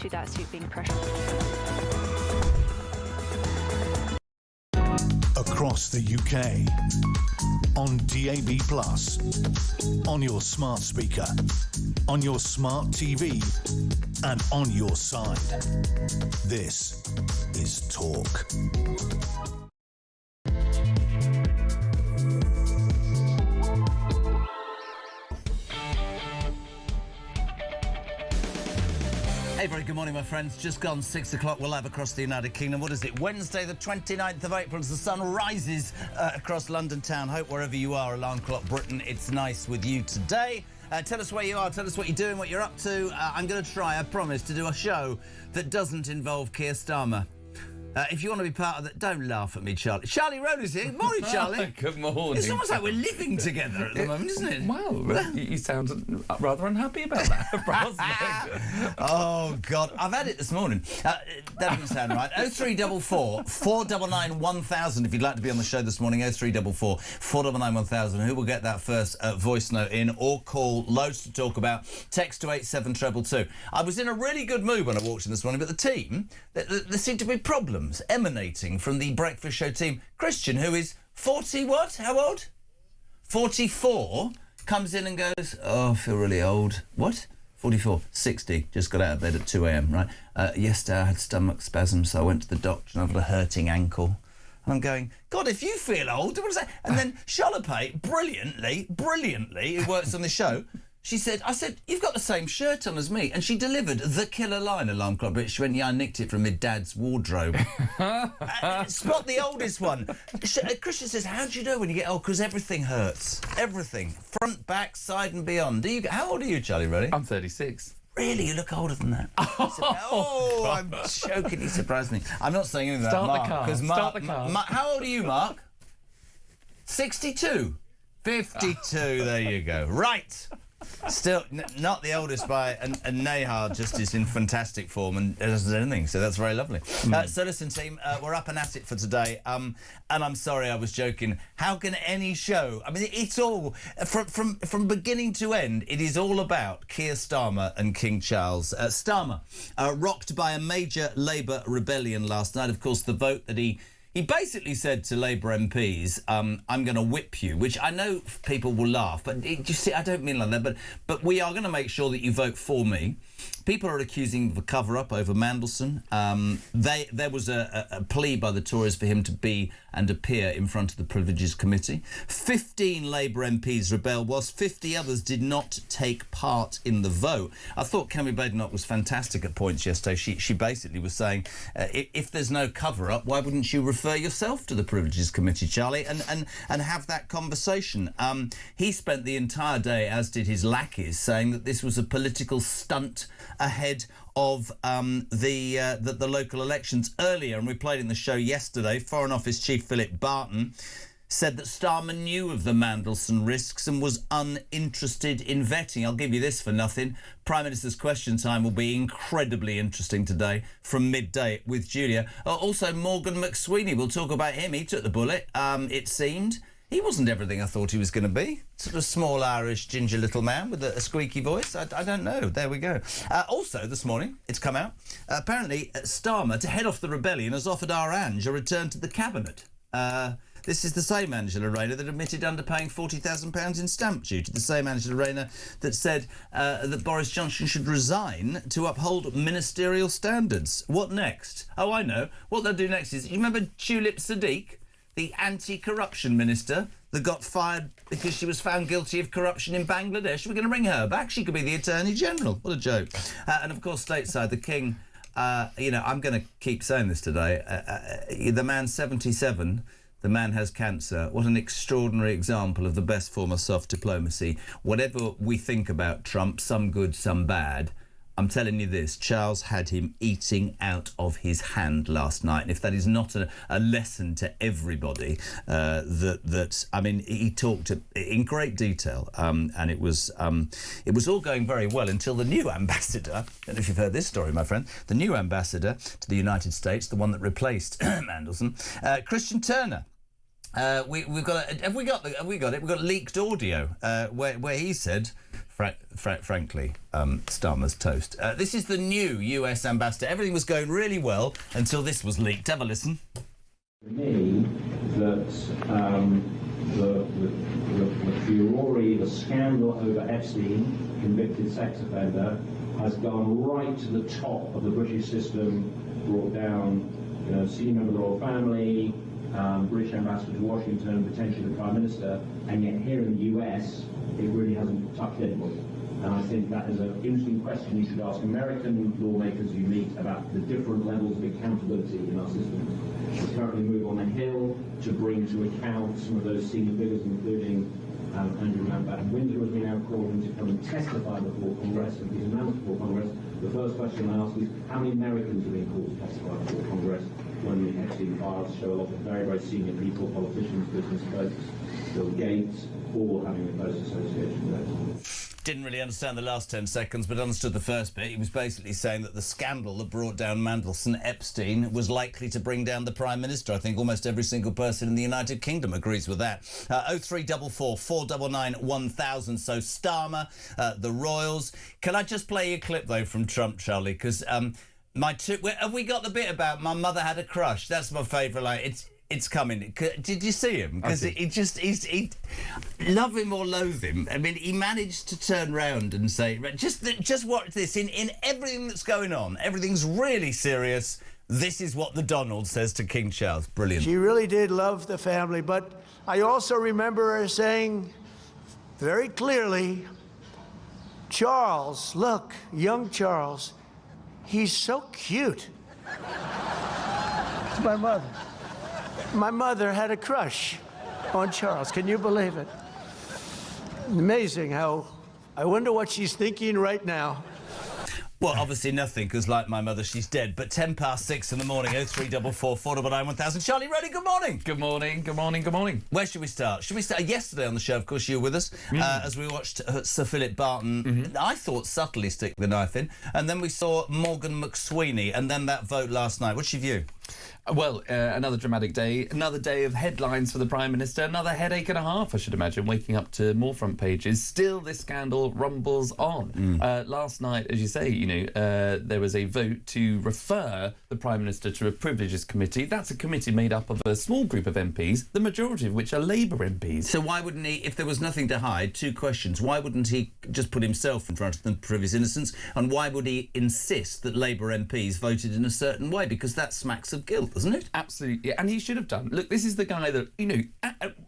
to that sweeping pressure. Across the UK, on DAB+, on your smart speaker, on your smart TV, and on your side. This is Talk. Hey, very good morning, my friends. Just gone 6 o'clock. We're live across the United Kingdom. What is it? Wednesday, the 29th of April, as the sun rises across London town. Hope wherever you are, Alarm Clock Britain, it's nice with you today. Tell us where you are. Tell us what you're doing, what you're up to. I'm going to try, I promise, to do a show that doesn't involve Keir Starmer. If you want to be part of that, don't laugh at me, Charlie. Charlie Road is here. Morning, Charlie. Good morning. It's almost like we're living together at the moment, isn't it? Well, you sound rather unhappy about that. Oh, God. I've had it this morning. That doesn't sound right. 0344 499 1000 if you'd like to be on the show this morning. 0344 499 1000. Who will get that first voice note in or call? Loads to talk about. Text to 87222. I was in a really good mood when I walked in this morning, but the team, there seemed to be problems emanating from the breakfast show team. Christian, who is 40 what? How old? 44, comes in and goes, oh, I feel really old. What? 44, 60, just got out of bed at 2 a.m, right? Yesterday I had stomach spasms, so I went to the doctor and I've got a hurting ankle. And I'm going, God, if you feel old, what is that? And then Charlotte, brilliantly, who works on the show, I said, you've got the same shirt on as me. And she delivered the killer line, Alarm Clock British. She went, yeah, I nicked it from my dad's wardrobe. Spot the oldest one. Christian says, how do you know when you get old? Because everything hurts. Everything. Front, back, side and beyond. How old are you, Charlie, really? I'm 36. Really? You look older than that. I'm joking. He surprised me. I'm not saying anything about Mark. Start the car. How old are you, Mark? 62. 52. There you go. Right. Still not the oldest by, and Nahar just is in fantastic form and doesn't do anything, so that's very lovely. So listen, team, we're up and at it for today, and I'm sorry I was joking. How can any show, I mean, it's all, from beginning to end, it is all about Keir Starmer and King Charles. Starmer, rocked by a major Labour rebellion last night. Of course, the vote that he basically said to Labour MPs, I'm going to whip you, which I know people will laugh, but you see, I don't mean like that, but we are going to make sure that you vote for me. People are accusing of a cover-up over Mandelson. There was a plea by the Tories for him to be and appear in front of the Privileges Committee. 15 Labour MPs rebelled, whilst 50 others did not take part in the vote. I thought Kemi Badenoch was fantastic at points yesterday. She basically was saying, if there's no cover-up, why wouldn't you refer yourself to the Privileges Committee, Charlie, and have that conversation? He spent the entire day, as did his lackeys, saying that this was a political stunt ahead of the local elections earlier, and we played in the show yesterday. Foreign Office Chief Philip Barton said that Starmer knew of the Mandelson risks and was uninterested in vetting. I'll give you this for nothing. Prime Minister's Question Time will be incredibly interesting today from midday with Julia. Also, Morgan McSweeney, we'll talk about him. He took the bullet, it seemed. He wasn't everything I thought he was going to be. Sort of small, Irish, ginger little man with a squeaky voice. I don't know. There we go. Also, this morning, it's come out, apparently Starmer, to head off the rebellion, has offered our Ange a return to the Cabinet. This is the same Angela Rayner that admitted underpaying £40,000 in stamp duty, the same Angela Rayner that said that Boris Johnson should resign to uphold ministerial standards. What next? Oh, I know. What they'll do next is, you remember Tulip Sadiq, the anti-corruption minister that got fired because she was found guilty of corruption in Bangladesh? We're going to bring her back. She could be the Attorney General. What a joke. And, of course, stateside, the King, I'm going to keep saying this today, the man's 77, the man has cancer. What an extraordinary example of the best form of soft diplomacy. Whatever we think about Trump, some good, some bad, I'm telling you this, Charles had him eating out of his hand last night. And if that is not a lesson to everybody, he talked in great detail, and it was all going very well until the new ambassador, I don't know if you've heard this story, my friend, the new ambassador to the United States, the one that replaced Mandelson, Christian Turner. Have we got it? We've got leaked audio where he said, frankly, Starmer's toast. This is the new US ambassador. Everything was going really well until this was leaked. Have a listen. For me, that the furore, the scandal over Epstein, convicted sex offender, has gone right to the top of the British system, brought down, senior member of the royal family, British ambassador to Washington, potentially the Prime Minister, and yet here in the US, it really hasn't touched anybody. And I think that is an interesting question you should ask American lawmakers you meet about the different levels of accountability in our system. There's currently a move on the Hill to bring to account some of those senior figures, including Andrew Mountbatten-Windsor has been now called in to come and testify before Congress, and he's announced before Congress. The first question I ask is, how many Americans are being called to testify before Congress when the Epstein files show a lot of very, very senior people, politicians, business folks, Bill Gates, all having a close association with it. Didn't really understand the last 10 seconds, but understood the first bit. He was basically saying that the scandal that brought down Mandelson Epstein was likely to bring down the Prime Minister. I think almost every single person in the United Kingdom agrees with that. 0344 499 1000. So Starmer, the Royals. Can I just play you a clip, though, from Trump, Charlie? Because have we got the bit about my mother had a crush? That's my favourite line. It's coming. Did you see him? Because he love him or loathe him. I mean, he managed to turn round and say, just watch this. In everything that's going on, everything's really serious. This is what the Donald says to King Charles. Brilliant. She really did love the family, but I also remember her saying very clearly, Charles, look, young Charles, he's so cute. It's my mother. My mother had a crush on Charles. Can you believe it? Amazing how... I wonder what she's thinking right now. Well, obviously nothing, because like my mother, she's dead. But 6:10 in the morning, 0344 499 1000. Charlie Roddy, good morning. Good morning, good morning, good morning. Where should we start? Should we start yesterday on the show? Of course, you were with us as we watched Sir Philip Barton, I thought subtly stick the knife in. And then we saw Morgan McSweeney, and then that vote last night. What's your view? Well, another dramatic day, another day of headlines for the Prime Minister, another headache and a half, I should imagine, waking up to more front pages. Still, this scandal rumbles on. Last night, as you say, there was a vote to refer the Prime Minister to a Privileges Committee. That's a committee made up of a small group of MPs, the majority of which are Labour MPs. So why wouldn't he, if there was nothing to hide, two questions, why wouldn't he just put himself in front of them to prove his innocence, and why would he insist that Labour MPs voted in a certain way? Because that smacks of guilt, doesn't it? Absolutely, and he should have done. Look, this is the guy that,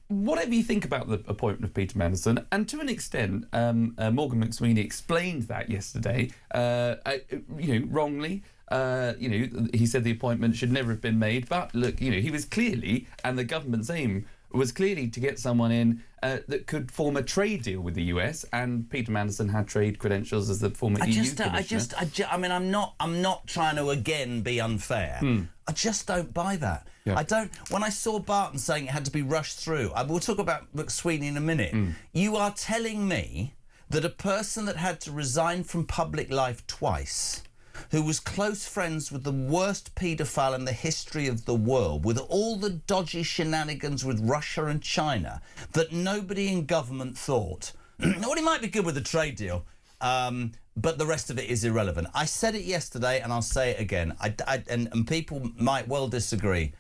whatever you think about the appointment of Peter Mandelson, and to an extent, Morgan McSweeney explained that yesterday, wrongly. He said the appointment should never have been made, but look, he was clearly, and the government's aim was clearly to get someone in that could form a trade deal with the US, and Peter Mandelson had trade credentials as the former EU commissioner. I'm not trying to again be unfair. I just don't buy that. Yeah. I don't. When I saw Barton saying it had to be rushed through, we'll talk about McSweeney in a minute. You are telling me that a person that had to resign from public life twice, who was close friends with the worst paedophile in the history of the world, with all the dodgy shenanigans with Russia and China, that nobody in government thought, well, he might be good with a trade deal, but the rest of it is irrelevant. I said it yesterday, and I'll say it again, and people might well disagree.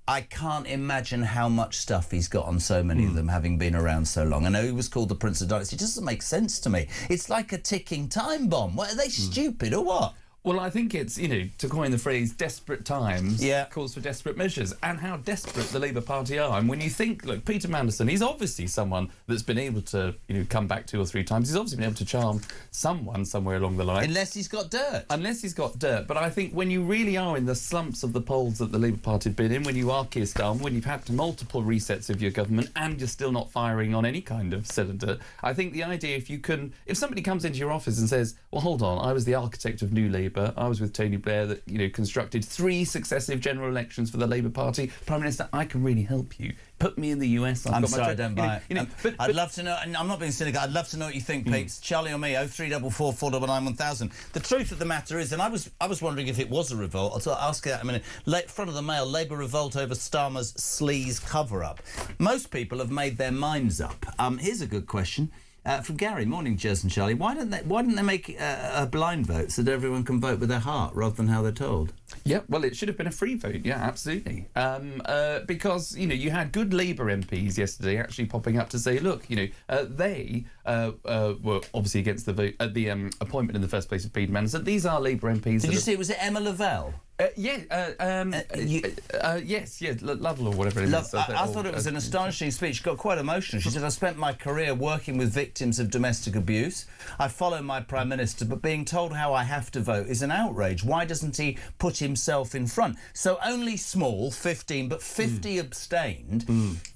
I can't imagine how much stuff he's got on so many of them, having been around so long. I know he was called the Prince of Darkness. It doesn't make sense to me. It's like a ticking time bomb. What, are they stupid or what? Well, I think it's, to coin the phrase, desperate times calls for desperate measures, and how desperate the Labour Party are. And when you think, look, Peter Mandelson, he's obviously someone that's been able to, come back 2 or 3 times. He's obviously been able to charm someone somewhere along the line. Unless he's got dirt. Unless he's got dirt. But I think when you really are in the slumps of the polls that the Labour Party have been in, when you are Keir Starmer, when you've had multiple resets of your government and you're still not firing on any kind of cylinder, I think the idea, if somebody comes into your office and says, well, hold on, I was the architect of New Labour, I was with Tony Blair that, constructed 3 successive general elections for the Labour Party. Prime Minister, I can really help you. Put me in the US. I'm sorry, I don't buy it. But I'd love to know, and I'm not being cynical, I'd love to know what you think, Pete. Charlie or me, 0344 499 1000. The truth of the matter is, and I was wondering if it was a revolt. I'll ask you that in a minute. Front of the Mail, Labour revolt over Starmer's sleaze cover-up. Most people have made their minds up. Here's a good question. From Gary, morning, Jez and Charlie. Why didn't they make a blind vote so that everyone can vote with their heart rather than how they're told? Yeah, well, it should have been a free vote. Yeah, absolutely. Because you had good Labour MPs yesterday actually popping up to say, look, they were obviously against the vote the appointment in the first place of Peter Mandelson. These are Labour MPs. Did you see? Was it Emma Lavelle? Yes, Lovell or whatever it is. I thought it was an astonishing speech. She got quite emotional. She said, I spent my career working with victims of domestic abuse. I follow my Prime Minister, but being told how I have to vote is an outrage. Why doesn't he put himself in front? So only small, 15, but 50 abstained.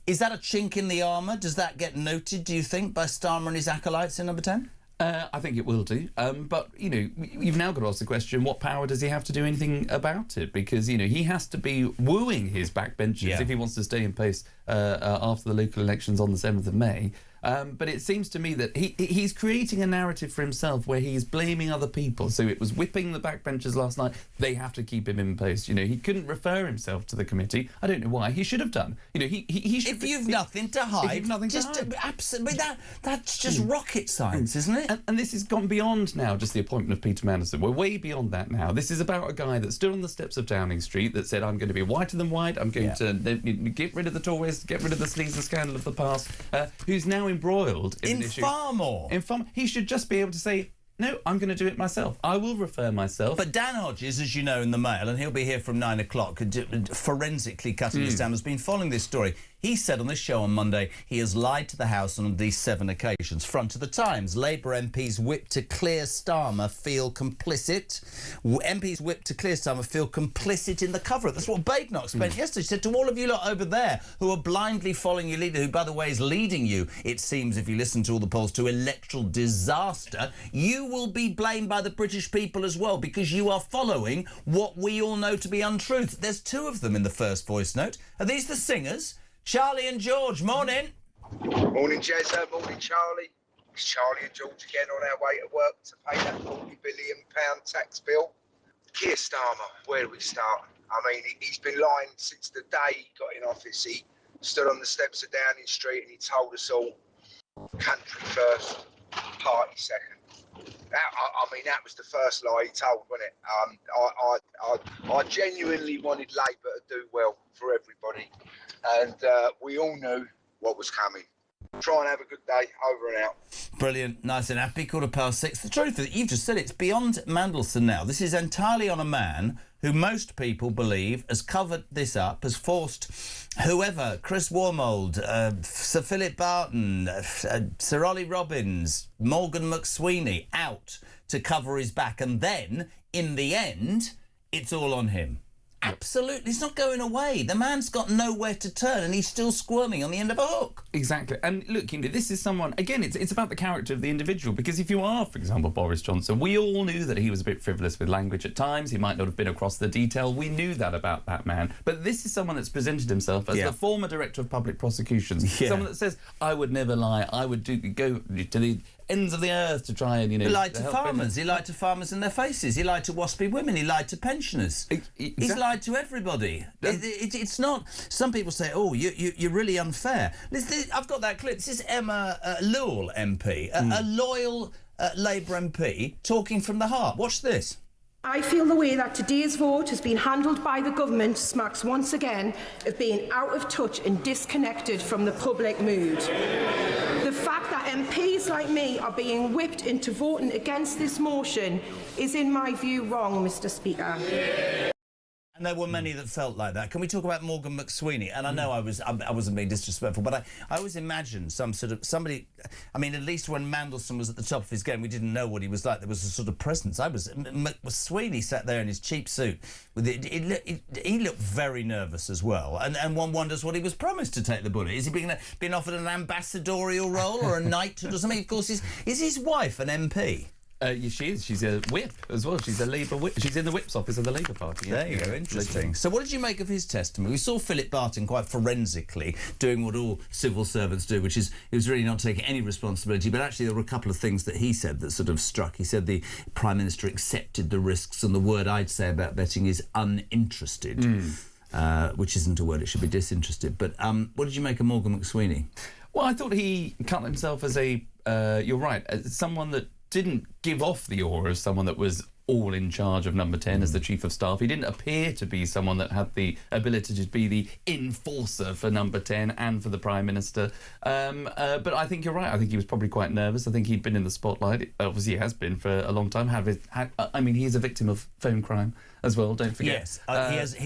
Is that a chink in the armour? Does that get noted, do you think, by Starmer and his acolytes in number 10? I think it will do. But, you've now got to ask the question, what power does he have to do anything about it? Because, he has to be wooing his backbenchers if he wants to stay in post after the local elections on the 7th of May. But it seems to me that he's creating a narrative for himself where he's blaming other people. So it was whipping the backbenchers last night. They have to keep him in post. He couldn't refer himself to the committee. I don't know why. He should have done. He should. If you've nothing to hide, absolutely. That's just rocket science, isn't it? And this has gone beyond now just the appointment of Peter Mandelson. We're way beyond that now. This is about a guy that stood on the steps of Downing Street that said, I'm going to be whiter than white. I'm going to get rid of the Tories, get rid of the sleaze and scandal of the past. Who's now embroiled in an issue. Far more. He should just be able to say, no, I'm going to do it myself. I will refer myself. But Dan Hodges, as you know, in the Mail, and he'll be here from 9 o'clock, forensically cutting this down, has been following this story. He said on this show on Monday he has lied to the House on these 7 occasions. Front of the Times, Labour MPs whipped to clear Starmer feel complicit. MPs whipped to clear Starmer feel complicit in the cover-up. That's what Badenoch spent yesterday. He said to all of you lot over there who are blindly following your leader, who, by the way, is leading you, it seems, if you listen to all the polls, to electoral disaster, you will be blamed by the British people as well because you are following what we all know to be untruth. There's 2 of them in the first voice note. Are these the singers? Charlie and George, morning. Morning, Jezza. Morning, Charlie. It's Charlie and George again on our way to work to pay that £40 billion tax bill. Keir Starmer, where do we start? I mean, he's been lying since the day he got in office. He stood on the steps of Downing Street and he told us all, country first, party second. That was the first lie he told, wasn't it? I genuinely wanted Labour to do well for everybody. And we all knew what was coming. Try and have a good day. Over and out. Brilliant. Nice and happy. 6:15. The truth is, you've just said it's beyond Mandelson now. This is entirely on a man who most people believe has covered this up, has forced whoever, Chris Wormold, Sir Philip Barton, Sir Ollie Robbins, Morgan McSweeney, out to cover his back. And then, in the end, it's all on him. Absolutely, it's not going away. The man's got nowhere to turn and he's still squirming on the end of a hook. Exactly. And look, this is someone, again, it's about the character of the individual, because if you are, for example, Boris Johnson, we all knew that he was a bit frivolous with language at times. He might not have been across the detail. We knew that about that man. But this is someone that's presented himself as the former Director of Public Prosecutions. Someone that says, I would never lie. I would go to the ends of the earth to try and, He lied to farmers. He lied to farmers in their faces. He lied to waspy women. He lied to pensioners. He's lied to everybody. It's not... Some people say, oh, you're really unfair. I've got that clip. This is Emma Lewell MP, a loyal Labour MP talking from the heart. Watch this. I feel the way that today's vote has been handled by the government smacks once again of being out of touch and disconnected from the public mood. The fact that MPs like me are being whipped into voting against this motion is, in my view, wrong, Mr. Speaker. And there were many that felt like that. Can we talk about Morgan McSweeney? And I know I wasn't being disrespectful, but I always imagined somebody. I mean, at least when Mandelson was at the top of his game, we didn't know what he was like. There was a sort of presence. McSweeney sat there in his cheap suit. He looked very nervous as well. And one wonders what he was promised to take the bullet. Is he being offered an ambassadorial role or a knighthood or something? Of course, is his wife an MP? She is. She's a whip as well. She's a Labour whip. She's in the whip's office of the Labour Party. There you go. Interesting. So what did you make of his testimony? We saw Philip Barton quite forensically doing what all civil servants do, which is he was really not taking any responsibility. But actually there were a couple of things that he said that sort of struck. He said the Prime Minister accepted the risks, and the word I'd say about betting is uninterested. Which isn't a word, it should be disinterested. But what did you make of Morgan McSweeney? Well, I thought he cut himself as a you're right. Someone that didn't give off the aura of someone that was all in charge of Number 10 as the Chief of Staff. He didn't appear to be someone that had the ability to be the enforcer for Number 10 and for the Prime Minister. But I think you're right. I think he was probably quite nervous. I think he'd been in the spotlight. Obviously, he has been for a long time. I mean, he's a victim of phone crime as well, don't forget. Yes,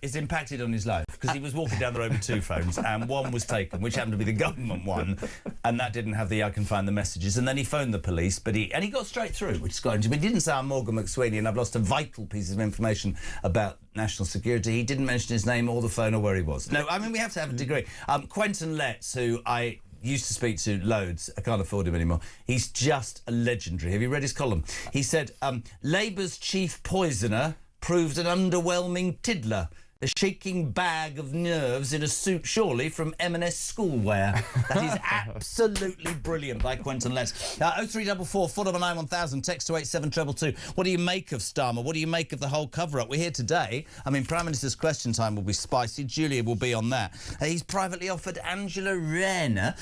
it's impacted on his life, because he was walking down the road with 2 phones, and one was taken, which happened to be the government one, and that didn't have the I can find the messages, and then he phoned the police, but he got straight through, which is quite interesting. But he didn't say I'm Morgan McSweeney and I've lost a vital piece of information about national security. He didn't mention his name or the phone or where he was. No, I mean, we have to have a degree. Quentin Letts, who I used to speak to loads, I can't afford him anymore. He's just a legendary. Have you read his column? He said, Labour's chief poisoner proved an underwhelming tiddler. A shaking bag of nerves in a suit, surely, from M&S schoolwear. That is absolutely brilliant by Quentin Letts. 0344 499 1000, text to 87222. What do you make of Starmer? What do you make of the whole cover-up? We're here today. I mean, Prime Minister's question time will be spicy. Julia will be on that. He's privately offered Angela Rayner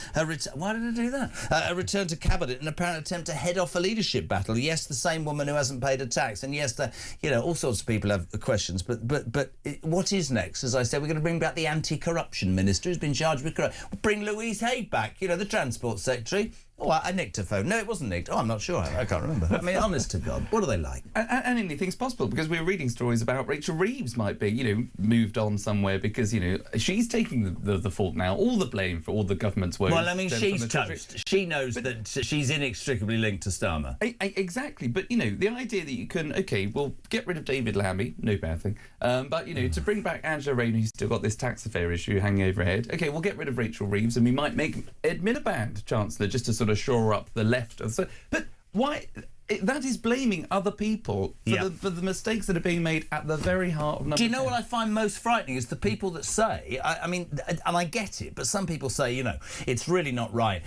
why did I do that? A return to Cabinet, an apparent attempt to head off a leadership battle. Yes, the same woman who hasn't paid her tax. And yes, all sorts of people have questions. But what is next? As I said, we're going to bring back the anti-corruption minister who's been charged with corruption. We'll bring Louise Hay back, the Transport Secretary. Oh, I nicked her phone. No, it wasn't nicked. Oh, I'm not sure. I can't remember. I mean, honest to God, what are they like? And anything's possible, because we're reading stories about Rachel Reeves might be, moved on somewhere because, she's taking the fault now, all the blame for all the government's woes. Well, I mean, she's toast. She knows that she's inextricably linked to Starmer. Exactly. But, the idea that you can, we'll get rid of David Lammy, no bad thing, but, to bring back Angela Rayner, who's still got this tax affair issue hanging over her head, we'll get rid of Rachel Reeves and we might make Ed Miliband Chancellor just to sort of shore up the left. But why? That is blaming other people for the mistakes that are being made at the very heart of Number 10. Do you know what I find most frightening is the people that say, I mean, and I get it, but some people say, it's really not right.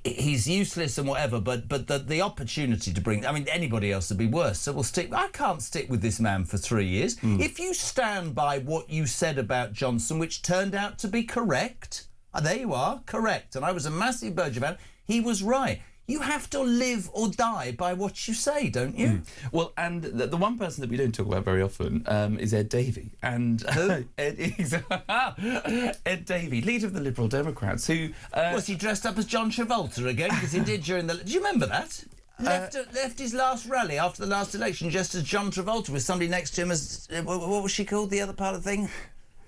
He's useless and whatever, but the opportunity to bring, I mean, anybody else would be worse. So I can't stick with this man for 3 years. If you stand by what you said about Johnson, which turned out to be correct, there you are, correct. And I was a massive Berger fan. He was right. You have to live or die by what you say, don't you? Well, and the one person that we don't talk about very often is Ed Davey. And who? Ed Davey, leader of the Liberal Democrats, who... was he dressed up as John Travolta again? Because he did during the... Do you remember that? Left his last rally after the last election just as John Travolta with somebody next to him as... what was she called, the other part of the thing?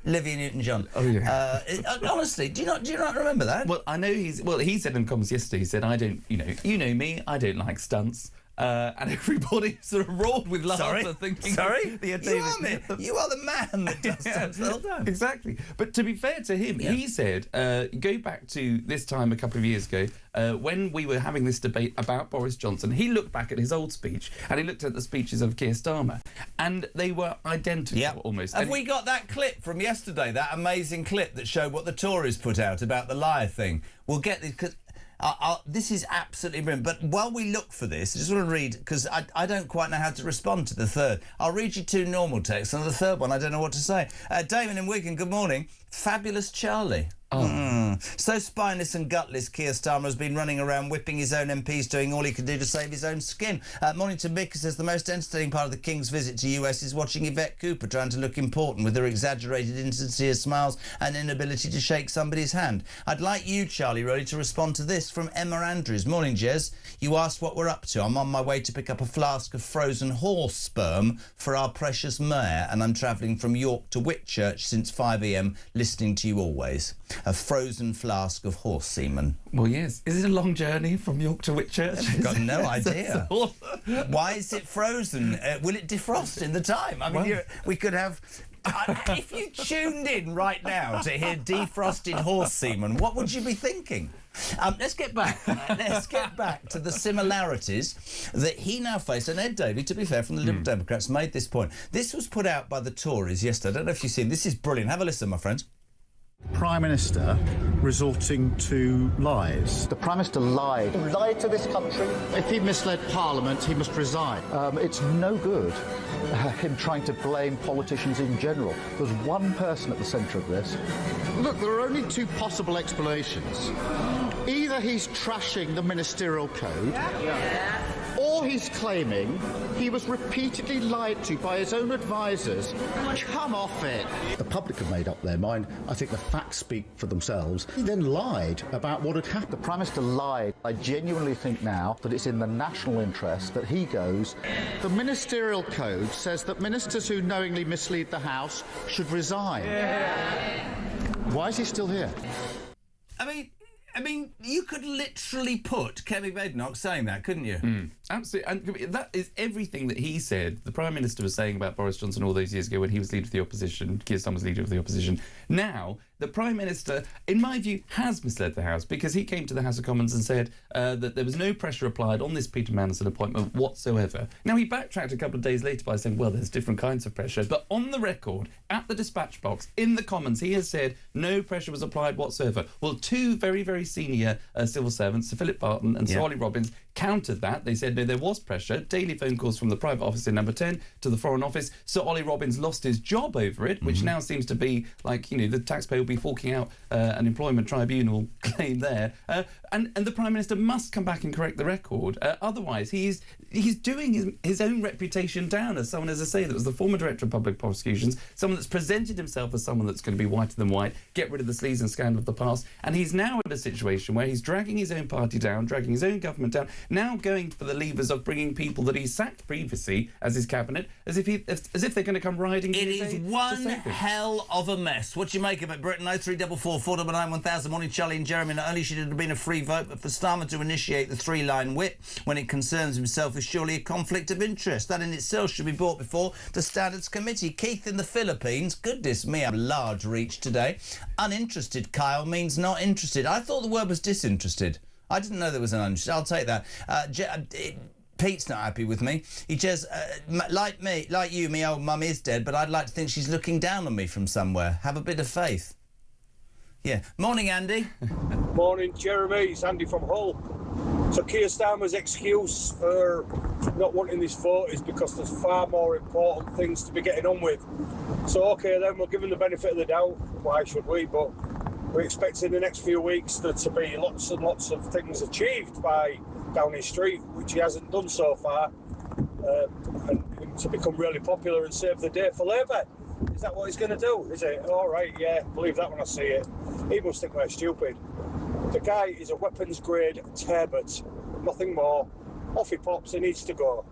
Olivia Newton-John. Oh, yeah. Honestly, do you not remember that? Well, I know he said in comments yesterday, he said, I don't, you know me, I don't like stunts. And everybody sort of roared with laughter, thinking... Sorry? You are the man that does stunts the whole time. Exactly. But to be fair to him, he said, go back to this time a couple of years ago, when we were having this debate about Boris Johnson, he looked back at his old speech and he looked at the speeches of Keir Starmer, and they were identical almost. Have we got that clip from yesterday, that amazing clip that showed what the Tories put out about the liar thing? We'll get this, because... this is absolutely brilliant. But while we look for this, I just want to read, because I don't quite know how to respond to the third. I'll read you 2 normal texts, and the third one, I don't know what to say. Damon in Wigan, good morning. Fabulous Charlie. So spineless and gutless, Keir Starmer has been running around whipping his own MPs, doing all he can do to save his own skin. Morning to Mick says the most entertaining part of the King's visit to US is watching Yvette Cooper trying to look important with her exaggerated insincere smiles and inability to shake somebody's hand. I'd like you, Charlie Rowley, to respond to this from Emma Andrews. Morning, Jez. You asked what we're up to. I'm on my way to pick up a flask of frozen horse sperm for our precious mare, and I'm travelling from York to Whitchurch since 5 a.m, listening to you always. A frozen flask of horse semen. Well, yes. Is it a long journey from York to Whitchurch? I've got no idea. Why is it frozen? Will it defrost in the time? I mean, we could have... if you tuned in right now to hear defrosted horse semen, what would you be thinking? Let's get back. Let's get back to the similarities that he now faces. And Ed Davey, to be fair, from the Liberal Democrats, made this point. This was put out by the Tories yesterday. I don't know if you've seen. This is brilliant. Have a listen, my friends. Prime Minister resorting to lies. The Prime Minister lied. He lied to this country. If he misled Parliament, he must resign. It's no good him trying to blame politicians in general. There's one person at the centre of this. Look, there are only two possible explanations. Either he's trashing the ministerial code, or he's claiming he was repeatedly lied to by his own advisers. Come off it. The public have made up their mind. I think the facts speak for themselves. He then lied about what had happened. The Prime Minister lied. I genuinely think now that it's in the national interest that he goes. The ministerial code says that ministers who knowingly mislead the House should resign. Why is he still here? I mean, you could literally put Kemi Badenoch saying that, couldn't you? Absolutely. And that is everything that he said. The Prime Minister was saying about Boris Johnson all those years ago when he was leader of the opposition, Keir Starmer was leader of the opposition. Now, the Prime Minister, in my view, has misled the House because he came to the House of Commons and said that there was no pressure applied on this Peter Mandelson appointment whatsoever. Now, he backtracked a couple of days later by saying, well, there's different kinds of pressure. But on the record, at the dispatch box, in the Commons, he has said no pressure was applied whatsoever. Well, two very, very senior civil servants, Sir Philip Barton and Sir Ollie Robbins, countered that. They said, no, there was pressure. Daily phone calls from the private office in number 10 to the Foreign Office. Sir Ollie Robbins lost his job over it, which now seems to be like, you know, the taxpayer will be forking out an employment tribunal claim there. And the Prime Minister must come back and correct the record. Otherwise, he's doing his own reputation down as someone, as I say, that was the former Director of Public Prosecutions, someone that's presented himself as someone that's going to be whiter than white, get rid of the sleaze and scandal of the past. And he's now in a situation where he's dragging his own party down, dragging his own government down, now going for the levers of bringing people that he sacked previously as his cabinet, as if they're going to come riding. It is one hell of a mess. What do you make of it, Britain? 0344 499 1000. Morning, Charlie and Jeremy. Not only should it have been a free vote, but for Starmer to initiate the three-line whip when it concerns himself is surely a conflict of interest. That in itself should be brought before the Standards Committee. Keith in the Philippines. Goodness me, a large reach today. Uninterested, Kyle, means not interested. I thought the word was disinterested. I didn't know there was an uninterested. I'll take that. Pete's not happy with me. He says, like you, me old mum is dead, but I'd like to think she's looking down on me from somewhere. Have a bit of faith. Yeah. Morning, Andy. Morning, Jeremy. It's Andy from Hull. So Keir Starmer's excuse for not wanting this vote is because there's far more important things to be getting on with. So, OK, then we'll give him the benefit of the doubt. Why should we? But we're expecting the next few weeks there to be lots and lots of things achieved by Downing Street, which he hasn't done so far, and to become really popular and save the day for Labour. Is that what he's going to do? Is it? All right, yeah, believe that when I see it. He must think we're stupid. The guy is a weapons-grade turbot, nothing more. Off he pops, he needs to go.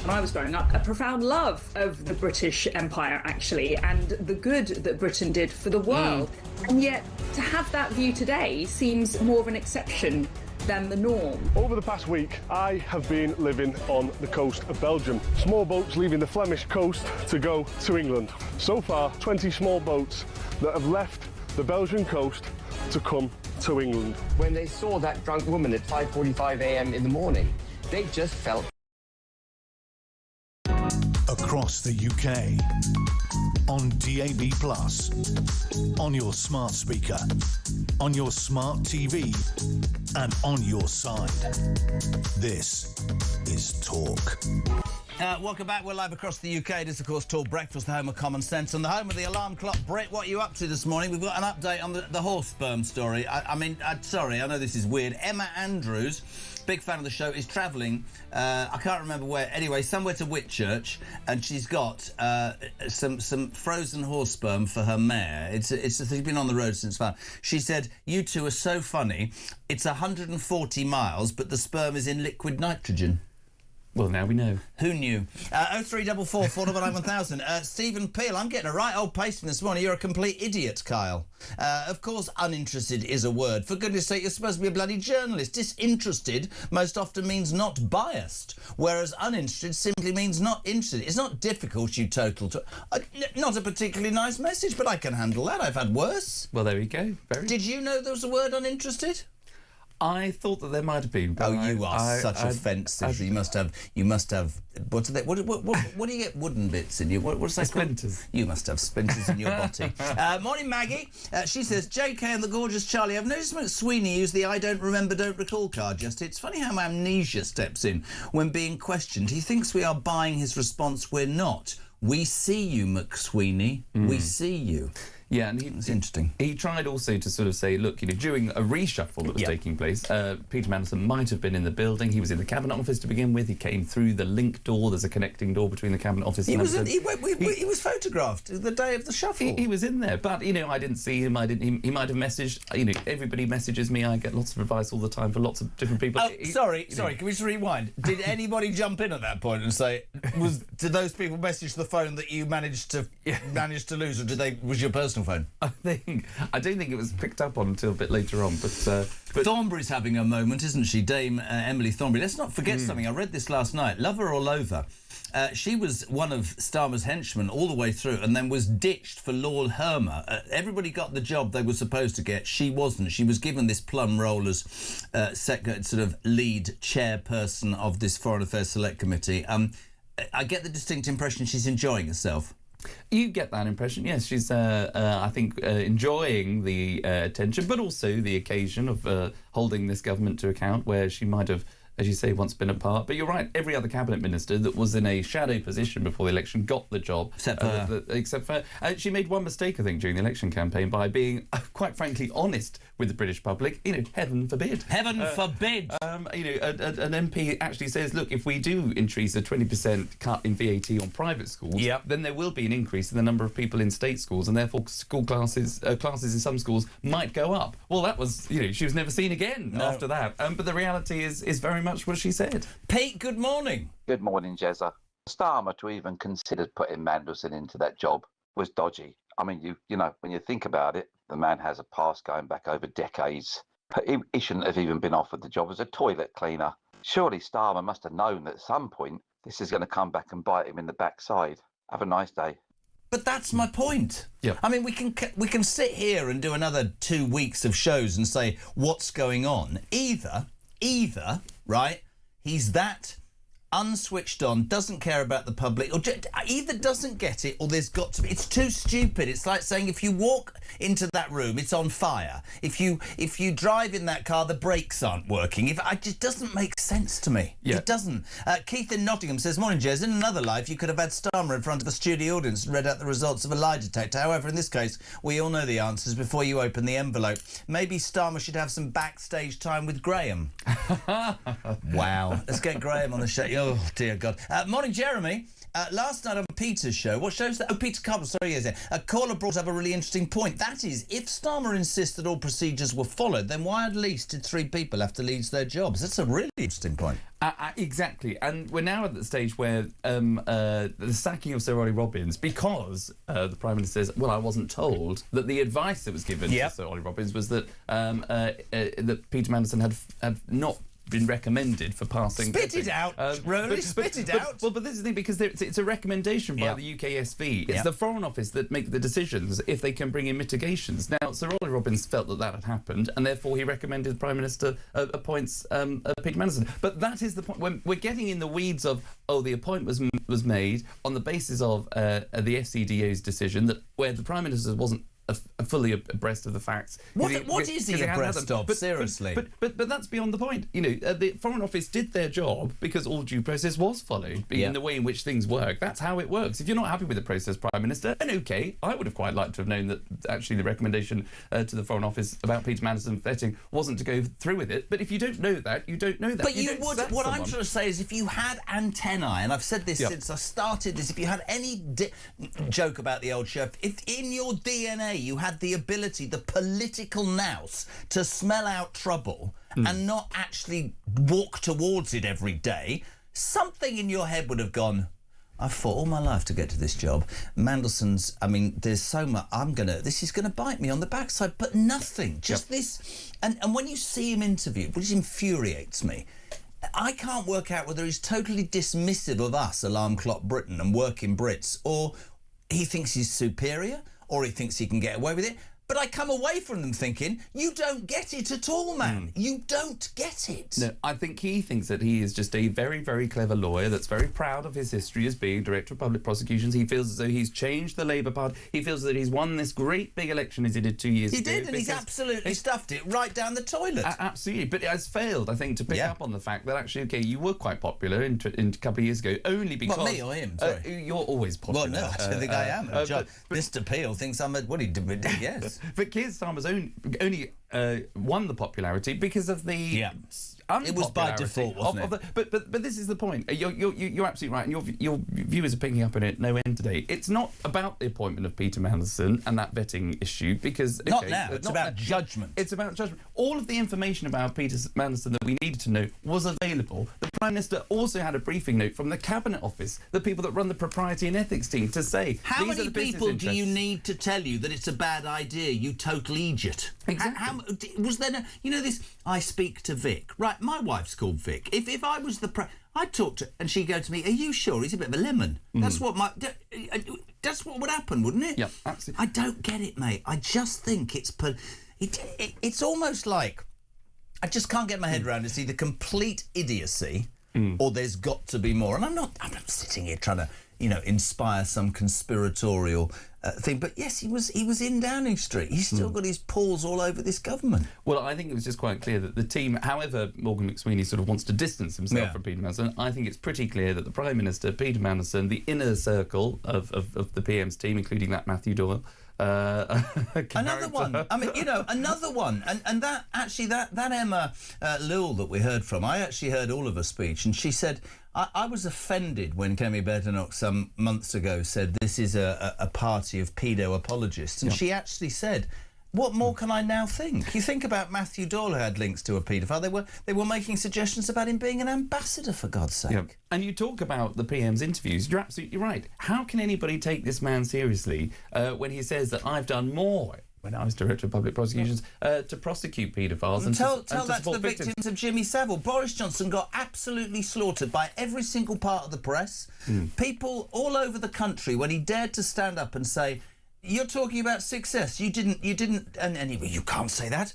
when I was growing up, a profound love of the British Empire, actually, and the good that Britain did for the world. And yet, to have that view today seems more of an exception than the norm. Over the past week, I have been living on the coast of Belgium. Small boats leaving the Flemish coast to go to England. So far, 20 small boats that have left the Belgian coast to come to England. When they saw that drunk woman at 5:45 a.m. in the morning, they just felt... Across the UK, on DAB+, on your smart speaker, on your smart TV, and on your side. This is Talk. Welcome back. We're live across the UK. It is, of course, Talk Breakfast, the home of common sense and the home of the alarm clock. Brett, what are you up to this morning? We've got an update on the horse sperm story. Sorry, I know this is weird. Emma Andrews, big fan of the show, is travelling, I can't remember where, anyway, somewhere to Whitchurch, and she's got some frozen horse sperm for her mare. She's been on the road since fun. She said, "You two are so funny. It's 140 miles, but the sperm is in liquid nitrogen." Well, now we know. Who knew? 0344 499 1000. Stephen Peel, I'm getting a right old pasting this morning. You're a complete idiot, Kyle. Of course, uninterested is a word. For goodness sake, you're supposed to be a bloody journalist. Disinterested most often means not biased, whereas uninterested simply means not interested. It's not difficult, you total... not a particularly nice message, but I can handle that. I've had worse. Well, there we go. Did you know there was a word uninterested? I thought that there might have been. Oh, you are such offensive. You must have. What are they? What do you get? Wooden bits in you? What's that? Splinters. You must have splinters in your body. Morning, Maggie. She says, "JK and the gorgeous Charlie. I've noticed McSweeney used the I don't remember, don't recall card. Just it's funny how amnesia steps in when being questioned. He thinks we are buying his response. We're not. We see you, McSweeney. We see you." Yeah, and it's interesting. He tried also to sort of say, look, during a reshuffle that was taking place, Peter Mandelson might have been in the building. He was in the Cabinet Office to begin with. He came through the link door. There's a connecting door between the Cabinet Office and... He was photographed the day of the shuffle. He was in there, but, I didn't see him. He might have messaged... everybody messages me. I get lots of advice all the time for lots of different people. Oh, sorry, can we just rewind? Did anybody jump in at that point and say, did those people message the phone that you managed to lose, or was your personal phone? I don't think it was picked up on until a bit later on, but Thornbury's having a moment, isn't she? Dame Emily Thornbury. Let's not forget something. I read this last night. Love her or loathe her. She was one of Starmer's henchmen all the way through and then was ditched for Lord Hermer. Everybody got the job they were supposed to get. She wasn't. She was given this plum role as sort of lead chairperson of this Foreign Affairs Select Committee. I get the distinct impression she's enjoying herself. You get that impression, yes. She's, I think, enjoying the attention, but also the occasion of holding this government to account, where she might have, as you say, once been a part. But you're right, every other cabinet minister that was in a shadow position before the election got the job. Except for her. She made one mistake, I think, during the election campaign by being, quite frankly, honest with the British public. Heaven forbid. Heaven forbid. An MP actually says, look, if we do increase a 20% cut in VAT on private schools, then there will be an increase in the number of people in state schools, and therefore school classes in some schools might go up. Well, that was, she was never seen again after that. But the reality is very much what she said. Pete, good morning. Good morning, Jezza. Starmer to even consider putting Mandelson into that job was dodgy. I mean, you know, when you think about it, the man has a past going back over decades. He shouldn't have even been offered the job as a toilet cleaner. Surely Starmer must have known that at some point this is going to come back and bite him in the backside. Have a nice day. But that's my point. Yeah. I mean, we can sit here and do another 2 weeks of shows and say what's going on. Either, right, he's that unswitched on, doesn't care about the public, or either doesn't get it, or there's got to be. It's too stupid. It's like saying if you walk into that room, it's on fire. If you drive in that car, the brakes aren't working. It just doesn't make sense to me. Yeah. It doesn't. Keith in Nottingham says, "Morning, Jez. In another life, you could have had Starmer in front of a studio audience and read out the results of a lie detector. However, in this case, we all know the answers before you open the envelope. Maybe Starmer should have some backstage time with Graham." Wow. Let's get Graham on the show. Oh, dear God. Morning, Jeremy. Last night on Peter's show, what shows that? Oh, Peter Carver, sorry, yes. A caller brought up a really interesting point. That is, if Starmer insists that all procedures were followed, then why at least did 3 people have to lose their jobs? That's a really interesting point. Exactly. And we're now at the stage where the sacking of Sir Ollie Robbins, because the Prime Minister says, well, I wasn't told, that the advice that was given to Sir Ollie Robbins was that that Peter Mandelson had not been recommended for passing. Spit it out, Rory, spit it out. Well, but this is the thing, because it's a recommendation by the UKSV. It's the Foreign Office that make the decisions if they can bring in mitigations. Now, Sir Ollie Robbins felt that had happened, and therefore he recommended the Prime Minister appoints Peter Mandelson. But that is the point. When we're getting in the weeds of, the appointment was made on the basis of the FCDO's decision, where the Prime Minister wasn't fully abreast of the facts. What is he abreast of? Seriously. But that's beyond the point. The Foreign Office did their job because all due process was followed in the way in which things work. That's how it works. If you're not happy with the process, Prime Minister, then OK, I would have quite liked to have known that actually the recommendation to the Foreign Office about Peter Mandelson vetting wasn't to go through with it. But if you don't know that, you don't know that. But you would. What I'm trying to say is, if you had antennae, and I've said this since I started this, if you had any joke about the old chef, if in your DNA you had the ability, the political nous, to smell out trouble and not actually walk towards it every day, something in your head would have gone, I've fought all my life to get to this job. Mandelson's, there's so much, this is gonna bite me on the backside, but nothing, just this. And when you see him interviewed, which infuriates me, I can't work out whether he's totally dismissive of us, Alarm Clock Britain and working Brits, or he thinks he's superior, or he thinks he can get away with it. But I come away from them thinking, you don't get it at all, man. You don't get it. No, I think he thinks that he is just a very, very clever lawyer that's very proud of his history as being Director of Public Prosecutions. He feels as though he's changed the Labour Party. He feels that he's won this great big election as he did 2 years ago. He did, and he's absolutely stuffed it right down the toilet. Absolutely, but it has failed, I think, to pick up on the fact that actually, OK, you were quite popular in a couple of years ago, only because... What, me or him? Sorry. You're always popular. Well, no, I don't think I am. Mr. Peel thinks I'm a... What he did, yes. But Keir Starmer's only won the popularity because of the it was by default, wasn't it? But this is the point. You're absolutely right, and your viewers are picking up on it no end today. It's not about the appointment of Peter Mandelson and that vetting issue, because not now. It's about judgment. It's about judgment. All of the information about Peter Mandelson that we needed to know was available. The Prime Minister also had a briefing note from the Cabinet Office, the people that run the propriety and ethics team, to say how many people do you need to tell you that it's a bad idea? You total idiot. Exactly. Was there no? You know this. I speak to Vic. Right, my wife's called Vic. If I was I'd talk to, and she'd go to me, "Are you sure he's a bit of a lemon?" That's what that's what would happen, wouldn't it? Yeah, absolutely. I don't get it, mate. I just think it's almost like I just can't get my head around. It's either complete idiocy or there's got to be more. And I'm not sitting here trying to inspire some conspiratorial thing. But yes, he was in Downing Street. He's still got his paws all over this government. Well, I think it was just quite clear that the team, however Morgan McSweeney sort of wants to distance himself from Peter Mandelson, I think it's pretty clear that the Prime Minister, Peter Mandelson, the inner circle of the PM's team, including that Matthew Doyle, another one. Another one. And that actually, that Emma Lewell that we heard from, I actually heard all of her speech, and she said, I was offended when Kemi Badenoch some months ago said this is a party of pedo apologists, and she actually said, what more can I now think? You think about Matthew Doyle, who had links to a paedophile. They were making suggestions about him being an ambassador, for God's sake. Yeah. And you talk about the PM's interviews. You're absolutely right. How can anybody take this man seriously when he says that I've done more when I was Director of Public Prosecutions to prosecute paedophiles and tell to that to the victims of Jimmy Savile. Boris Johnson got absolutely slaughtered by every single part of the press. People all over the country, when he dared to stand up and say, you're talking about success. You didn't, and anyway, you can't say that.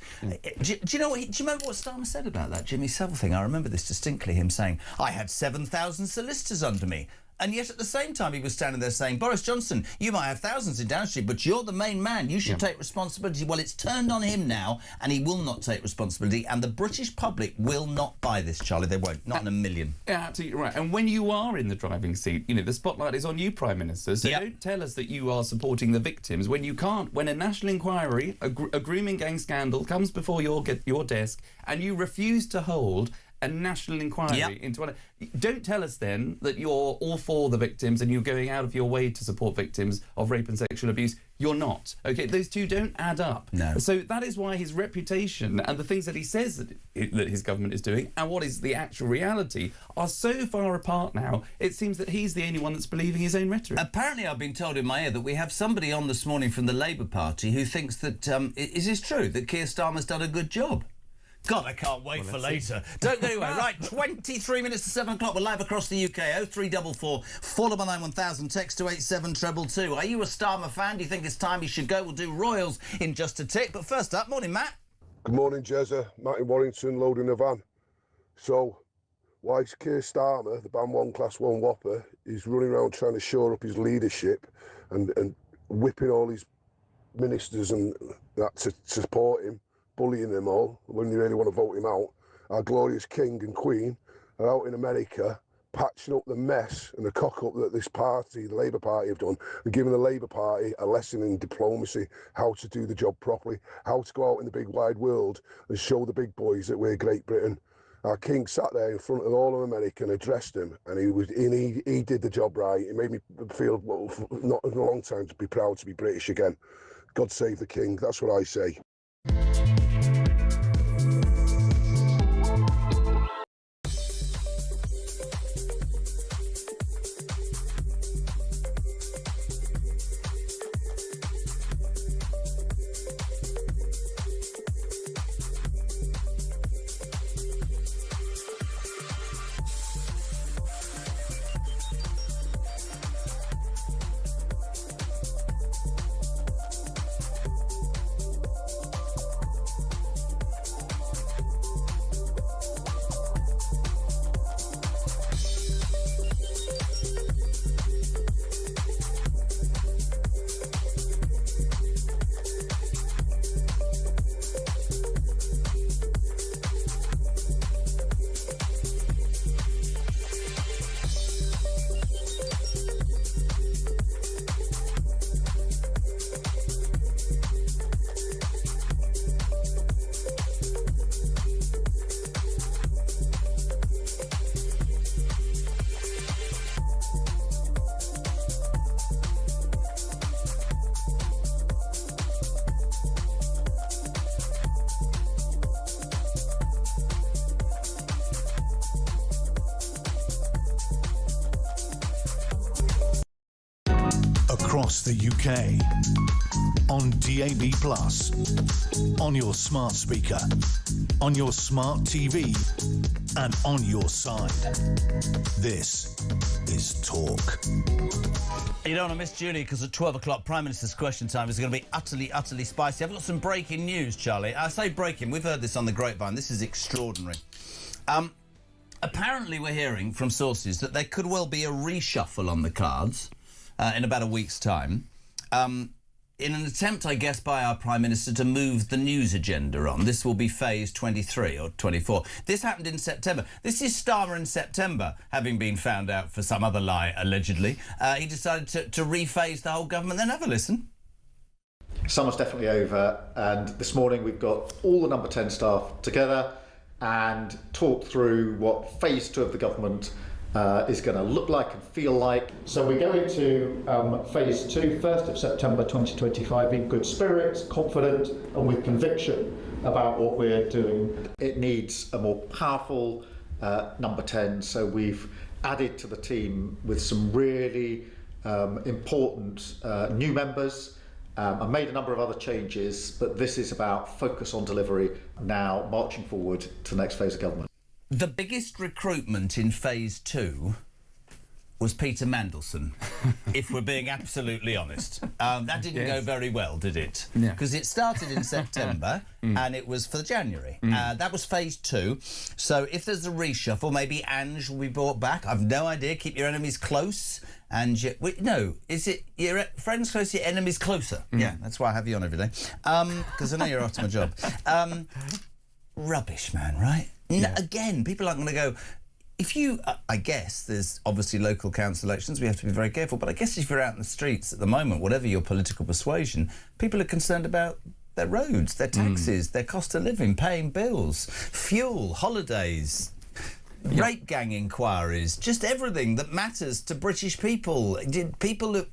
Do you know what? Do you remember what Starmer said about that Jimmy Savile thing? I remember this distinctly. Him saying, "I had 7,000 solicitors under me." And yet at the same time he was standing there saying, Boris Johnson, you might have thousands in Downing Street, but you're the main man. You should take responsibility. Well, it's turned on him now, and he will not take responsibility. And the British public will not buy this, Charlie. They won't. Not in a million. Yeah, absolutely right. And when you are in the driving seat, you know, the spotlight is on you, Prime Minister. So don't tell us that you are supporting the victims when you can't. When a national inquiry, a grooming gang scandal comes before your desk, and you refuse to hold a national inquiry into what. Don't tell us then that you're all for the victims and you're going out of your way to support victims of rape and sexual abuse. You're not. Okay, those two don't add up. No. So that is why his reputation and the things that he says that his government is doing and what is the actual reality are so far apart now. It seems that he's the only one that's believing his own rhetoric. Apparently, I've been told in my ear that we have somebody on this morning from the Labour Party who thinks that is this true that Keir Starmer's done a good job? God, I can't wait for later. Don't go anywhere. Right, 23 minutes to 7 o'clock. We're live across the UK. 0344 499 1000. Text to 87222. Are you a Starmer fan? Do you think it's time he should go? We'll do Royals in just a tick. But first up, morning, Matt. Good morning, Jezza. Matt in Warrington, loading a van. So, why is Keir Starmer, the Band 1 Class 1 Whopper, is running around trying to shore up his leadership and whipping all his ministers and that to support him, bullying them all when they really want to vote him out. Our glorious king and queen are out in America patching up the mess and the cock-up that this party, the Labour Party, have done, and giving the Labour Party a lesson in diplomacy, how to do the job properly, how to go out in the big wide world and show the big boys that we're Great Britain. Our king sat there in front of all of America and addressed him, and he did the job right. It made me feel, well, not in a long time, to be proud to be British again. God save the king, that's what I say. Across the UK, on DAB+, on your smart speaker, on your smart TV, and on your side. This is Talk. You don't want to miss Julie, because at 12 o'clock, Prime Minister's Question Time is going to be utterly, utterly spicy. I've got some breaking news, Charlie. I say breaking, we've heard this on the grapevine. This is extraordinary. Apparently, we're hearing from sources that there could well be a reshuffle on the cards in about a week's time, in an attempt, I guess, by our Prime Minister to move the news agenda on. This will be phase 23 or 24. This happened in September. This is Starmer in September, having been found out for some other lie, allegedly. He decided to rephase the whole government. Then have a listen. Summer's definitely over, and this morning we've got all the number 10 staff together and talked through what phase 2 of the government is going to look like and feel like. So we go into phase 2, 1st of September 2025, in good spirits, confident and with conviction about what we're doing. It needs a more powerful number 10, so we've added to the team with some really important new members. I made a number of other changes, but this is about focus on delivery now, marching forward to the next phase of government. The biggest recruitment in phase 2 was Peter Mandelson, if we're being absolutely honest. That didn't go very well, did it? Because it started in September and it was for January. That was phase 2. So if there's a reshuffle, maybe Ange will be brought back. I've no idea. Keep your enemies close. And no, is it your friends close, your enemies closer? Yeah, that's why I have you on every day. Because I know you're after my job. Rubbish, man, right? Again, people aren't going to go... If you... I guess there's obviously local council elections, we have to be very careful, but I guess if you're out in the streets at the moment, whatever your political persuasion, people are concerned about their roads, their taxes, their cost of living, paying bills, fuel, holidays, rape gang inquiries, just everything that matters to British people. People who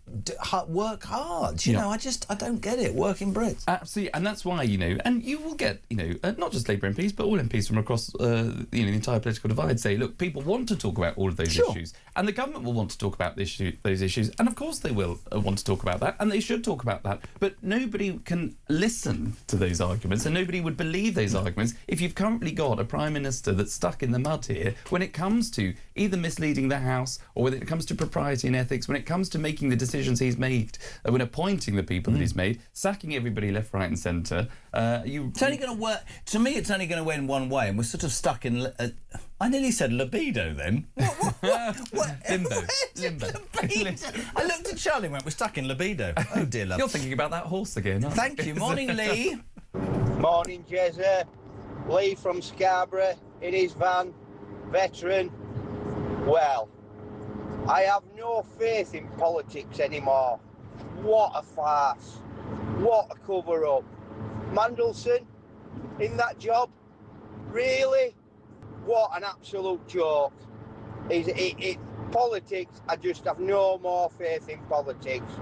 work hard. You know, I don't get it. Working Brits. Absolutely, and that's why, and you will get, not just Labour MPs, but all MPs from across, the entire political divide say, look, people want to talk about all of those issues, and the government will want to talk about those issues, and of course they will want to talk about that, and they should talk about that, but nobody can listen to those arguments, and nobody would believe those arguments if you've currently got a Prime Minister that's stuck in the mud here when it comes to either misleading the House, or when it comes to propriety and ethics, when it comes to making the decisions he's made, when appointing the people that he's made, sacking everybody left, right and centre. It's only going to work. To me, it's only going to win one way, and we're sort of stuck in... I nearly said libido then. What? Limbo. Libido. I looked at Charlie and went, we're stuck in libido. Oh, dear love. You're thinking about that horse again, aren't you? Thank you. Morning, Lee. Morning, Jezza. Lee from Scarborough, in his van, veteran. Well, I have no faith in politics anymore. What a farce. What a cover-up. Mandelson, in that job? Really? What an absolute joke. Politics, I just have no more faith in politics.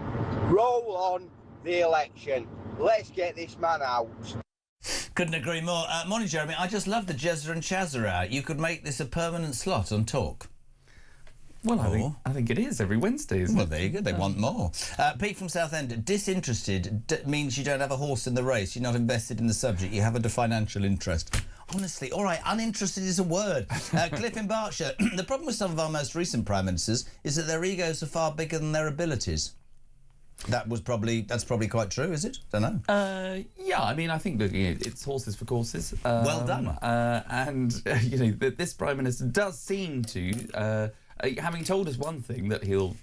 Roll on the election. Let's get this man out. Couldn't agree more. Morning, Jeremy. I just love the Jezza and Chazza out. You could make this a permanent slot on Talk. Well, I think it is every Wednesday, isn't it? Well, there you go. They want more. Pete from Southend. Disinterested means you don't have a horse in the race. You're not invested in the subject. You have a financial interest. Honestly, all right, uninterested is a word. Cliff in Berkshire. The problem with some of our most recent Prime Ministers is that their egos are far bigger than their abilities. That's probably quite true, is it? Don't know. Yeah, I mean, I think that it's horses for courses. Well done. And this Prime Minister does seem to, having told us one thing, that he'll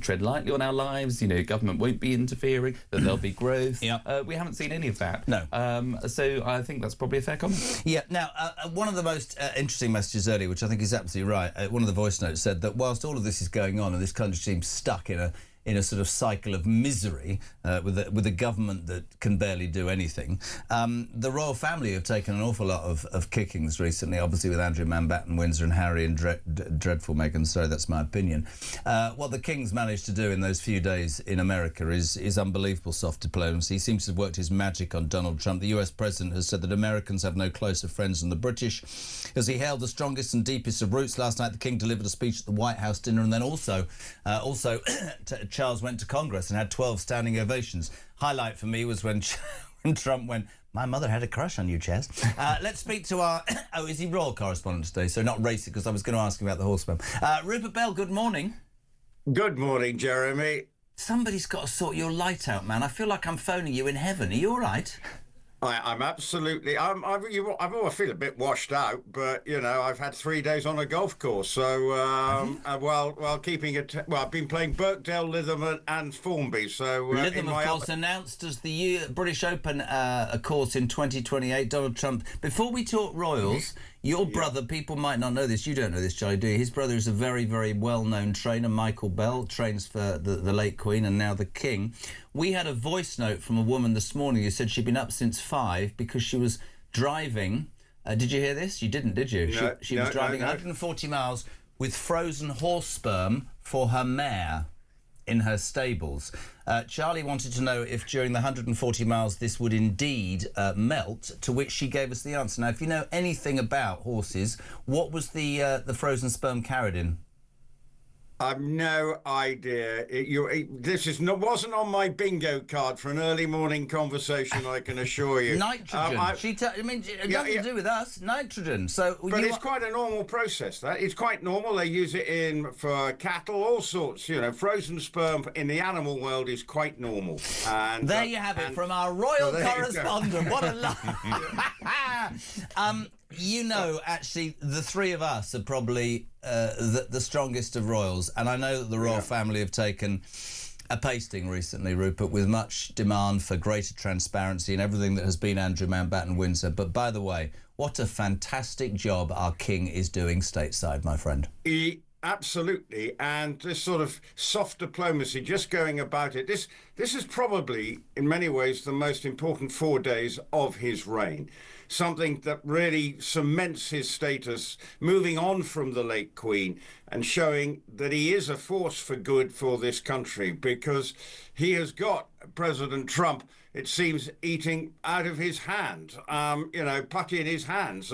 tread lightly on our lives. Government won't be interfering. That there'll be growth. We haven't seen any of that. No. So I think that's probably a fair comment. Yeah. Now, one of the most interesting messages earlier, which I think is absolutely right, one of the voice notes said that whilst all of this is going on and this country seems stuck in a sort of cycle of misery with a government that can barely do anything. The royal family have taken an awful lot of kickings recently, obviously with Andrew Mountbatten, Windsor and Harry and dreadful Meghan, sorry, that's my opinion. What the King's managed to do in those few days in America is unbelievable soft diplomacy. He seems to have worked his magic on Donald Trump. The US president has said that Americans have no closer friends than the British. As he hailed the strongest and deepest of roots last night, the King delivered a speech at the White House dinner and then also Charles went to Congress and had 12 standing ovations. Highlight for me was when Trump went, my mother had a crush on you, Chaz. Let's speak to our... Oh, is he royal correspondent today? So not racing, because I was going to ask him about the horseman. Rupert Bell, good morning. Good morning, Jeremy. Somebody's got to sort your light out, man. I feel like I'm phoning you in heaven. Are you all right? I'm absolutely. I always feel a bit washed out, but I've had 3 days on a golf course, so while keeping it. Well, I've been playing Birkdale, Lytham, and Formby. So Lytham, of course, announced as the British Open course in 2028. Donald Trump. Before we talk Royals. Your brother, people might not know this, you don't know this, Charlie, do you? His brother is a very, very well-known trainer, Michael Bell, trains for the late Queen and now the King. We had a voice note from a woman this morning who said she'd been up since 5 because she was driving. Did you hear this? You didn't, did you? No, she was driving 140 miles with frozen horse sperm for her mare in her stables. Charlie wanted to know if during the 140 miles this would indeed melt, to which she gave us the answer. Now, if you know anything about horses, what was the frozen sperm carried in? I've no idea. This wasn't on my bingo card for an early morning conversation, I can assure you. Nitrogen. It nothing to do with us. Nitrogen. But it's quite a normal process, that. It's quite normal. They use it for cattle, all sorts. Frozen sperm in the animal world is quite normal. And there you have it from our royal correspondent. What a lie. Actually, the three of us are probably the strongest of royals, and I know that the royal family have taken a pasting recently, Rupert, with much demand for greater transparency and everything that has been Andrew Mountbatten Windsor. But by the way, what a fantastic job our King is doing stateside, my friend. Absolutely, and this sort of soft diplomacy, just going about it. This is probably, in many ways, the most important 4 days of his reign. something that really cements his status, moving on from the late Queen and showing that he is a force for good for this country, because he has got President Trump, it seems, eating out of his hand, putty in his hands.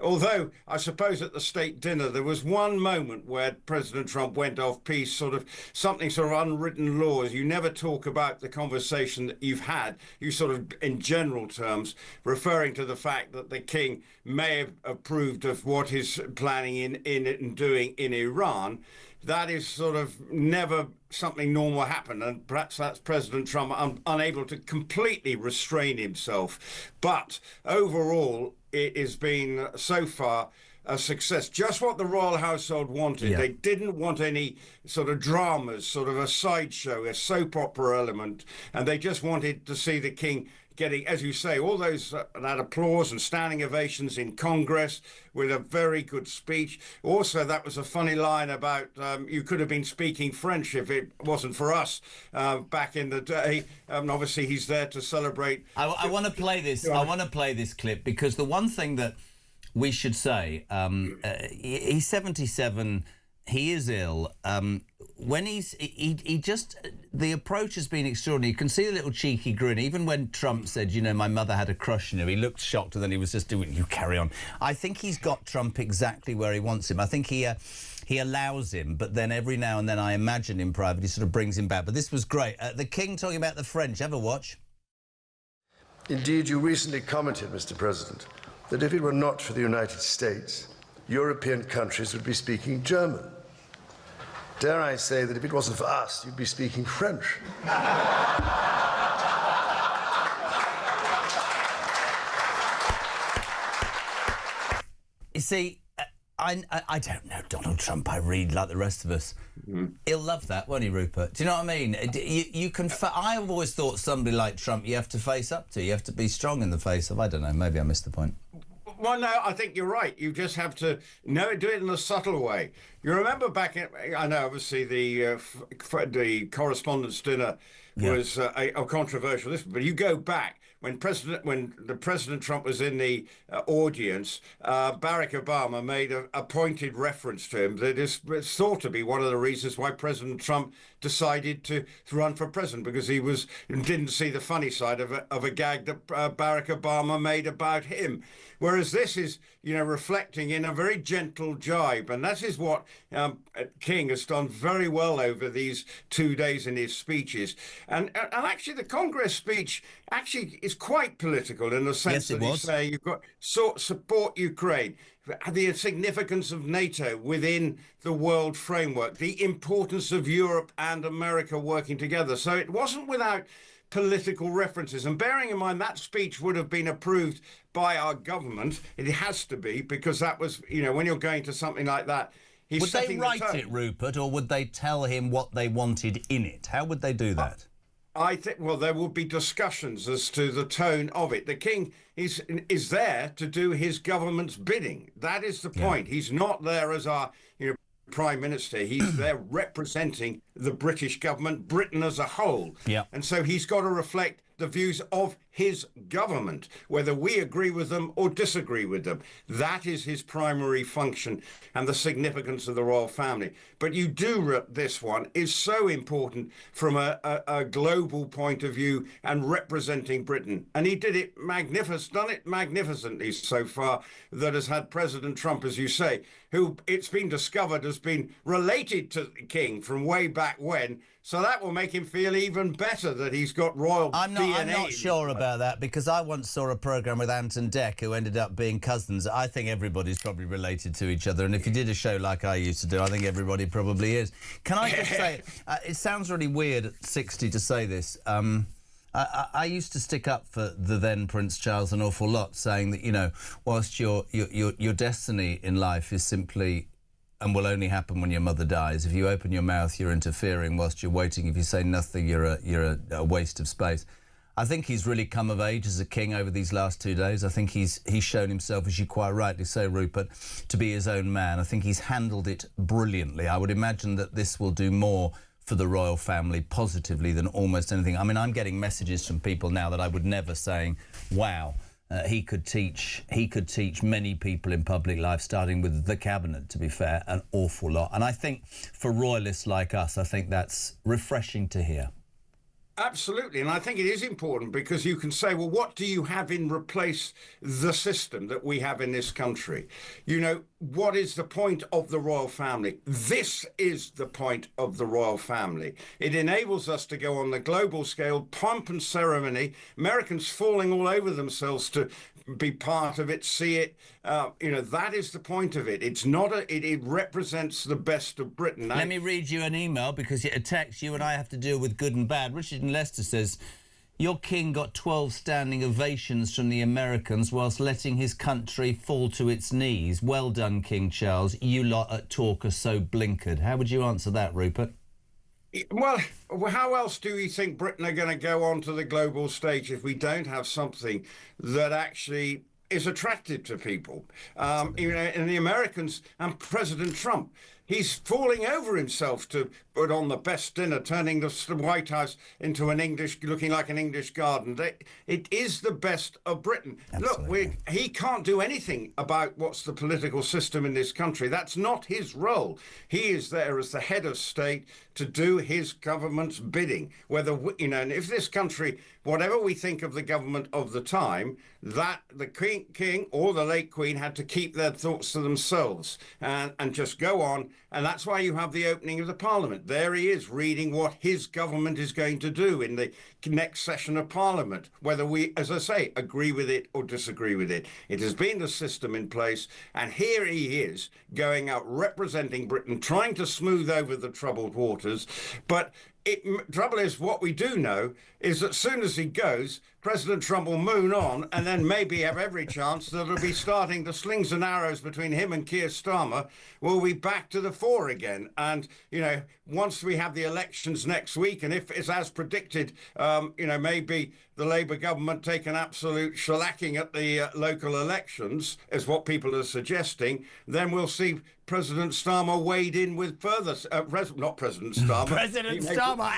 Although I suppose at the state dinner there was one moment where President Trump went off piece, sort of unwritten laws. You never talk about the conversation that you've had. You sort of, in general terms, referring to the fact that the king may have approved of what he's planning in and doing in Iran. That is sort of never something normal happen, and perhaps that's President Trump unable to completely restrain himself. But overall, it has been so far a success. Just what the royal household wanted. They didn't want any sort of dramas, sort of a sideshow, a soap opera element, and they just wanted to see the king getting, as you say, all those that applause and standing ovations in Congress with a very good speech. Also, that was a funny line about you could have been speaking French if it wasn't for us back in the day. Obviously, he's there to celebrate. I want to play this. I want to play this clip because the one thing that we should say, he's 77. He is ill. When he just, the approach has been extraordinary. You can see the little cheeky grin. Even when Trump said, my mother had a crush on you, he looked shocked and then he was just doing, you carry on. I think he's got Trump exactly where he wants him. I think he allows him, but then every now and then I imagine in private he sort of brings him back. But this was great. The King talking about the French. Have a watch. Indeed, you recently commented, Mr. President, that if it were not for the United States, European countries would be speaking German. Dare I say that if it wasn't for us, you'd be speaking French. You see, I don't know Donald Trump. I read like the rest of us. He'll love that, won't he, Rupert? Do you know what I mean? You can. I've always thought somebody like Trump you have to face up to. You have to be strong in the face of. I don't know. Maybe I missed the point. Well, no, I think you're right. You just have to do it in a subtle way. You remember back in, I know, obviously, the correspondence dinner was a controversial, but you go back when the President Trump was in the audience, Barack Obama made a pointed reference to him that is thought to be one of the reasons why President Trump decided to run for president, because he didn't see the funny side of a gag that Barack Obama made about him. Whereas this is, reflecting in a very gentle jibe. And that is what King has done very well over these 2 days in his speeches. And actually, the Congress speech actually is quite political in the sense that he's saying you've got support Ukraine, the significance of NATO within the world framework, the importance of Europe and America working together. So it wasn't without political references. And bearing in mind that speech would have been approved by our government, it has to be, because that was, when you're going to something like that, he's would they write it, Rupert, or would they tell him what they wanted in it? How would they do that? I think, well, there will be discussions as to the tone of it. The King is there to do his government's bidding. That is the point. He's not there as our, Prime Minister. He's there representing the British government, Britain as a whole. And so he's got to reflect the views of his government, whether we agree with them or disagree with them. That is his primary function and the significance of the royal family. But this one is so important from a global point of view and representing Britain. And he did it done it magnificently so far, that has had President Trump, as you say, who it's been discovered has been related to the King from way back when. So that will make him feel even better that he's got royal DNA. I'm not sure about that, because I once saw a programme with Anton Deck who ended up being cousins. I think everybody's probably related to each other, and if you did a show like I used to do, I think everybody probably is. Can I just say, it sounds really weird at 60 to say this. I used to stick up for the then Prince Charles an awful lot, saying that, whilst your destiny in life is simply and will only happen when your mother dies. If you open your mouth, you're interfering. Whilst you're waiting, if you say nothing, you're a waste of space. I think he's really come of age as a king over these last 2 days. I think he's shown himself, as you quite rightly say, Rupert, to be his own man. I think he's handled it brilliantly. I would imagine that this will do more for the royal family positively than almost anything. I mean, I'm getting messages from people now that I would never saying, wow, he could teach many people in public life, starting with the cabinet, to be fair, an awful lot. And I think for royalists like us, I think that's refreshing to hear. Absolutely, and I think it is important because you can say, well, what do you have in replace the system that we have in this country? You know, what is the point of the royal family? This is the point of the royal family. It enables us to go on the global scale, pomp and ceremony, Americans falling all over themselves to be part of it, see it. You know, that is the point of it. It's not it represents the best of Britain. Let me read you an email, because a text you and I have to deal with good and bad. Richard in Leicester says, your king got 12 standing ovations from the Americans whilst letting his country fall to its knees. Well done, King Charles. You lot at talk are so blinkered. How would you answer that, Rupert? Well, how else do you think Britain are going to go onto the global stage if we don't have something that actually is attractive to people? You know, and the Americans and President Trump, he's falling over himself to put on the best dinner, turning the White House into looking like an English garden. It is the best of Britain. Absolutely. Look, he can't do anything about what's the political system in this country. That's not his role. He is there as the head of state to do his government's bidding. Whether, you know, and if this country, whatever we think of the government of the time, that the king or the late Queen had to keep their thoughts to themselves and just go on. And that's why you have the opening of the Parliament. There he is reading what his government is going to do in the next session of Parliament, whether we, as I say, agree with it or disagree with it. It has been the system in place, and here he is going out representing Britain, trying to smooth over the troubled waters. But trouble is, what we do know is that as soon as he goes, President Trump will moon on and then maybe have every chance that it'll be starting the slings and arrows between him and Keir Starmer will be back to the fore again. And, you know, once we have the elections next week, and if it's as predicted, you know, maybe the Labour government take an absolute shellacking at the local elections, is what people are suggesting, then we'll see President Starmer wade in with further... not President Starmer. President Starmer!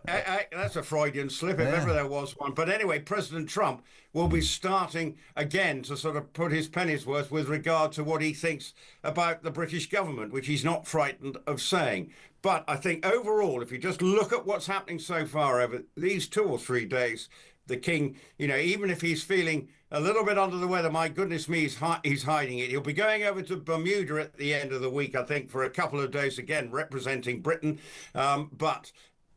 That's a Freudian slip, if ever there was one. But anyway, President Trump will be starting again to sort of put his penny's worth with regard to what he thinks about the British government, which he's not frightened of saying. But I think overall, if you just look at what's happening so far over these 2 or 3 days, the king, you know, even if he's feeling a little bit under the weather, my goodness me, he's hiding it. He'll be going over to Bermuda at the end of the week, I think, for a couple of days, again, representing Britain, but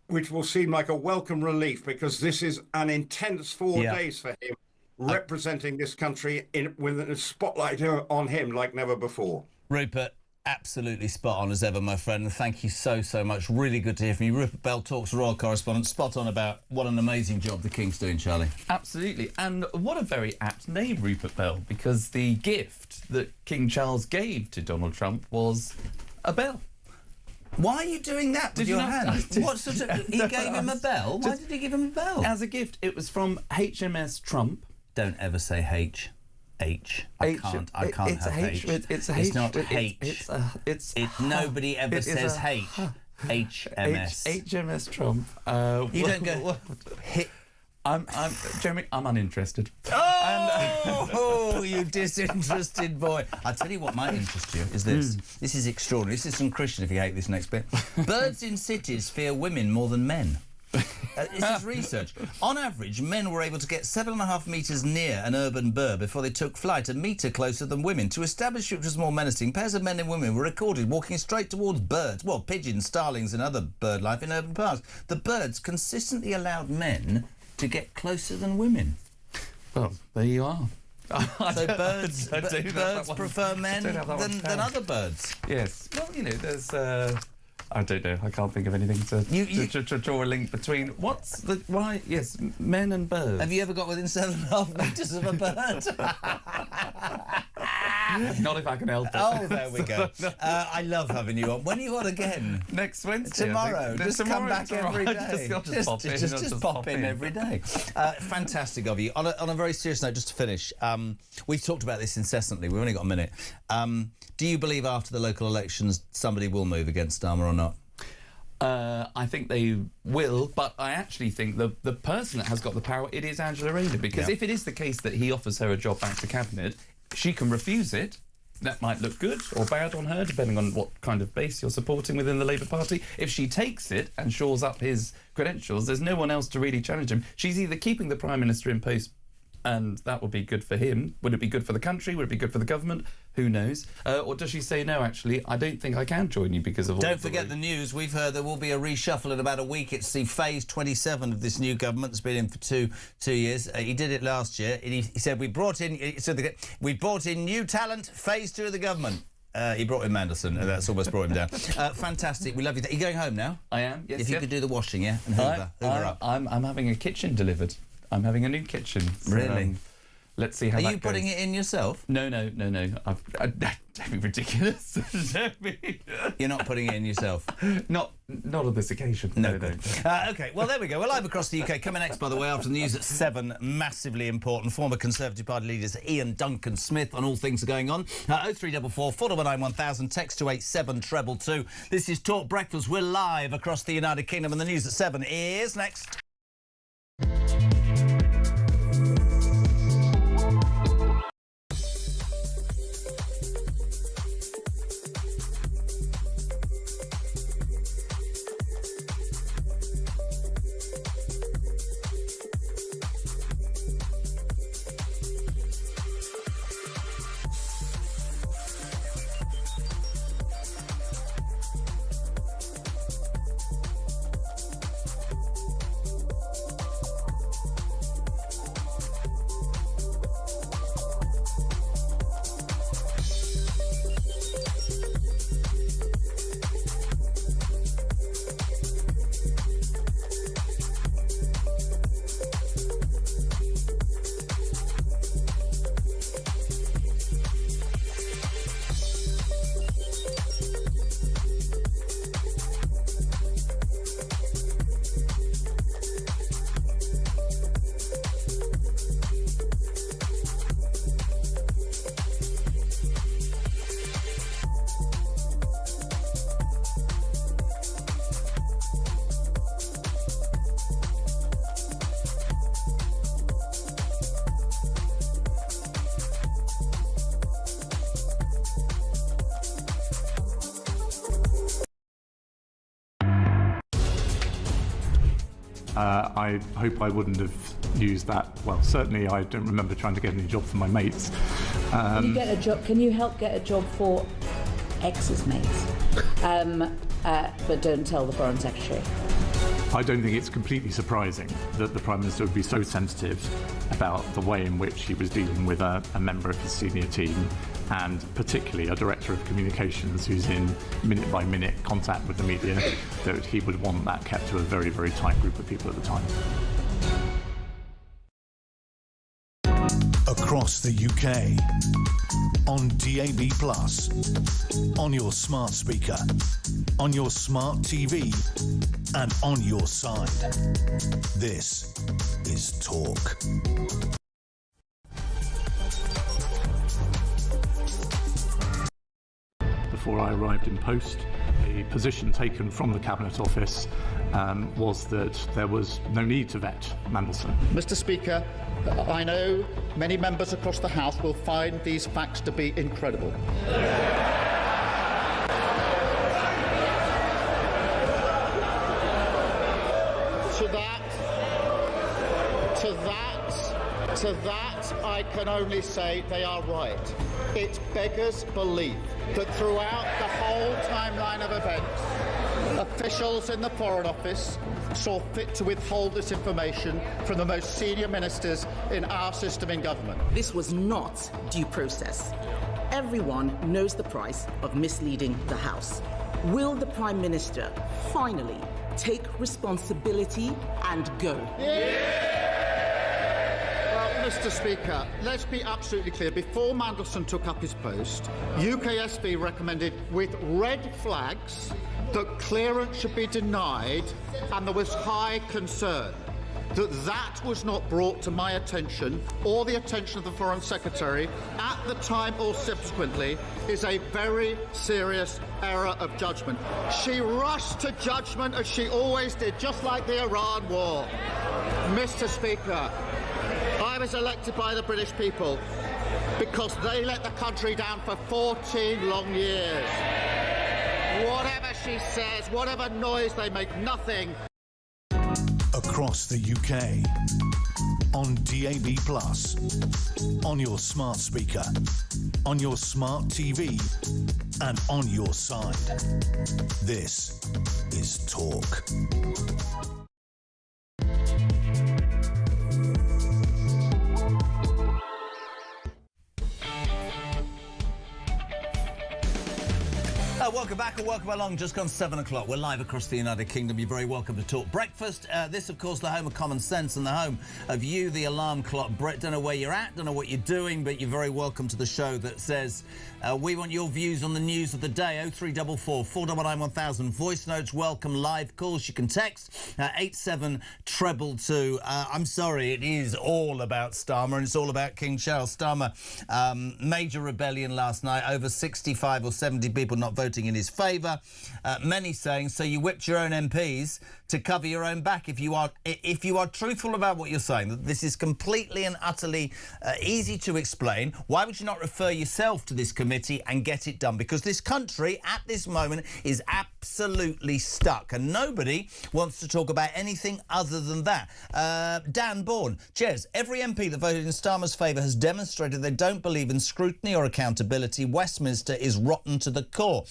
which will seem like a welcome relief, because this is an intense 4 days for him, representing this country with a spotlight on him like never before. Rupert, absolutely spot on as ever, my friend. Thank you so much. Really good to hear from you. Rupert Bell Talks royal correspondent. Spot on about what an amazing job the King's doing, Charlie. Absolutely. And what a very apt name, Rupert Bell, because the gift that King Charles gave to Donald Trump was a bell. Why are you doing that with your hand? What sort of... He gave him a bell? Why did he give him a bell? As a gift. It was from HMS Trump. Don't ever say H. I can't have H. It's not H. Nobody ever says H. HMS. HMS Trump. You don't go... Jeremy, I'm uninterested. Oh, you disinterested boy. I'll tell you what might interest you is this. This is extraordinary. This is from Christian, if you hate this next bit. Birds in cities fear women more than men. This is research. On average, men were able to get 7.5 metres near an urban bird before they took flight, a metre closer than women. To establish which was more menacing, pairs of men and women were recorded walking straight towards birds, well, pigeons, starlings and other bird life in urban parks. The birds consistently allowed men to get closer than women. Well, there you are. So birds prefer men than other birds? Yes. Well, you know, there's... I don't know. I can't think of anything to draw a link between. What's the... Why? Yes, men and birds. Have you ever got within 7.5 metres of a bird? Not if I can help it. Oh, there we go. I love having you on. When are you on again? Next Wednesday. Tomorrow. Just come back every day. Just pop in every day. Fantastic of you. On a very serious note, just to finish, we've talked about this incessantly. We've only got a minute. Do you believe after the local elections somebody will move against Starmer or not? I think they will, but I actually think the person that has got the power, it is Angela Rayner, because if it is the case that he offers her a job back to Cabinet, she can refuse it. That might look good or bad on her, depending on what kind of base you're supporting within the Labour Party. If she takes it and shores up his credentials, there's no one else to really challenge him. She's either keeping the Prime Minister in post, and that would be good for him. Would it be good for the country? Would it be good for the government? Who knows? Or does she say, no, actually, I don't think I can join you because of all... Don't forget the news. We've heard there will be a reshuffle in about a week. It's the phase 27 of this new government that's been in for two years. He did it last year. He said, we brought in new talent, phase 2 of the government. He brought in Mandelson, and that's almost brought him down. Fantastic. We love you. Are you going home now? I am, yes. If you could do the washing, yeah? And hoover up. I'm having a kitchen delivered. I'm having a new kitchen. So, really? Let's see how that goes. goes. Are you putting it in yourself? No. Don't be ridiculous. You're not putting it in yourself? Not on this occasion. No. OK, well, there we go. We're live across the UK. Coming next, by the way, after the news at 7, massively important. Former Conservative Party leaders Ian Duncan Smith on all things are going on. 0344 499 1000, text to 87222. This is Talk Breakfast. We're live across the United Kingdom, and the news at 7 is next. I hope I wouldn't have used that. Well, certainly I don't remember trying to get any job for my mates. Can you get a job? Can you help get a job for ex's mates? But don't tell the Foreign Secretary. I don't think it's completely surprising that the Prime Minister would be so sensitive about the way in which he was dealing with a member of his senior team, and particularly a Director of Communications who's in minute-by-minute contact with the media, that he would want that kept to a very, very tight group of people at the time. Across the UK, on DAB+, on your smart speaker, on your smart TV, and on your side. This is Talk. Before I arrived in post, the position taken from the Cabinet Office was that there was no need to vet Mandelson. Mr. Speaker, I know many members across the House will find these facts to be incredible. To that, I can only say they are right. It beggars belief that throughout the whole timeline of events, officials in the Foreign Office saw fit to withhold this information from the most senior ministers in our system in government. This was not due process. Everyone knows the price of misleading the House. Will the Prime Minister finally take responsibility and go? Mr. Speaker, let's be absolutely clear. Before Mandelson took up his post, UKSB recommended with red flags that clearance should be denied, and there was high concern. that was not brought to my attention or the attention of the Foreign Secretary at the time or subsequently is a very serious error of judgment. She rushed to judgment as she always did, just like the Iran war. Mr. Speaker, I was elected by the British people because they let the country down for 14 long years. Whatever she says, whatever noise they make, nothing. Across the UK, on DAB+, on your smart speaker, on your smart TV, and on your side. This is Talk. Welcome back and welcome along. Just gone 7 o'clock. We're live across the United Kingdom. You're very welcome to Talk Breakfast. This, of course, the home of common sense and the home of you, the alarm clock. Brett, don't know where you're at, don't know what you're doing, but you're very welcome to the show that says we want your views on the news of the day. 0344 499 1000. Voice notes, welcome. Live calls. You can text 87222. I'm sorry, it is all about Starmer and it's all about King Charles. Starmer, major rebellion last night. Over 65 or 70 people not voting in his favour. Many saying, so you whipped your own MPs to cover your own back. If you are truthful about what you're saying, that this is completely and utterly easy to explain, why would you not refer yourself to this committee and get it done? Because this country at this moment is absolutely stuck and nobody wants to talk about anything other than that. Dan Bourne, Jez, every MP that voted in Starmer's favour has demonstrated they don't believe in scrutiny or accountability. Westminster is rotten to the core.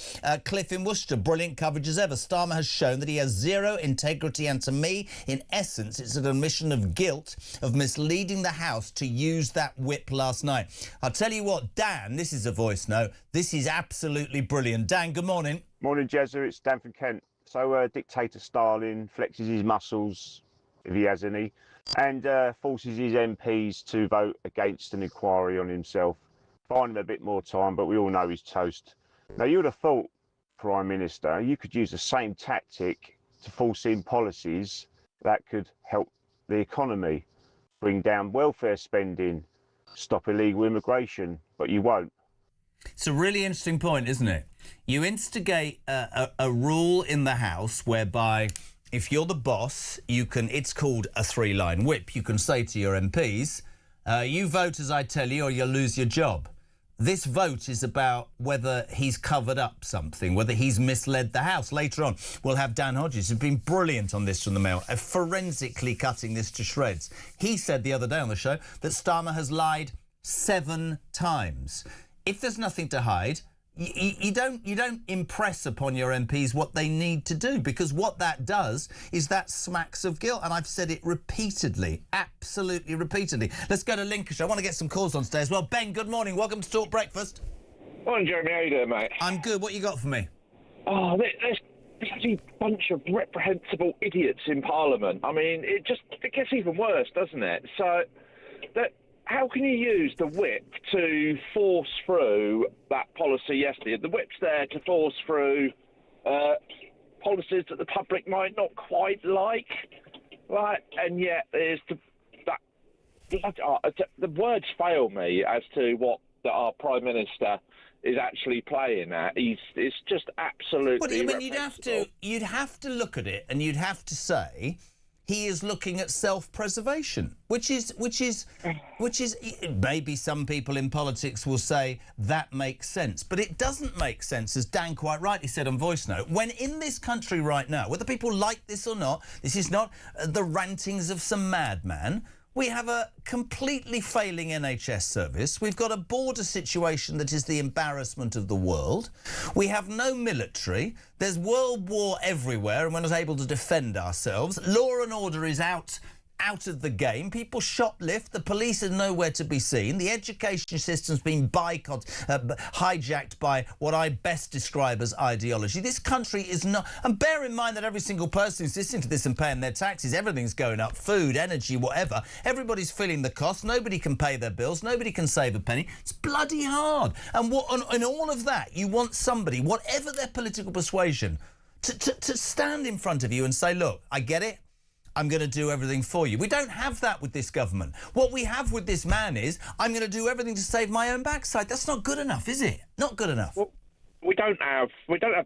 Cliff in Worcester, brilliant coverage as ever. Starmer has shown that he has zero integrity, and to me, in essence, it's an admission of guilt of misleading the House to use that whip last night. I'll tell you what, Dan, this is a voice note. This is absolutely brilliant. Dan, good morning. Morning, Jezza. It's Dan from Kent. So, dictator Stalin flexes his muscles, if he has any, and forces his MPs to vote against an inquiry on himself. Find him a bit more time, but we all know he's toast. Now, you would have thought, Prime Minister, you could use the same tactic to force in policies that could help the economy, bring down welfare spending, stop illegal immigration, but you won't. It's a really interesting point, isn't it? You instigate a rule in the House whereby if you're the boss, you can, it's called a three-line whip. You can say to your MPs, you vote as I tell you or you'll lose your job. This vote is about whether he's covered up something, whether he's misled the House. Later on, we'll have Dan Hodges, who's been brilliant on this from the Mail, forensically cutting this to shreds. He said the other day on the show that Starmer has lied 7 times. If there's nothing to hide, you don't impress upon your MPs what they need to do, because what that does is that smacks of guilt. And I've said it repeatedly, absolutely repeatedly. Let's go to Lincolnshire. I want to get some calls on today as well. Ben, good morning. Welcome to Talk Breakfast. Morning, Jeremy. How you doing, mate? I'm good. What you got for me? Oh, there's a bloody bunch of reprehensible idiots in Parliament. I mean, it gets even worse, doesn't it? So, how can you use the whip to force through that policy yesterday? The whip's there to force through policies that the public might not quite like, right? And yet there's the words fail me as to what our Prime Minister is actually playing at. It's just absolutely. But I mean, you'd have to look at it, and you'd have to say he is looking at self-preservation, which is maybe some people in politics will say that makes sense, but it doesn't make sense, as Dan quite rightly said on Voice Note, when in this country right now, whether people like this or not, this is not the rantings of some madman. We have a completely failing NHS service. We've got a border situation that is the embarrassment of the world. We have no military. There's world war everywhere and we're not able to defend ourselves. Law and order is out of the game. People shoplift. The police are nowhere to be seen. The education system's been hijacked by what I best describe as ideology. This country is not... And bear in mind that every single person who's listening to this and paying their taxes, everything's going up. Food, energy, whatever. Everybody's feeling the cost. Nobody can pay their bills. Nobody can save a penny. It's bloody hard. And in all of that, you want somebody, whatever their political persuasion, to stand in front of you and say, look, I get it. I'm going to do everything for you. We don't have that with this government. What we have with this man is, I'm going to do everything to save my own backside. That's not good enough, is it? Not good enough. Well, we don't have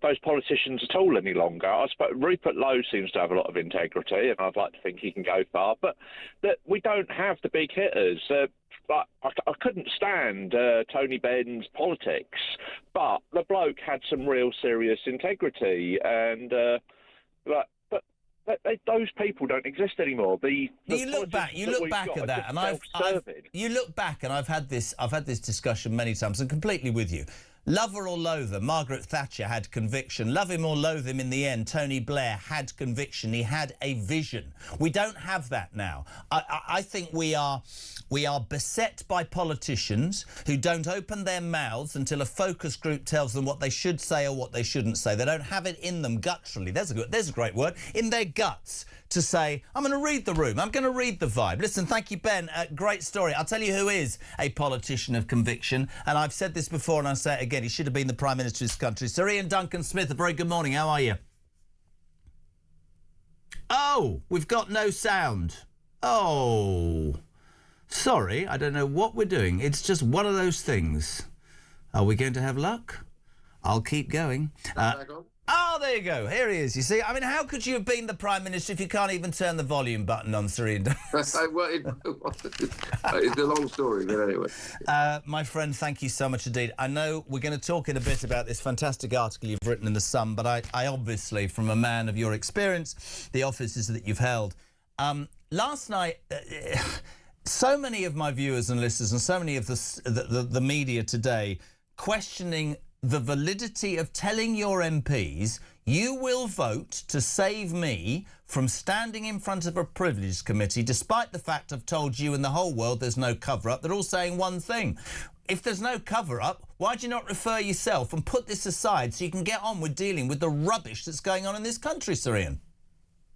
those politicians at all any longer. I suppose Rupert Lowe seems to have a lot of integrity, and I'd like to think he can go far. But that we don't have the big hitters. But I couldn't stand Tony Benn's politics, but the bloke had some real serious integrity, and those people don't exist anymore. You look back at that, and you look back, and I've had this discussion many times, and completely with you. Love her or loathe her, Margaret Thatcher had conviction. Love him or loathe him, in the end, Tony Blair had conviction. He had a vision. We don't have that now. I think we are beset by politicians who don't open their mouths until a focus group tells them what they should say or what they shouldn't say. They don't have it in them gutturally. There's a great word. In their guts to say, I'm going to read the room. I'm going to read the vibe. Listen, thank you, Ben. Great story. I'll tell you who is a politician of conviction. And I've said this before and I'll say it again. He should have been the Prime Minister of this country. Sir Ian Duncan Smith, a very good morning. How are you? Oh, we've got no sound. Oh, sorry. I don't know what we're doing. It's just one of those things. Are we going to have luck? I'll keep going. Oh, there you go. Here he is. You see, I mean, how could you have been the Prime Minister if you can't even turn the volume button on, Sir Ian? It's a long story, but anyway. My friend, thank you so much indeed. I know we're going to talk in a bit about this fantastic article you've written in The Sun, but I obviously, from a man of your experience, the offices that you've held, last night, so many of my viewers and listeners and so many of the media today questioning the validity of telling your MPs, you will vote to save me from standing in front of a privileged committee, despite the fact I've told you and the whole world there's no cover-up. They're all saying one thing. If there's no cover-up, why do you not refer yourself and put this aside so you can get on with dealing with the rubbish that's going on in this country, Sir Ian?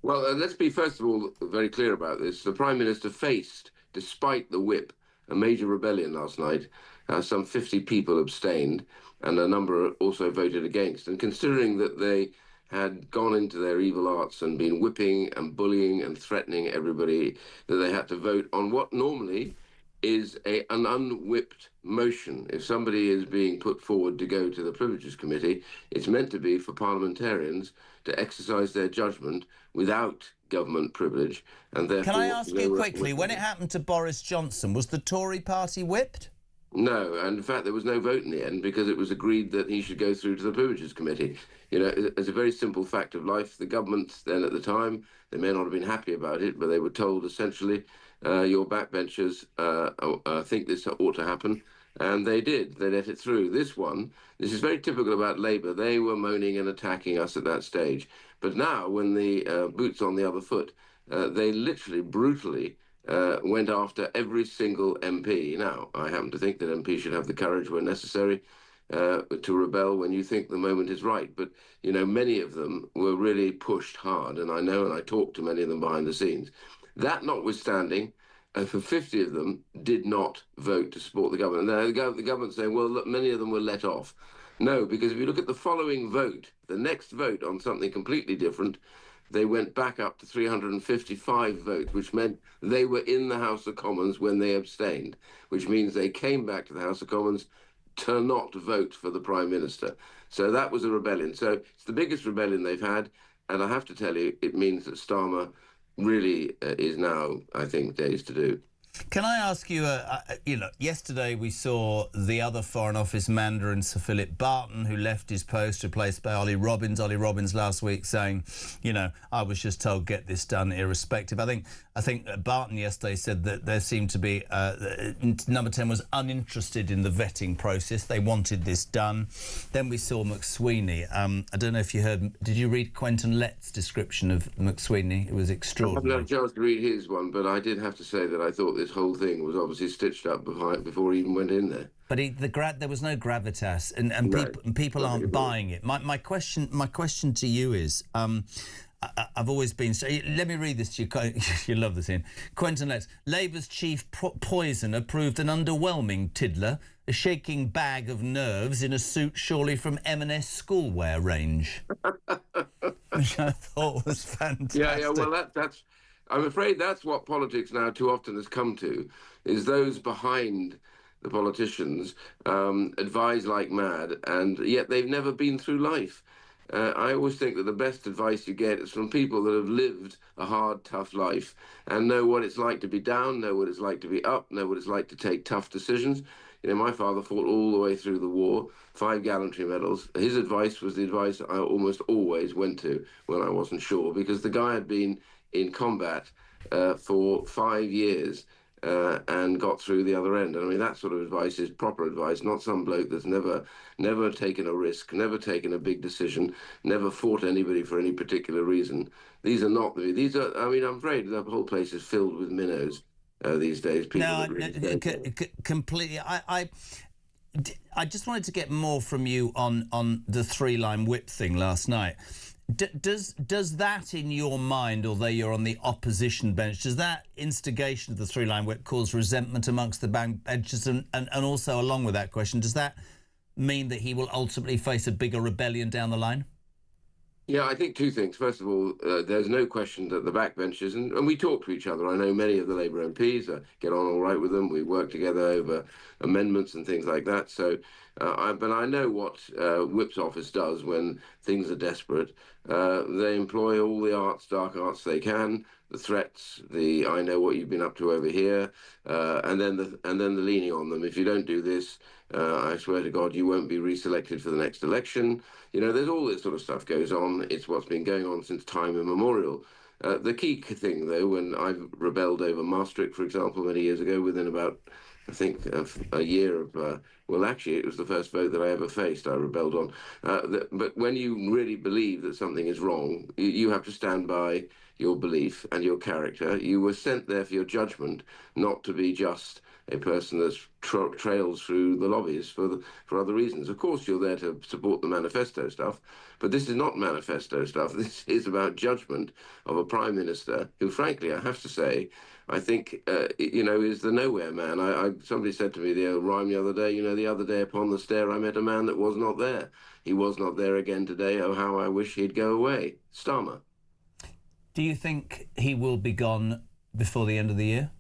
Well, let's be, first of all, very clear about this. The Prime Minister faced, despite the whip, a major rebellion last night. Some 50 people abstained, and a number also voted against. And considering that they had gone into their evil arts and been whipping and bullying and threatening everybody, that they had to vote on what normally is an unwhipped motion. If somebody is being put forward to go to the Privileges Committee, it's meant to be for parliamentarians to exercise their judgment without government privilege. And therefore, can I ask you quickly, when it happened to Boris Johnson, was the Tory party whipped? No, and in fact there was no vote in the end because it was agreed that he should go through to the Privileges Committee. You know, it's a very simple fact of life. The government then at the time, they may not have been happy about it, but they were told essentially, your backbenchers think this ought to happen, and they did. They let it through. This is very typical about Labour. They were moaning and attacking us at that stage. But now, when the boot's on the other foot, they literally, brutally went after every single MP. Now, I happen to think that MPs should have the courage when necessary to rebel when you think the moment is right. But, you know, many of them were really pushed hard, and I know, and I talked to many of them behind the scenes. That notwithstanding, for 50 of them did not vote to support the government. Now, the government's saying, well, look, many of them were let off. No, because if you look at the following vote, the next vote on something completely different, they went back up to 355 votes, which meant they were in the House of Commons when they abstained, which means they came back to the House of Commons to not vote for the Prime Minister. So that was a rebellion. So it's the biggest rebellion they've had, and I have to tell you, it means that Starmer really is now, I think, days to do. Can I ask you, you know, yesterday we saw the other Foreign Office Mandarin, Sir Philip Barton, who left his post, replaced by Ollie Robbins. Ollie Robbins last week saying, you know, I was just told get this done irrespective. I think Barton yesterday said that there seemed to be, Number 10 was uninterested in the vetting process. They wanted this done. Then we saw McSweeney. I don't know if you heard, did you read Quentin Lett's description of McSweeney? It was extraordinary. I haven't had a chance to read his one, but I did have to say that I thought this whole thing was obviously stitched up before he even went in there. But there was no gravitas, and people aren't buying it. My question to you is, I've always been. Let me read this to you. You love this, Ian. Quentin Letts. Labour's chief poisoner proved an underwhelming tiddler, a shaking bag of nerves in a suit surely from M&S schoolwear range, which I thought was fantastic. Yeah. Well, that's. I'm afraid that's what politics now too often has come to, is those behind the politicians advise like mad, and yet they've never been through life. I always think that the best advice you get is from people that have lived a hard, tough life and know what it's like to be down, know what it's like to be up, know what it's like to take tough decisions. You know, my father fought all the way through the war, 5 gallantry medals. His advice was the advice I almost always went to when I wasn't sure, because the guy had been in combat for 5 years and got through the other end. And I mean, that sort of advice is proper advice, not some bloke that's never taken a risk, never taken a big decision, never fought anybody for any particular reason. These are not these are. I mean, I'm afraid the whole place is filled with minnows these days. People No, that really completely. I just wanted to get more from you on the 3-line whip thing last night. Does that, in your mind, although you're on the opposition bench, does that instigation of the 3-line whip cause resentment amongst the backbenchers? And also, along with that question, does that mean that he will ultimately face a bigger rebellion down the line? Yeah, I think 2 things. First of all, there's no question that the backbenchers, and we talk to each other. I know many of the Labour MPs, get on all right with them. We work together over amendments and things like that. So, but I know what Whip's office does when things are desperate. They employ all the dark arts they can, the threats, the I know what you've been up to over here, and then the leaning on them. If you don't do this, I swear to God, you won't be reselected for the next election. You know, there's all this sort of stuff goes on. It's what's been going on since time immemorial. The key thing, though, when I rebelled over Maastricht, for example, many years ago, within about, I think, a year of, well, actually, it was the first vote that I ever faced, I rebelled on. But when you really believe that something is wrong, you have to stand by your belief and your character. You were sent there for your judgment, not to be just a person that trails through the lobbies for other reasons. Of course, you're there to support the manifesto stuff, but this is not manifesto stuff. This is about judgment of a prime minister who, frankly, I have to say, I think, you know, is the nowhere man. Somebody said to me the old rhyme the other day, you know, the other day upon the stair I met a man that was not there. He was not there again today. Oh, how I wish he'd go away. Starmer. Do you think he will be gone before the end of the year?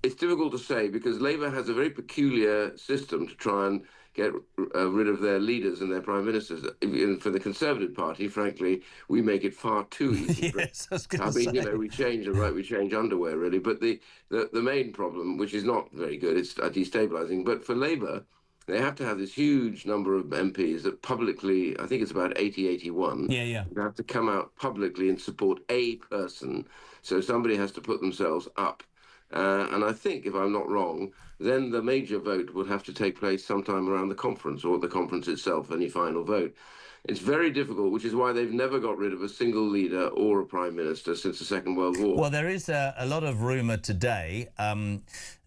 It's difficult to say, because Labour has a very peculiar system to try and get rid of their leaders and their prime ministers. For the Conservative Party, frankly, we make it far too easy. Yes, I mean, you know, we change underwear, really. But the main problem, which is not very good, it's destabilising. But for Labour, they have to have this huge number of MPs that publicly, I think it's about 81. Yeah. They have to come out publicly and support a person. So somebody has to put themselves up. And I think, if I'm not wrong, then the major vote would have to take place sometime around the conference, or the conference itself, any final vote. It's very difficult, which is why they've never got rid of a single leader or a prime minister since the Second World War. Well, there is a lot of rumour today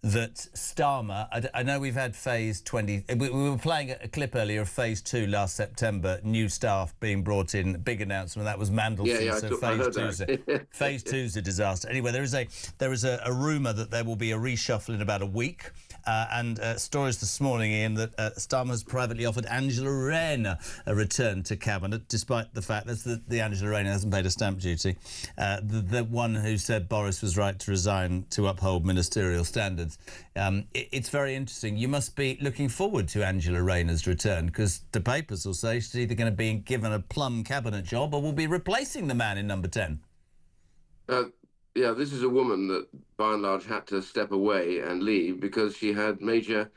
that Starmer, I know we've had phase 20, we were playing a clip earlier of phase 2 last September, new staff being brought in, big announcement, that was Mandelson, phase 2's a disaster. Anyway, there is a rumour that there will be a reshuffle in about a week. And stories this morning, Ian, that Starmer's privately offered Angela Rayner a return to Cabinet, despite the fact that the Angela Rayner hasn't paid a stamp duty. The one who said Boris was right to resign to uphold ministerial standards. It's very interesting. You must be looking forward to Angela Rayner's return, because the papers will say she's either going to be given a plum Cabinet job or will be replacing the man in number 10. Yeah, this is a woman that, by and large, had to step away and leave because she had major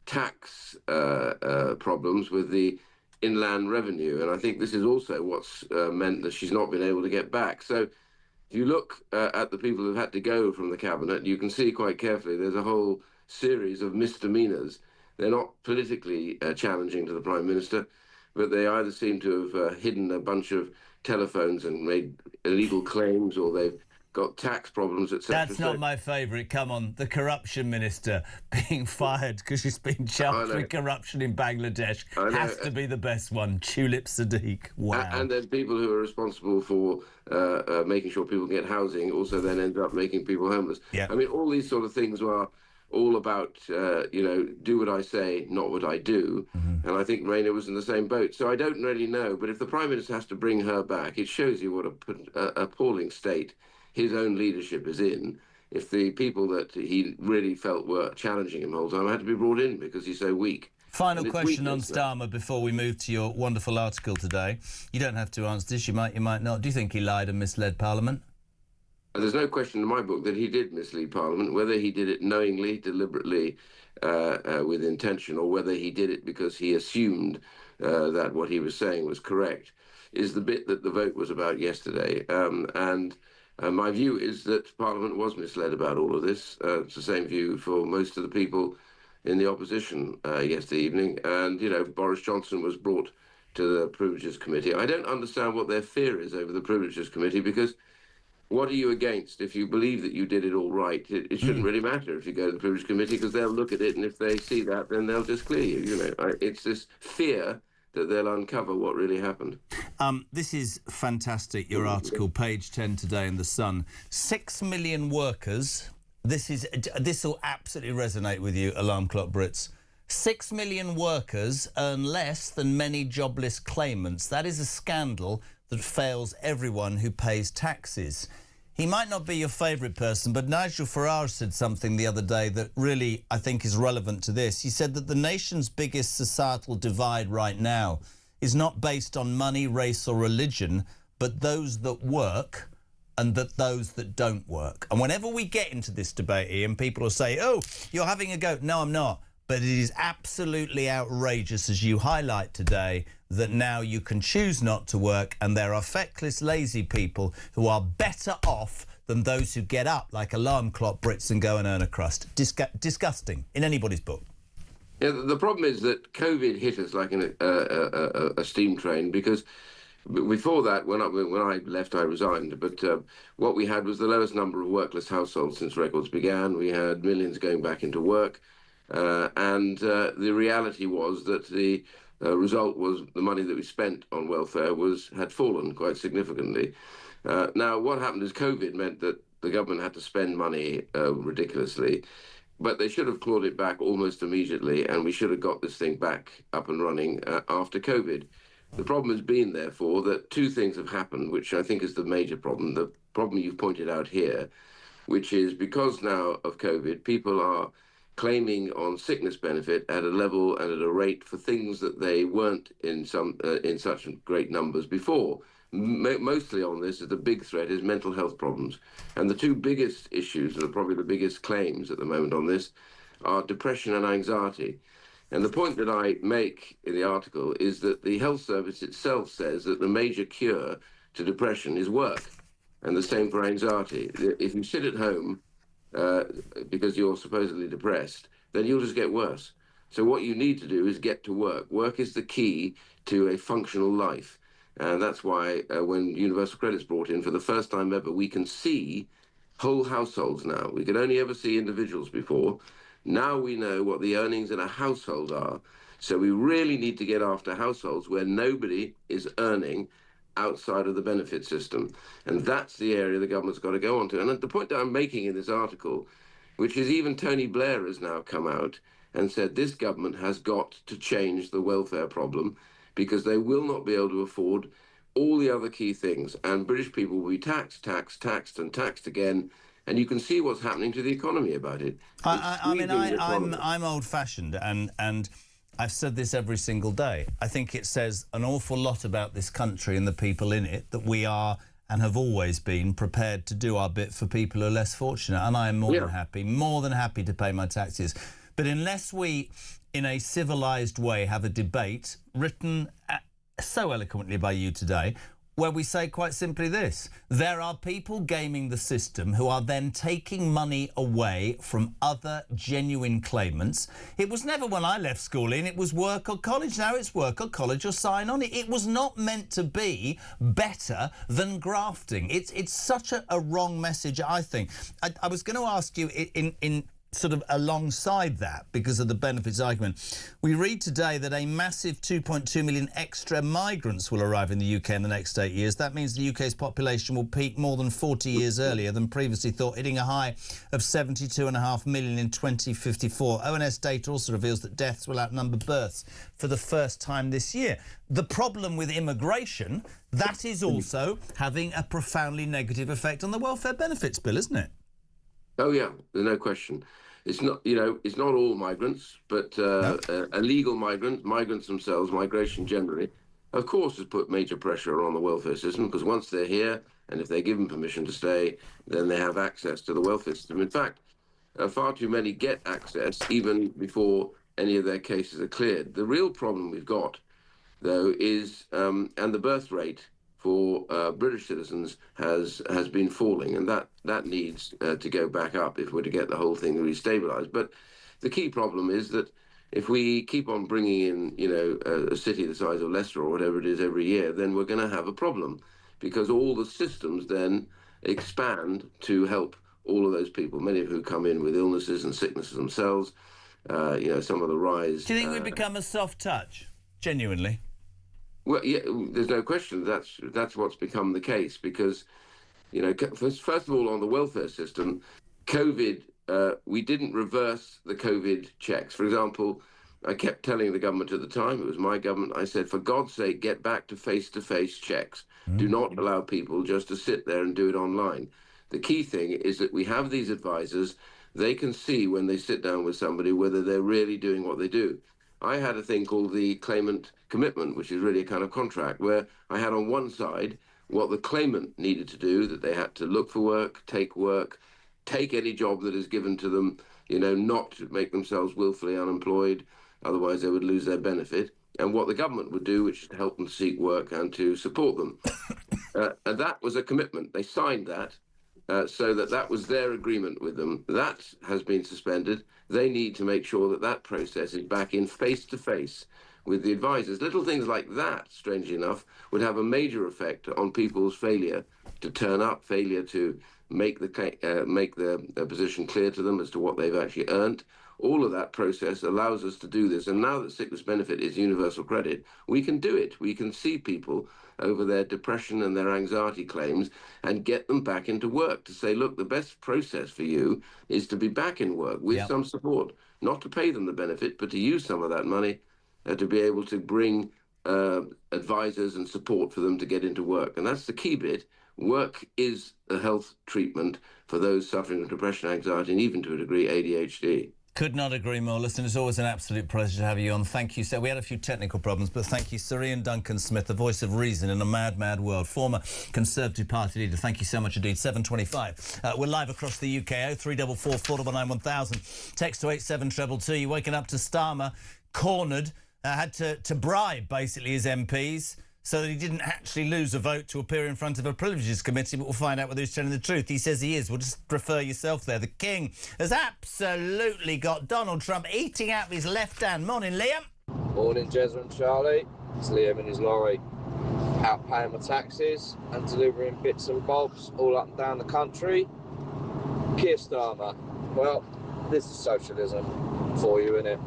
tax problems with the inland revenue. And I think this is also what's meant that she's not been able to get back. So if you look at the people who've had to go from the Cabinet, you can see quite carefully there's a whole series of misdemeanours. They're not politically challenging to the Prime Minister, but they either seem to have hidden a bunch of telephones and made illegal claims, or they've got tax problems, etc. That's not my favourite. Come on, the corruption minister being fired because she's been charged with corruption in Bangladesh has to be the best one. Tulip Sadiq. Wow. And then people who are responsible for making sure people get housing also then end up making people homeless. Yeah. I mean, all these sort of things are all about, you know, do what I say, not what I do. Mm-hmm. And I think Rayner was in the same boat. So I don't really know. But if the Prime Minister has to bring her back, it shows you what an appalling state his own leadership is in, if the people that he really felt were challenging him the whole time had to be brought in because he's so weak. Final question on Starmer before we move to your wonderful article today. You don't have to answer this, you might not. Do you think he lied and misled Parliament? There's no question in my book that he did mislead Parliament, whether he did it knowingly, deliberately, with intention, or whether he did it because he assumed that what he was saying was correct, is the bit that the vote was about yesterday. My view is that Parliament was misled about all of this. It's the same view for most of the people in the opposition yesterday evening. And, you know, Boris Johnson was brought to the Privileges Committee. I don't understand what their fear is over the Privileges Committee, because what are you against? If you believe that you did it all right, it shouldn't really matter if you go to the Privileges Committee, because they'll look at it, and if they see that, then they'll just clear you. You know, it's this fear that they'll uncover what really happened. This is fantastic, your article, page 10 today in The Sun. 6 million workers, this will absolutely resonate with you, alarm clock Brits. 6 million workers earn less than many jobless claimants. That is a scandal that fails everyone who pays taxes. He might not be your favourite person, but Nigel Farage said something the other day that really, I think, is relevant to this. He said that the nation's biggest societal divide right now is not based on money, race or religion, but those that work and those that don't work. And whenever we get into this debate, Ian, people will say, oh, you're having a go. No, I'm not. But it is absolutely outrageous, as you highlight today, that now you can choose not to work, and there are feckless, lazy people who are better off than those who get up like alarm clock Brits and go and earn a crust. Disgusting in anybody's book. Yeah, the problem is that COVID hit us like a steam train, because before that, when I left, I resigned. But what we had was the lowest number of workless households since records began. We had millions going back into work. And the reality was that the result was the money that we spent on welfare had fallen quite significantly. Now, what happened is COVID meant that the government had to spend money ridiculously, but they should have clawed it back almost immediately, and we should have got this thing back up and running after COVID. The problem has been, therefore, that two things have happened, which I think is the major problem. The problem you've pointed out here, which is because now of COVID, people are claiming on sickness benefit at a level and at a rate for things that they weren't in such great numbers before. Mostly on this, the big threat is mental health problems. And the two biggest issues, that are probably the biggest claims at the moment on this, are depression and anxiety. And the point that I make in the article is that the health service itself says that the major cure to depression is work, and the same for anxiety. If you sit at home because you're supposedly depressed, then you'll just get worse. So what you need to do is get to work. Work is the key to a functional life. And that's why when universal credit's brought in, for the first time ever, we can see whole households now. We could only ever see individuals before. Now we know what the earnings in a household are. So we really need to get after households where nobody is earning outside of the benefit system. And that's the area the government's got to go on to. And the point that I'm making in this article, which is even Tony Blair has now come out and said this government has got to change the welfare problem, because they will not be able to afford all the other key things. And British people will be taxed, taxed and taxed again. And you can see what's happening to the economy about it. I'm old-fashioned, and I've said this every single day. I think it says an awful lot about this country and the people in it that we are and have always been prepared to do our bit for people who are less fortunate. And I am more than happy to pay my taxes. But unless we, in a civilised way, have a debate written so eloquently by you today, where we say quite simply this: there are people gaming the system who are then taking money away from other genuine claimants. It was never, when I left school, it was work or college. Now it's work or college or sign on. It was not meant to be better than grafting. It's such a wrong message, I think. I was going to ask you, sort of alongside that because of the benefits argument. We read today that a massive 2.2 million extra migrants will arrive in the UK in the next 8 years. That means the UK's population will peak more than 40 years earlier than previously thought, hitting a high of 72.5 million in 2054. ONS data also reveals that deaths will outnumber births for the first time this year. The problem with immigration, that is also having a profoundly negative effect on the welfare benefits bill, isn't it? Oh yeah, there's no question. It's not, it's not all migrants, but illegal migrants themselves, migration generally, of course, has put major pressure on the welfare system, because once they're here, and if they're given permission to stay, then they have access to the welfare system. In fact, far too many get access even before any of their cases are cleared. The real problem we've got, though, is, and the birth rate for British citizens has been falling, and that needs to go back up if we're to get the whole thing restabilised. But the key problem is that if we keep on bringing in, a city the size of Leicester or whatever it is every year, then we're going to have a problem, because all the systems then expand to help all of those people, many of who come in with illnesses and sicknesses themselves. Some of the rise. Do you think we become a soft touch, genuinely? Well, yeah, there's no question that's what's become the case, because, first of all, on the welfare system, COVID, we didn't reverse the COVID checks. For example, I kept telling the government at the time, it was my government, I said, for God's sake, get back to face-to-face checks. Do not allow people just to sit there and do it online. The key thing is that we have these advisors. They can see when they sit down with somebody whether they're really doing what they do. I had a thing called the claimant commitment, which is really a kind of contract, where I had on one side what the claimant needed to do, that they had to look for work, take any job that is given to them, not to make themselves willfully unemployed, otherwise they would lose their benefit, and what the government would do, which is to help them seek work and to support them. And that was a commitment. They signed that. So that was their agreement with them. That has been suspended. They need to make sure that process is back in face-to-face with the advisors. Little things like that, strangely enough, would have a major effect on people's failure to turn up, failure to make the position clear to them as to what they've actually earned. All of that process allows us to do this. And now that sickness benefit is universal credit, we can do it. We can see people over their depression and their anxiety claims and get them back into work, to say, look, the best process for you is to be back in work with some support, not to pay them the benefit, but to use some of that money to be able to bring advisors and support for them to get into work. And that's the key bit. Work is a health treatment for those suffering from depression, anxiety, and even to a degree ADHD. Could not agree more. Listen, it's always an absolute pleasure to have you on. Thank you, sir. We had a few technical problems, but thank you, Sir Ian Duncan-Smith, the voice of reason in a mad, mad world, former Conservative Party leader. Thank you so much indeed. 7:25. We're live across the UK. 0344 499 1000. Text to 87222. You're waking up to Starmer, cornered, had to bribe, basically, his MPs, so that he didn't actually lose a vote to appear in front of a privileges committee, but we'll find out whether he's telling the truth. He says he is. We'll just refer yourself there. The King has absolutely got Donald Trump eating out of his left hand. Morning, Liam. Morning, Jezza and Charlie. It's Liam in his lorry. Out paying my taxes and delivering bits and bobs all up and down the country. Keir Starmer. Well, this is socialism for you, innit?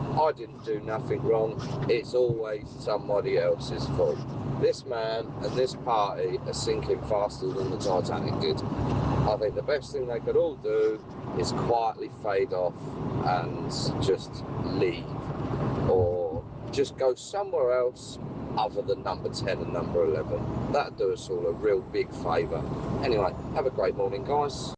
I didn't do nothing wrong. It's always somebody else's fault. This man and this party are sinking faster than the Titanic did. I think the best thing they could all do is quietly fade off and just leave, or just go somewhere else other than number 10 and number 11. That'd do us all a real big favour. Anyway, have a great morning, guys.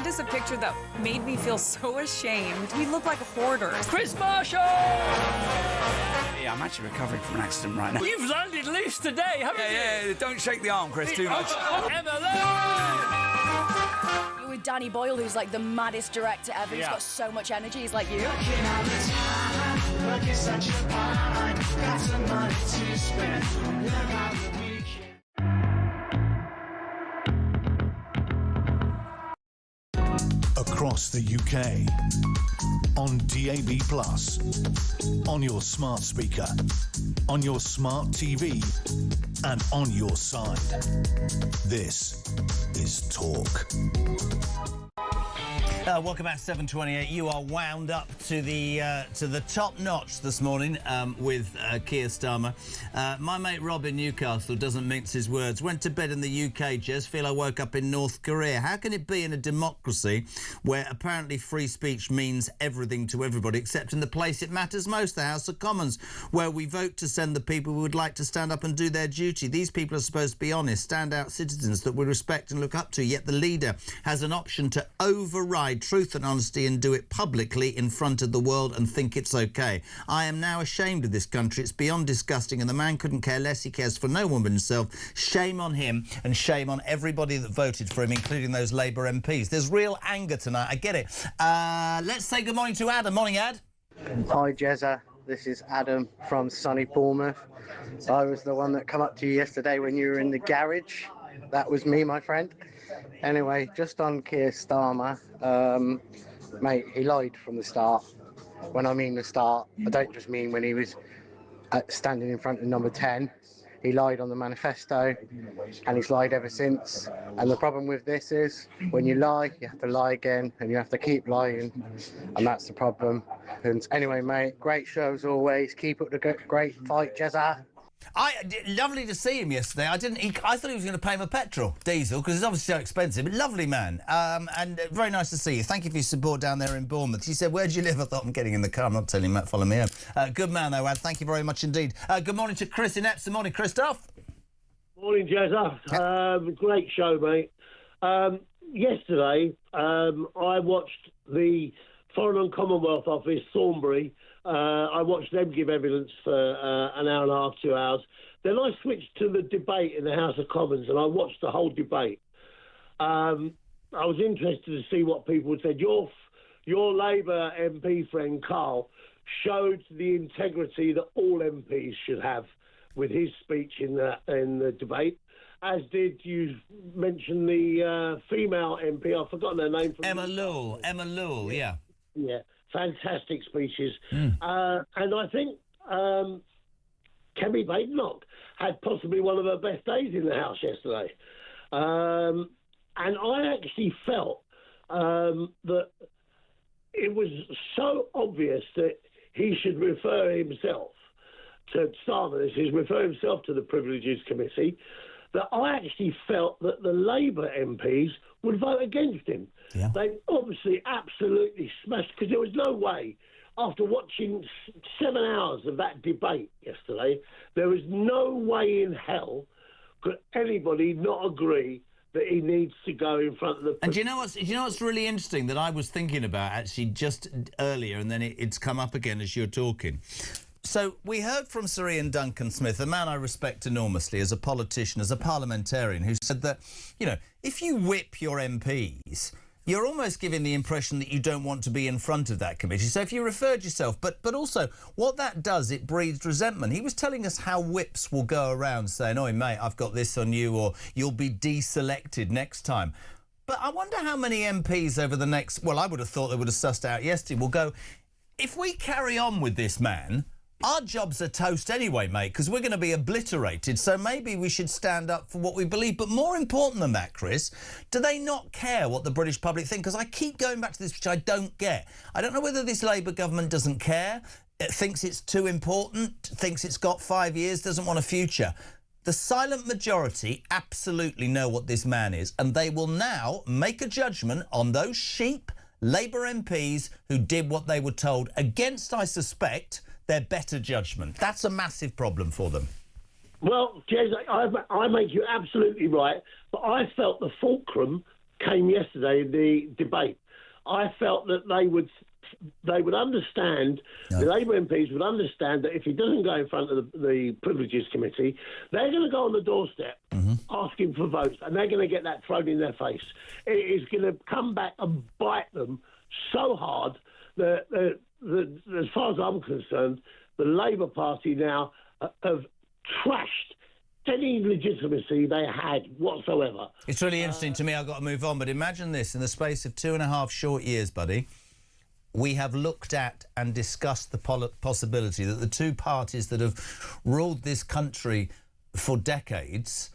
sent us a picture that made me feel so ashamed. We look like hoarders. Chris Marshall! Yeah, I'm actually recovering from an accident right now. You've landed loose today, haven't you? Yeah, don't shake the arm, Chris, too much. You're with Danny Boyle, who's like the maddest director ever. He's got so much energy. He's like you. Across the UK, on DAB+, on your smart speaker, on your smart TV, and on your side. This is Talk. Welcome back to 7:28. You are wound up to the top notch this morning with Keir Starmer. My mate Rob in Newcastle doesn't mince his words. Went to bed in the UK, Jez. Feel I woke up in North Korea. How can it be in a democracy where apparently free speech means everything to everybody, except in the place it matters most, the House of Commons, where we vote to send the people who would like to stand up and do their duty? These people are supposed to be honest, standout citizens that we respect and look up to, yet the leader has an option to override truth and honesty and do it publicly in front of the world and think it's okay. I am now ashamed of this country. It's beyond disgusting, and the man couldn't care less. He cares for no one but himself. Shame on him and shame on everybody that voted for him, including those Labour MPs. There's real anger tonight. I get it. Let's say good morning to Adam. Morning, Ad. Hi, Jezza. This is Adam from sunny Bournemouth. I was the one that come up to you yesterday when you were in the garage. That was me, my friend. Anyway, just on Keir Starmer, mate, he lied from the start. When I mean the start, I don't just mean when he was standing in front of number 10. He lied on the manifesto, and he's lied ever since. And the problem with this is, when you lie, you have to lie again, and you have to keep lying, and that's the problem. And anyway, mate, great show as always. Keep up the great fight, Jezza. Lovely to see him yesterday. I thought he was going to pay my petrol, diesel, because it's obviously so expensive. But lovely man, and very nice to see you. Thank you for your support down there in Bournemouth. He said, "Where do you live?" I thought, I'm getting in the car. I'm not telling Matt. Follow me home. Good man, though, Ad. Thank you very much indeed. Good morning to Chris in Epsom. Morning, Christoph. Morning, Jezza. Great show, mate. Yesterday, I watched the Foreign and Commonwealth Office, Thornbury. I watched them give evidence for an hour and a half, 2 hours. Then I switched to the debate in the House of Commons, and I watched the whole debate. I was interested to see what people said. Your Labour MP friend, Carl, showed the integrity that all MPs should have with his speech in the debate, as did you mention the female MP. I've forgotten her name. Emma Lewell, yeah. Yeah, fantastic speeches. And I think Kemi Badenoch had possibly one of her best days in the House yesterday. And I actually felt that it was so obvious that he should refer himself to Starmer, refer himself to the Privileges Committee, that I actually felt that the Labour MPs would vote against him. Yeah. They obviously absolutely smashed, because there was no way, after watching 7 hours of that debate yesterday, there was no way in hell could anybody not agree that he needs to go in front of the... And do you know what's really interesting that I was thinking about actually just earlier, and then it's come up again as you're talking? So we heard from Sir Ian Duncan-Smith, a man I respect enormously as a politician, as a parliamentarian, who said that, you know, if you whip your MPs, you're almost giving the impression that you don't want to be in front of that committee. So if you referred yourself, but also what that does, it breeds resentment. He was telling us how whips will go around saying, "Oh, mate, I've got this on you," or "You'll be deselected next time." But I wonder how many MPs over the next... Well, I would have thought they would have sussed out yesterday. Will go, if we carry on with this man... Our jobs are toast anyway, mate, because we're going to be obliterated, so maybe we should stand up for what we believe. But more important than that, Chris, do they not care what the British public think? Because I keep going back to this, which I don't get. I don't know whether this Labour government doesn't care, thinks it's too important, thinks it's got 5 years, doesn't want a future. The silent majority absolutely know what this man is, and they will now make a judgment on those sheep Labour MPs who did what they were told against, I suspect, their better judgment. That's a massive problem for them. Well, Jez, I make you absolutely right, but I felt the fulcrum came yesterday in the debate. I felt that they would understand, the Labour MPs would understand that if he doesn't go in front of the Privileges Committee, they're going to go on the doorstep asking for votes, and they're going to get that thrown in their face. It is going to come back and bite them so hard that, as far as I'm concerned, the Labour Party now have trashed any legitimacy they had whatsoever. It's really interesting to me. I've got to move on, but imagine this: in the space of 2.5 short years, buddy, we have looked at and discussed the possibility that the two parties that have ruled this country for decades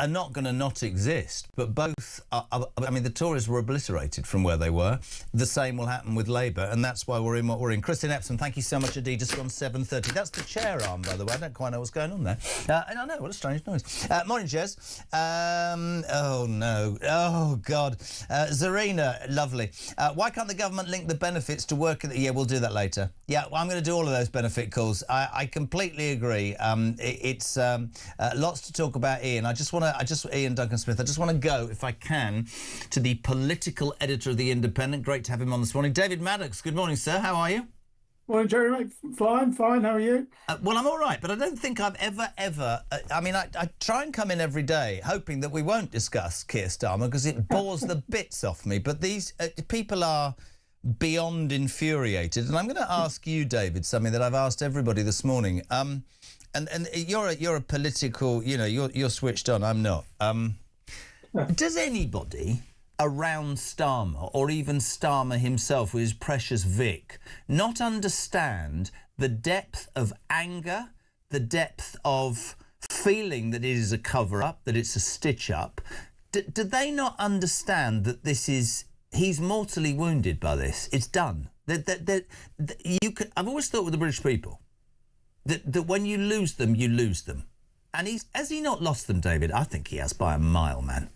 are not going to not exist, but both are, I mean, the Tories were obliterated from where they were. The same will happen with Labour, and that's why we're in what we're in. Christine Epsom, thank you so much indeed. Just gone 7:30. That's the chair arm, by the way. I don't quite know what's going on there. And I know, what a strange noise. Morning, Jez. Oh, no. Oh, God. Zarina, lovely. Why can't the government link the benefits to work? Yeah, we'll do that later. Yeah, well, I'm going to do all of those benefit calls. I completely agree. It's lots to talk about, Ian. Ian Duncan Smith, I just want to go, if I can, to the political editor of The Independent. Great to have him on this morning. David Maddox, good morning, sir. How are you? Morning, Jerry, mate. Fine. How are you? Well, I'm all right, but I don't think I've ever... I try and come in every day hoping that we won't discuss Keir Starmer because it bores the bits off me, but these people are beyond infuriated. And I'm going to ask you, David, something that I've asked everybody this morning. And you're a political, you know, you're switched on. I'm not. Does anybody around Starmer, or even Starmer himself with his precious Vic, not understand the depth of anger, the depth of feeling that it is a cover-up, that it's a stitch-up? Do they not understand that this is... He's mortally wounded by this. It's done. I've always thought with the British people, that when you lose them, you lose them. And has he not lost them, David? I think he has by a mile, man.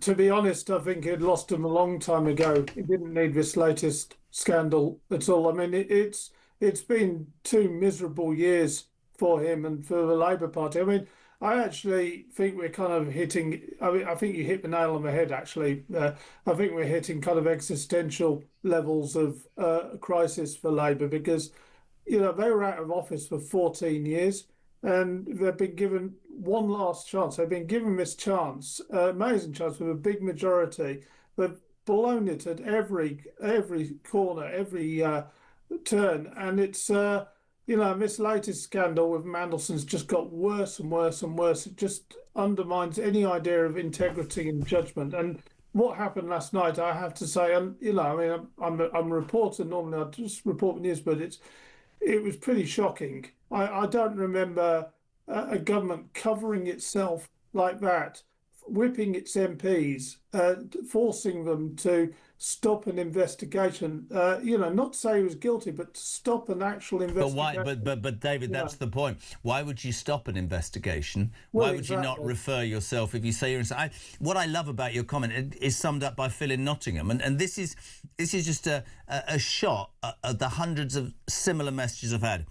To be honest, I think he'd lost them a long time ago. He didn't need this latest scandal at all. I mean, it's been 2 miserable years for him and for the Labour Party. I mean, I actually think we're kind of hitting... I think you hit the nail on the head, actually. I think we're hitting kind of existential levels of crisis for Labour because... You know, they were out of office for 14 years and they've been given one last chance. They've been given this chance, amazing chance with a big majority. They've blown it at every corner, every turn. And it's, you know, this latest scandal with Mandelson's just got worse and worse and worse. It just undermines any idea of integrity and judgment. And what happened last night, I have to say, and you know, I mean, I'm a reporter normally. I just report the news, but it was pretty shocking. I don't remember a government covering itself like that, whipping its MPs, forcing them to stop an investigation. You know, not to say he was guilty, but to stop an actual investigation. But why? But David, that's the point. Why would you stop an investigation? Well, why would you not refer yourself if you say you're inside? What I love about your comment is summed up by Phil in Nottingham, and this is just a shot at the hundreds of similar messages I've had.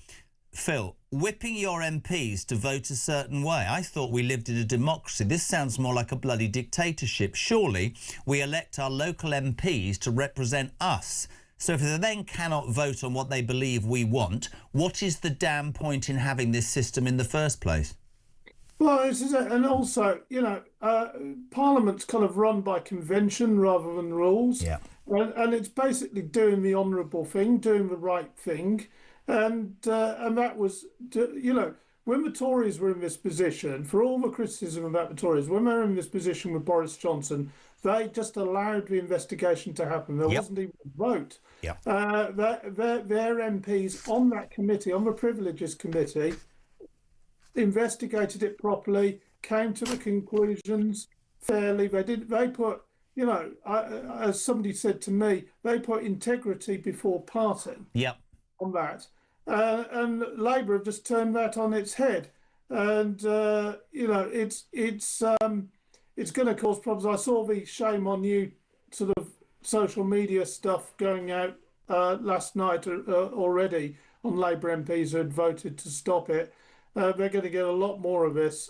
Phil, whipping your MPs to vote a certain way. I thought we lived in a democracy. This sounds more like a bloody dictatorship. Surely we elect our local MPs to represent us. So if they then cannot vote on what they believe we want, what is the damn point in having this system in the first place? Well, this is it. And also, you know, Parliament's kind of run by convention rather than rules. Yeah. And it's basically doing the honourable thing, doing the right thing. And that was, you know, when the Tories were in this position, for all the criticism about the Tories, when they were in this position with Boris Johnson, they just allowed the investigation to happen. There wasn't even a vote. Yep. Their MPs on that committee, on the Privileges Committee, investigated it properly, came to the conclusions fairly. They put, you know, as somebody said to me, they put integrity before party. Yep. On that. And Labour have just turned that on its head. And, you know, it's going to cause problems. I saw the shame on you sort of social media stuff going out last night already on Labour MPs who had voted to stop it. They're going to get a lot more of this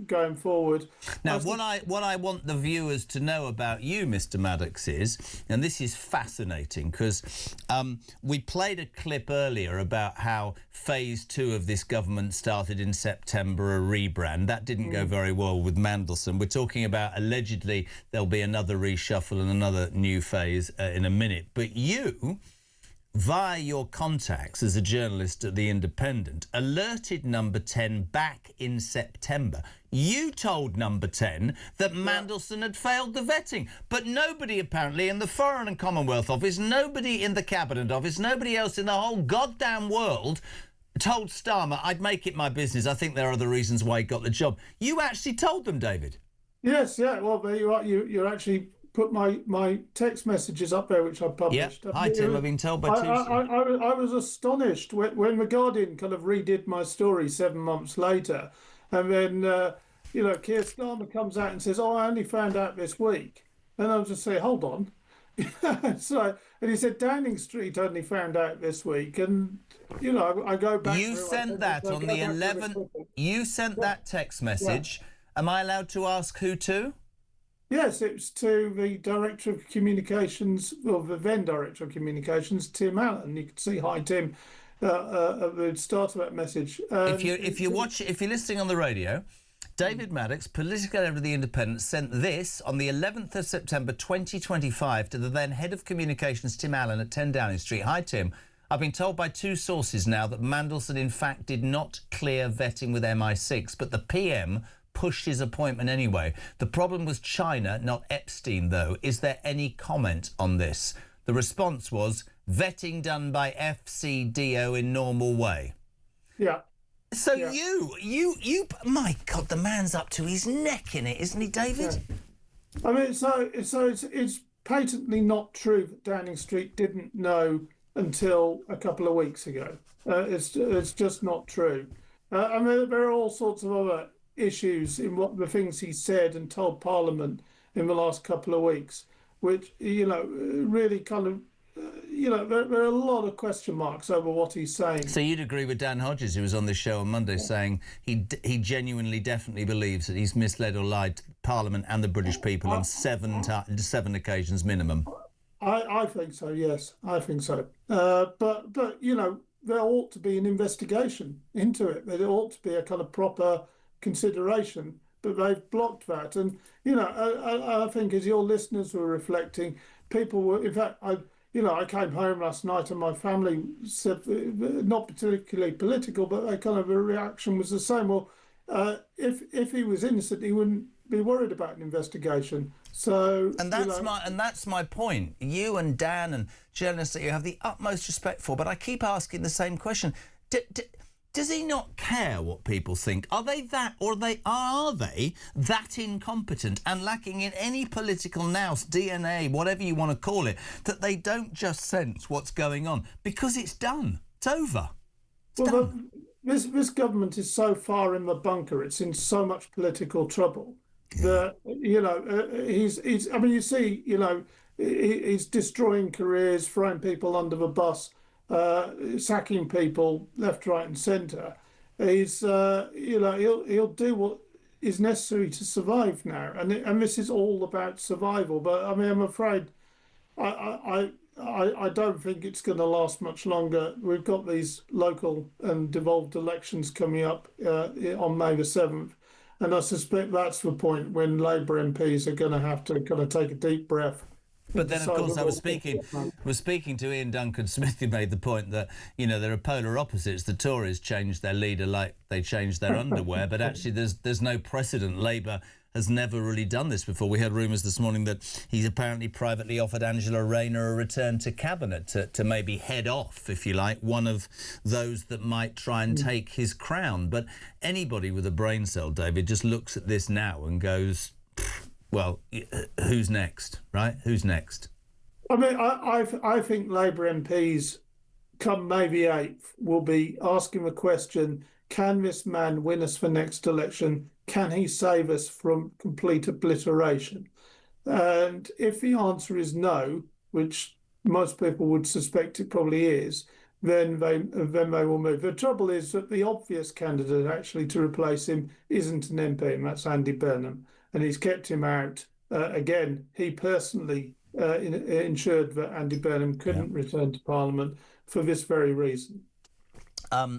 going forward. Now, what I want the viewers to know about you, Mr. Maddox, is, and this is fascinating, because we played a clip earlier about how phase 2 of this government started in September, a rebrand. That didn't go very well with Mandelson. We're talking about allegedly there'll be another reshuffle and another new phase in a minute. But you, via your contacts as a journalist at The Independent, alerted Number 10 back in September. You told Number 10 that Mandelson had failed the vetting, but nobody apparently in the Foreign and Commonwealth Office, nobody in the Cabinet Office, nobody else in the whole goddamn world told Starmer, I'd make it my business. I think there are other reasons why he got the job. You actually told them, David. Yes, yeah. Well, there you are. You actually put my text messages up there, which I published. Yeah. Hi, Tim. I've been told by two. I was astonished when The Guardian kind of redid my story 7 months later. And then, Keir Starmer comes out and says, I only found out this week. And I'll just say, hold on. And he said, Downing Street only found out this week. And, I go back. You sent that on the 11th. You sent that text message. Yeah. Am I allowed to ask who to? Yes, it's to the Director of Communications, or the then Director of Communications, Tim Allen. You can see hi, Tim, at the start of that message. If you're listening on the radio, David Maddox, political editor of The Independent, sent this on the 11th of September 2025 to the then Head of Communications, Tim Allen, at 10 Downing Street. Hi, Tim. I've been told by two sources now that Mandelson, in fact, did not clear vetting with MI6, but the PM pushed his appointment anyway. The problem was China, not Epstein, though. Is there any comment on this? The response was, vetting done by FCDO in normal way. Yeah. So yeah. you, my God, the man's up to his neck in it, isn't he, David? Yeah. I mean, so it's patently not true that Downing Street didn't know until a couple of weeks ago. It's just not true. I mean, there are all sorts of other issues in what the things he said and told Parliament in the last couple of weeks, which really kind of there are a lot of question marks over what he's saying. So you'd agree with Dan Hodges, who was on this show on Monday, saying he genuinely, definitely believes that he's misled or lied to Parliament and the British people on seven occasions minimum. I think so. Yes, I think so. But there ought to be an investigation into it. There ought to be a kind of proper consideration, but they've blocked that. And I think, as your listeners were reflecting, people were, in fact, I came home last night and my family said, not particularly political, but a kind of a reaction was the same. Well, if he was innocent, he wouldn't be worried about an investigation. So, and that's my point. You and Dan and journalists that you have the utmost respect for, but I keep asking the same question. Does he not care what people think? Are they that incompetent and lacking in any political nous, DNA, whatever you want to call it, that they don't just sense what's going on? Because it's done. It's over. It's done. This government is so far in the bunker. It's in so much political trouble that, he's destroying careers, throwing people under the bus, sacking people left, right, and centre. He's, he'll do what is necessary to survive now, and this is all about survival. But I mean, I'm afraid, I don't think it's going to last much longer. We've got these local and devolved elections coming up on May the 7th, and I suspect that's the point when Labour MPs are going to have to kind of take a deep breath. But then, of course, I was speaking to Ian Duncan Smith, who made the point that, there are polar opposites. The Tories changed their leader like they changed their underwear, but actually there's no precedent. Labour has never really done this before. We heard rumours this morning that he's apparently privately offered Angela Rayner a return to Cabinet to maybe head off, if you like, one of those that might try and take his crown. But anybody with a brain cell, David, just looks at this now and goes, well, who's next, right? Who's next? I mean, I think Labour MPs, come May the 8th, will be asking the question, can this man win us the next election? Can he save us from complete obliteration? And if the answer is no, which most people would suspect it probably is, then they will move. The trouble is that the obvious candidate actually to replace him isn't an MP, and that's Andy Burnham, and he's kept him out. Again, he personally ensured that Andy Burnham couldn't return to Parliament for this very reason.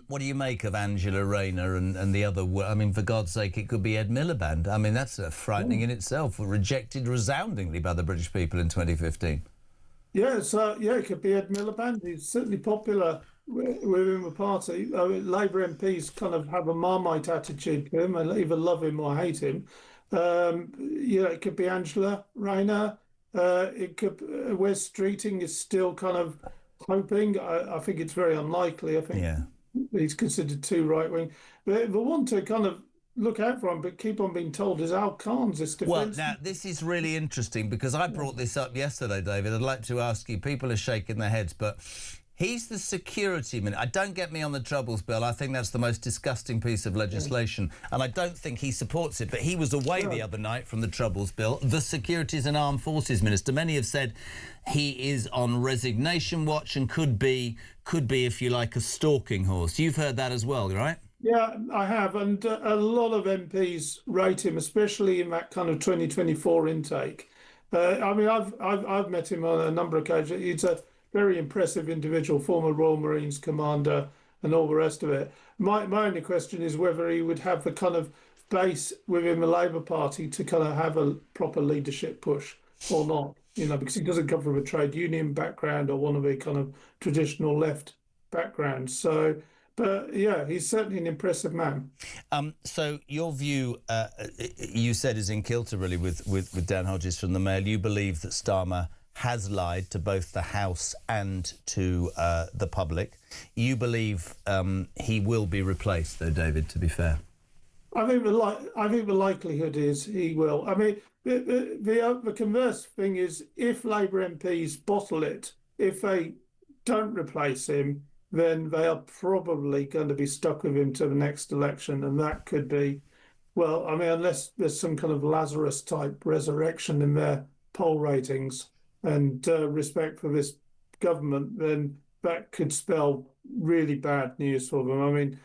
What do you make of Angela Rayner and the other? I mean, for God's sake, it could be Ed Miliband. I mean, that's frightening in itself. Rejected resoundingly by the British people in 2015. Yeah, so it could be Ed Miliband. He's certainly popular within the party. Labour MPs kind of have a Marmite attitude to him. They either love him or hate him. It could be Angela Rayner. It could. Wes Streeting is still kind of hoping. I think it's very unlikely. I think he's considered too right wing. But the one to kind of look out for him, but keep on being told is Al Khan's this defence. Well, now, this is really interesting because I brought this up yesterday, David. I'd like to ask you, people are shaking their heads, but he's the security minister. Don't get me on the Troubles bill. I think that's the most disgusting piece of legislation, and I don't think he supports it. But he was away the other night from the Troubles bill, the Securities and Armed Forces minister. Many have said he is on resignation watch and could be, if you like, a stalking horse. You've heard that as well, right? Yeah, I have, and a lot of MPs rate him, especially in that kind of 2024 intake. I mean, I've met him on a number of occasions. He's a very impressive individual, former Royal Marines commander, and all the rest of it. My only question is whether he would have the kind of base within the Labour Party to kind of have a proper leadership push or not. Because he doesn't come from a trade union background or one of the kind of traditional left backgrounds. So. But yeah, he's certainly an impressive man. So your view, you said, is in kilter really with Dan Hodges from the Mail. You believe that Starmer has lied to both the House and to the public. You believe he will be replaced, though, David, to be fair. I think the likelihood is he will. I mean, the converse thing is if Labour MPs bottle it, if they don't replace him, then they are probably going to be stuck with him to the next election. And that could be, well, I mean, unless there's some kind of Lazarus-type resurrection in their poll ratings and respect for this government, then that could spell really bad news for them. I mean,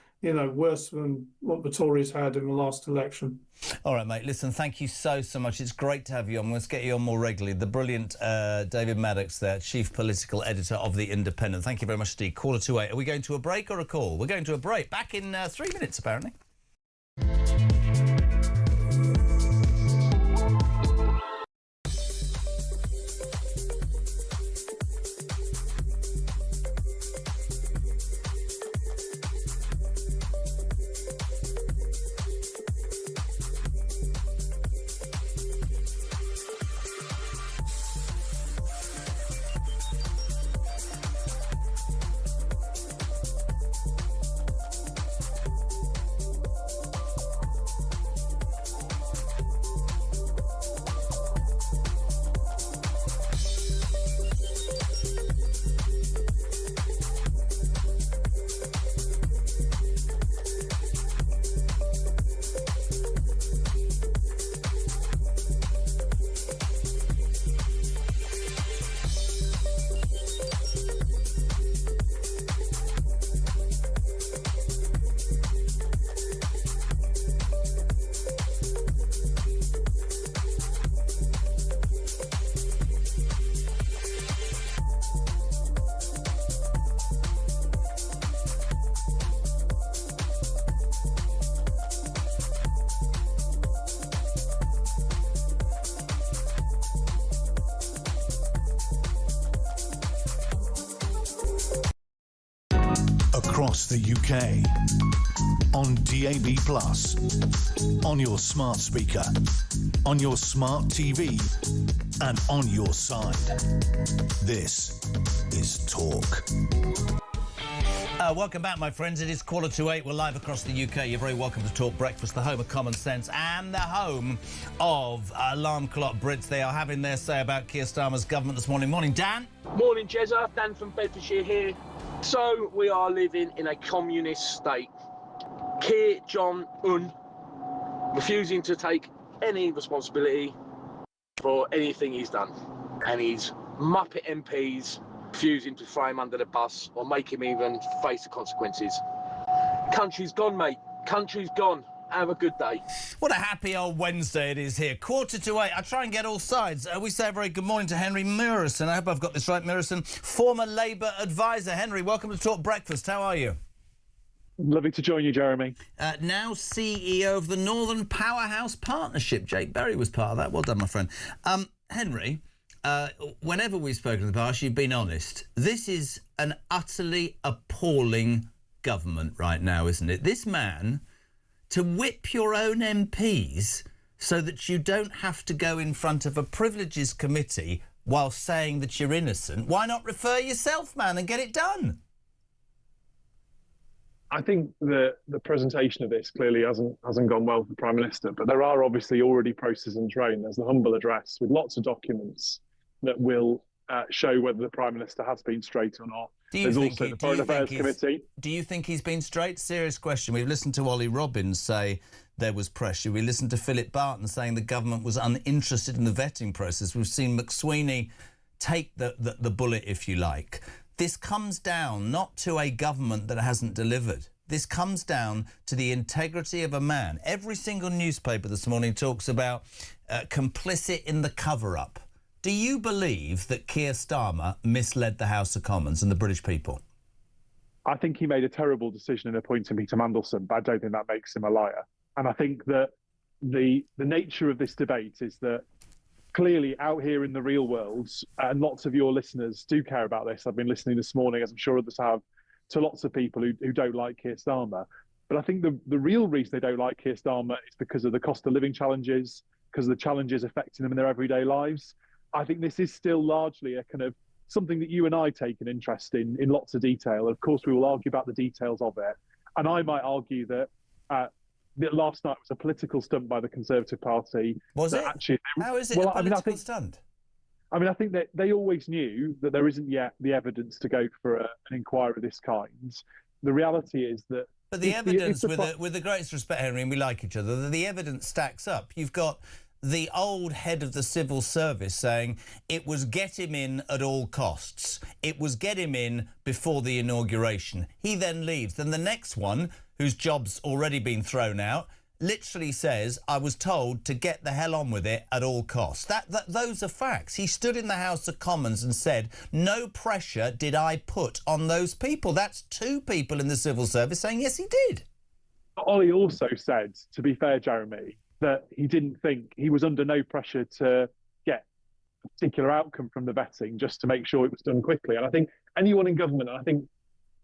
worse than what the Tories had in the last election. All right, mate. Listen, thank you so much. It's great to have you on. Let's get you on more regularly. The brilliant David Maddox there, Chief Political Editor of The Independent. Thank you very much indeed. Caller 28. Are we going to a break or a call? We're going to a break. Back in 3 minutes, apparently. Across the UK, on DAB+, on your smart speaker, on your smart TV, and on your side. This is Talk. Welcome back, my friends. It is 7:45. We're live across the UK. You're very welcome to Talk Breakfast, the home of common sense and the home of alarm clock Brits. They are having their say about Keir Starmer's government this morning. Morning, Dan. Morning, Jezza. Dan from Bedfordshire here. So we are living in a communist state. Keir Jong-un refusing to take any responsibility for anything he's done. And his Muppet MPs refusing to throw him under the bus or make him even face the consequences. Country's gone, mate. Country's gone. Have a good day. What a happy old Wednesday it is here. 7:45. I try and get all sides. We say a very good morning to Henry Murison. I hope I've got this right, Murison. Former Labour advisor. Henry, welcome to Talk Breakfast. How are you? Lovely to join you, Jeremy. Now CEO of the Northern Powerhouse Partnership. Jake Berry was part of that. Well done, my friend. Henry, whenever we've spoken in the past, you've been honest. This is an utterly appalling government right now, isn't it? This man, to whip your own MPs so that you don't have to go in front of a privileges committee while saying that you're innocent. Why not refer yourself, man, and get it done? I think the presentation of this clearly hasn't gone well for the Prime Minister, but there are obviously already processes in train. There's the humble address with lots of documents that will show whether the Prime Minister has been straight or not. There's also the Foreign Affairs Committee. Do you think he's been straight? Serious question. We've listened to Ollie Robbins say there was pressure. We listened to Philip Barton saying the government was uninterested in the vetting process. We've seen McSweeney take the bullet, if you like. This comes down not to a government that hasn't delivered. This comes down to the integrity of a man. Every single newspaper this morning talks about complicit in the cover-up. Do you believe that Keir Starmer misled the House of Commons and the British people? I think he made a terrible decision in appointing Peter Mandelson, but I don't think that makes him a liar. And I think that the nature of this debate is that clearly out here in the real world, and lots of your listeners do care about this. I've been listening this morning, as I'm sure others have, to lots of people who don't like Keir Starmer. But I think the real reason they don't like Keir Starmer is because of the cost of living challenges, because of the challenges affecting them in their everyday lives. I think this is still largely a kind of something that you and I take an interest in lots of detail. Of course, we will argue about the details of it. And I might argue that last night was a political stunt by the Conservative Party. Was it? Actually, how is it a political stunt? I mean, I think that they always knew that there isn't yet the evidence to go for an inquiry of this kind. The reality is that... But the evidence, with the greatest respect, Henry, and we like each other, the evidence stacks up. You've got the old head of the civil service saying it was get him in at all costs. It was get him in before the inauguration. He then leaves. Then the next one, whose job's already been thrown out, literally says, I was told to get the hell on with it at all costs. Those are facts. He stood in the House of Commons and said, no pressure did I put on those people. That's two people in the civil service saying, yes, he did. Ollie also said, to be fair, Jeremy, that he didn't think he was under no pressure to get a particular outcome from the vetting just to make sure it was done quickly. And I think anyone in government, and I think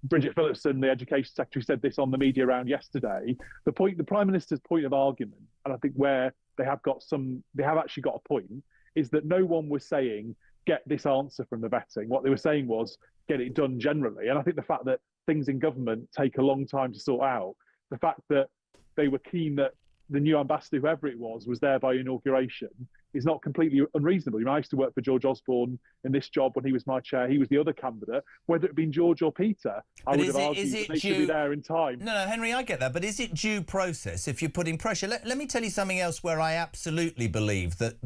Bridget Phillipson, the Education Secretary, said this on the media round yesterday, the Prime Minister's point of argument, and I think where they have actually got a point, is that no one was saying, get this answer from the vetting. What they were saying was, get it done generally. And I think the fact that things in government take a long time to sort out, the fact that they were keen that the new ambassador, whoever it was there by inauguration, is not completely unreasonable. You know, I used to work for George Osborne in this job when he was my chair. He was the other candidate. Whether it had been George or Peter, I would have argued that they should be there in time. No, Henry, I get that. But is it due process if you're putting pressure? Let me tell you something else where I absolutely believe that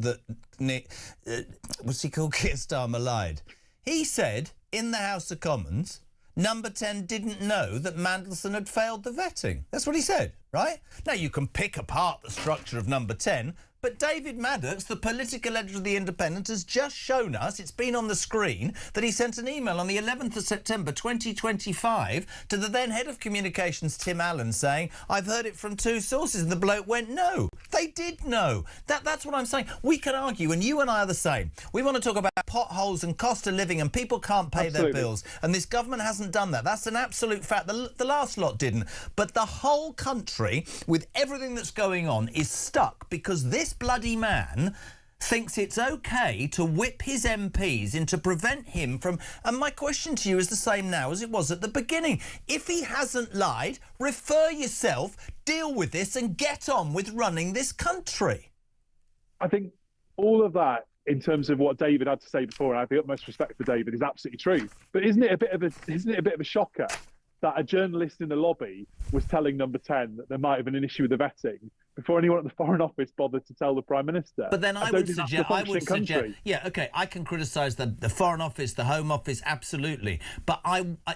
what's he called? Keir Starmer lied. He said in the House of Commons, Number 10 didn't know that Mandelson had failed the vetting. That's what he said, right? Now, you can pick apart the structure of Number 10, but David Maddox, the political editor of The Independent, has just shown us, it's been on the screen, that he sent an email on the 11th of September 2025 to the then head of communications, Tim Allen, saying, I've heard it from two sources, and the bloke went, no. They did know. That's what I'm saying. We can argue, and you and I are the same. We want to talk about potholes and cost of living, and people can't pay their bills, and this government hasn't done that. That's an absolute fact. The last lot didn't. But the whole country, with everything that's going on, is stuck because this bloody man thinks it's okay to whip his MPs in to prevent him from... And my question to you is the same now as it was at the beginning. If he hasn't lied, refer yourself, deal with this and get on with running this country. I think all of that, in terms of what David had to say before, and I have the utmost respect for David, is absolutely true. But isn't it a bit of a shocker that a journalist in the lobby was telling Number 10 that there might have been an issue with the vetting before anyone at the Foreign Office bothered to tell the Prime Minister. But then I would suggest, yeah, okay, I can criticise the Foreign Office, the Home Office, absolutely. But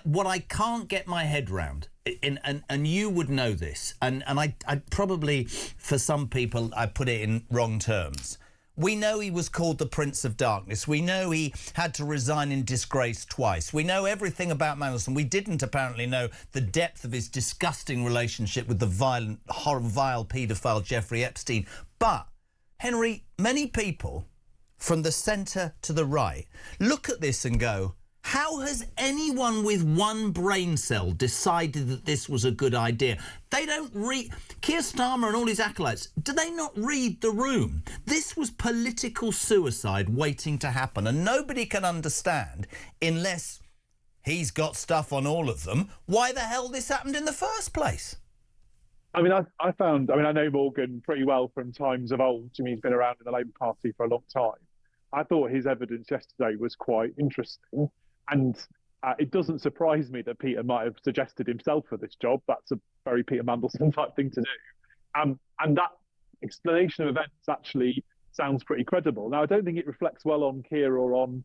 what I can't get my head round, and you would know this, and I probably, for some people, I put it in wrong terms. We know he was called the Prince of Darkness. We know he had to resign in disgrace twice. We know everything about Mandelson. We didn't apparently know the depth of his disgusting relationship with the vile paedophile Jeffrey Epstein. But, Henry, many people from the centre to the right look at this and go, how has anyone with one brain cell decided that this was a good idea? They don't read... Keir Starmer and all his acolytes, do they not read the room? This was political suicide waiting to happen, and nobody can understand, unless he's got stuff on all of them, why the hell this happened in the first place. I mean, I know Morgan pretty well from times of old. I mean, he's been around in the Labour Party for a long time. I thought his evidence yesterday was quite interesting. And it doesn't surprise me that Peter might have suggested himself for this job. That's a very Peter Mandelson type thing to do. And that explanation of events actually sounds pretty credible. Now, I don't think it reflects well on Keir or on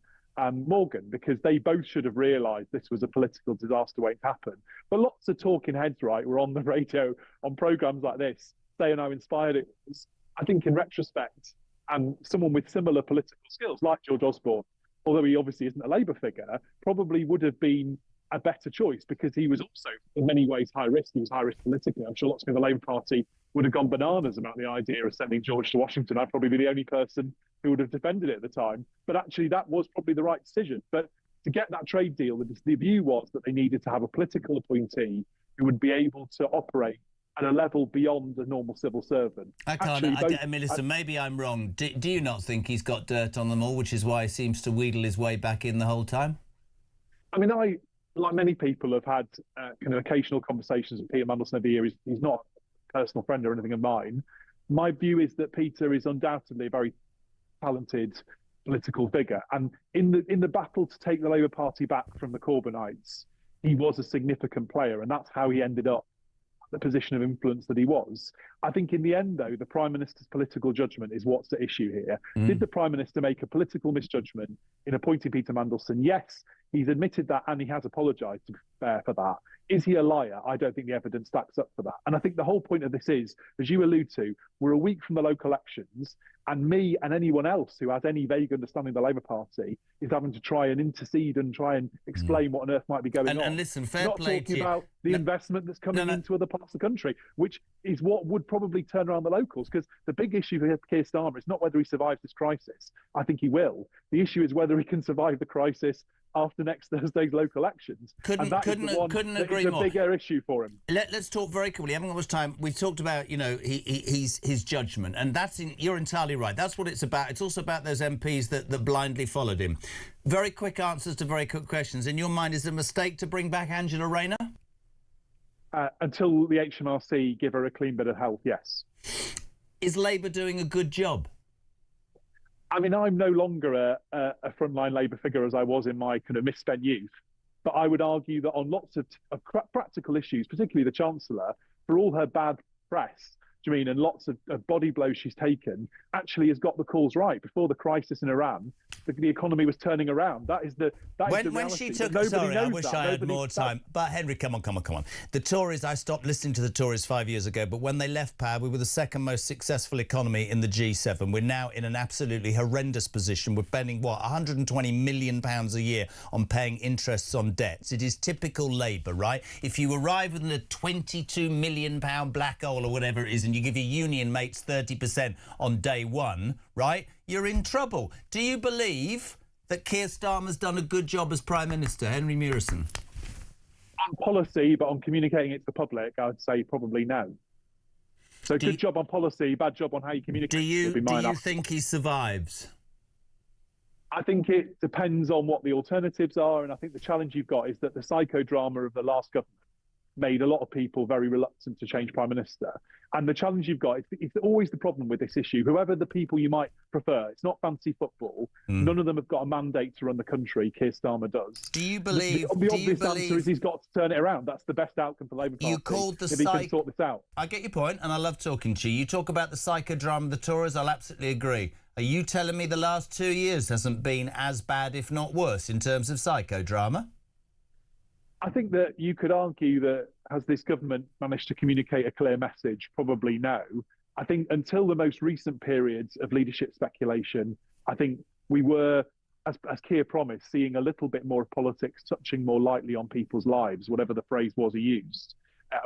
Morgan, because they both should have realised this was a political disaster waiting to happen. But lots of talking heads, right, were on the radio on programmes like this saying how inspired it was. I think in retrospect, someone with similar political skills like George Osborne, although he obviously isn't a Labour figure, probably would have been a better choice, because he was also in many ways high risk. He was high risk politically. I'm sure lots of people in the Labour Party would have gone bananas about the idea of sending George to Washington. I'd probably be the only person who would have defended it at the time. But actually, that was probably the right decision. But to get that trade deal, the view was that they needed to have a political appointee who would be able to operate at a level beyond a normal civil servant. Listen, maybe I'm wrong. Do you not think he's got dirt on them all, which is why he seems to wheedle his way back in the whole time? I mean, like many people, have had kind of occasional conversations with Peter Mandelson over the years. He's not a personal friend or anything of mine. My view is that Peter is undoubtedly a very talented political figure. And in the battle to take the Labour Party back from the Corbynites, he was a significant player, and that's how he ended up the position of influence that he was. I think in the end, though, the Prime Minister's political judgment is what's at issue here. Did the Prime Minister make a political misjudgment in appointing Peter Mandelson? Yes, he's admitted that, and he has apologised, to be fair, for that. Is he a liar? I don't think the evidence stacks up for that. And I think the whole point of this is, as you allude to, we're a week from the local elections, and me and anyone else who has any vague understanding of the Labour Party is having to try and intercede and try and explain what on earth might be going on. And listen, fair Not play talking to you. about the investment that's coming into other parts of the country, which is what would probably turn around the locals. Because the big issue for Keir Starmer is not whether he survives this crisis. I think he will. The issue is whether he can survive the crisis after next Thursday's local elections. Couldn't agree more. It's a bigger issue for him. Let's talk very quickly. Haven't got much time. We talked about, his judgment, and you're entirely right. That's what it's about. It's also about those MPs that blindly followed him. Very quick answers to very quick questions. In your mind, is it a mistake to bring back Angela Rayner? Until the HMRC give her a clean bit of health, yes. Is Labour doing a good job? I mean, I'm no longer a frontline Labour figure as I was in my kind of misspent youth, but I would argue that on lots of practical issues, particularly the Chancellor, for all her bad press, do you mean, and lots of body blows she's taken, actually has got the calls right. Before the crisis in Iran, the economy was turning around. That is the reality. When she took... Sorry, I wish I had more time. But Henry, come on. The Tories, I stopped listening to the Tories 5 years ago, but when they left power, we were the second most successful economy in the G7. We're now in an absolutely horrendous position. We're spending, £120 million a year on paying interests on debts. It is typical Labour, right? If you arrive within a £22 million black hole or whatever it is, and you give your union mates 30% on day one, right, you're in trouble. Do you believe that Keir Starmer's done a good job as Prime Minister, Henry Murison? On policy, but on communicating it to the public, I would say probably no. So good job on policy, bad job on how you communicate. Do you think he survives? I think it depends on what the alternatives are, and I think the challenge you've got is that the psychodrama of the last government made a lot of people very reluctant to change Prime Minister. And the challenge you've got, it's always the problem with this issue. Whoever the people you might prefer, it's not fancy football. None of them have got a mandate to run the country. Keir Starmer does. Do you believe... The obvious answer is he's got to turn it around. That's the best outcome for Labour Party. You called the if he can sort this out. I get your point, and I love talking to you. You talk about the psychodrama of the Tories. I'll absolutely agree. Are you telling me the last 2 years hasn't been as bad, if not worse, in terms of psychodrama? I think that you could argue that has this government managed to communicate a clear message? Probably no. I think until the most recent periods of leadership speculation, I think we were, as Keir promised, seeing a little bit more of politics touching more lightly on people's lives, whatever the phrase was he used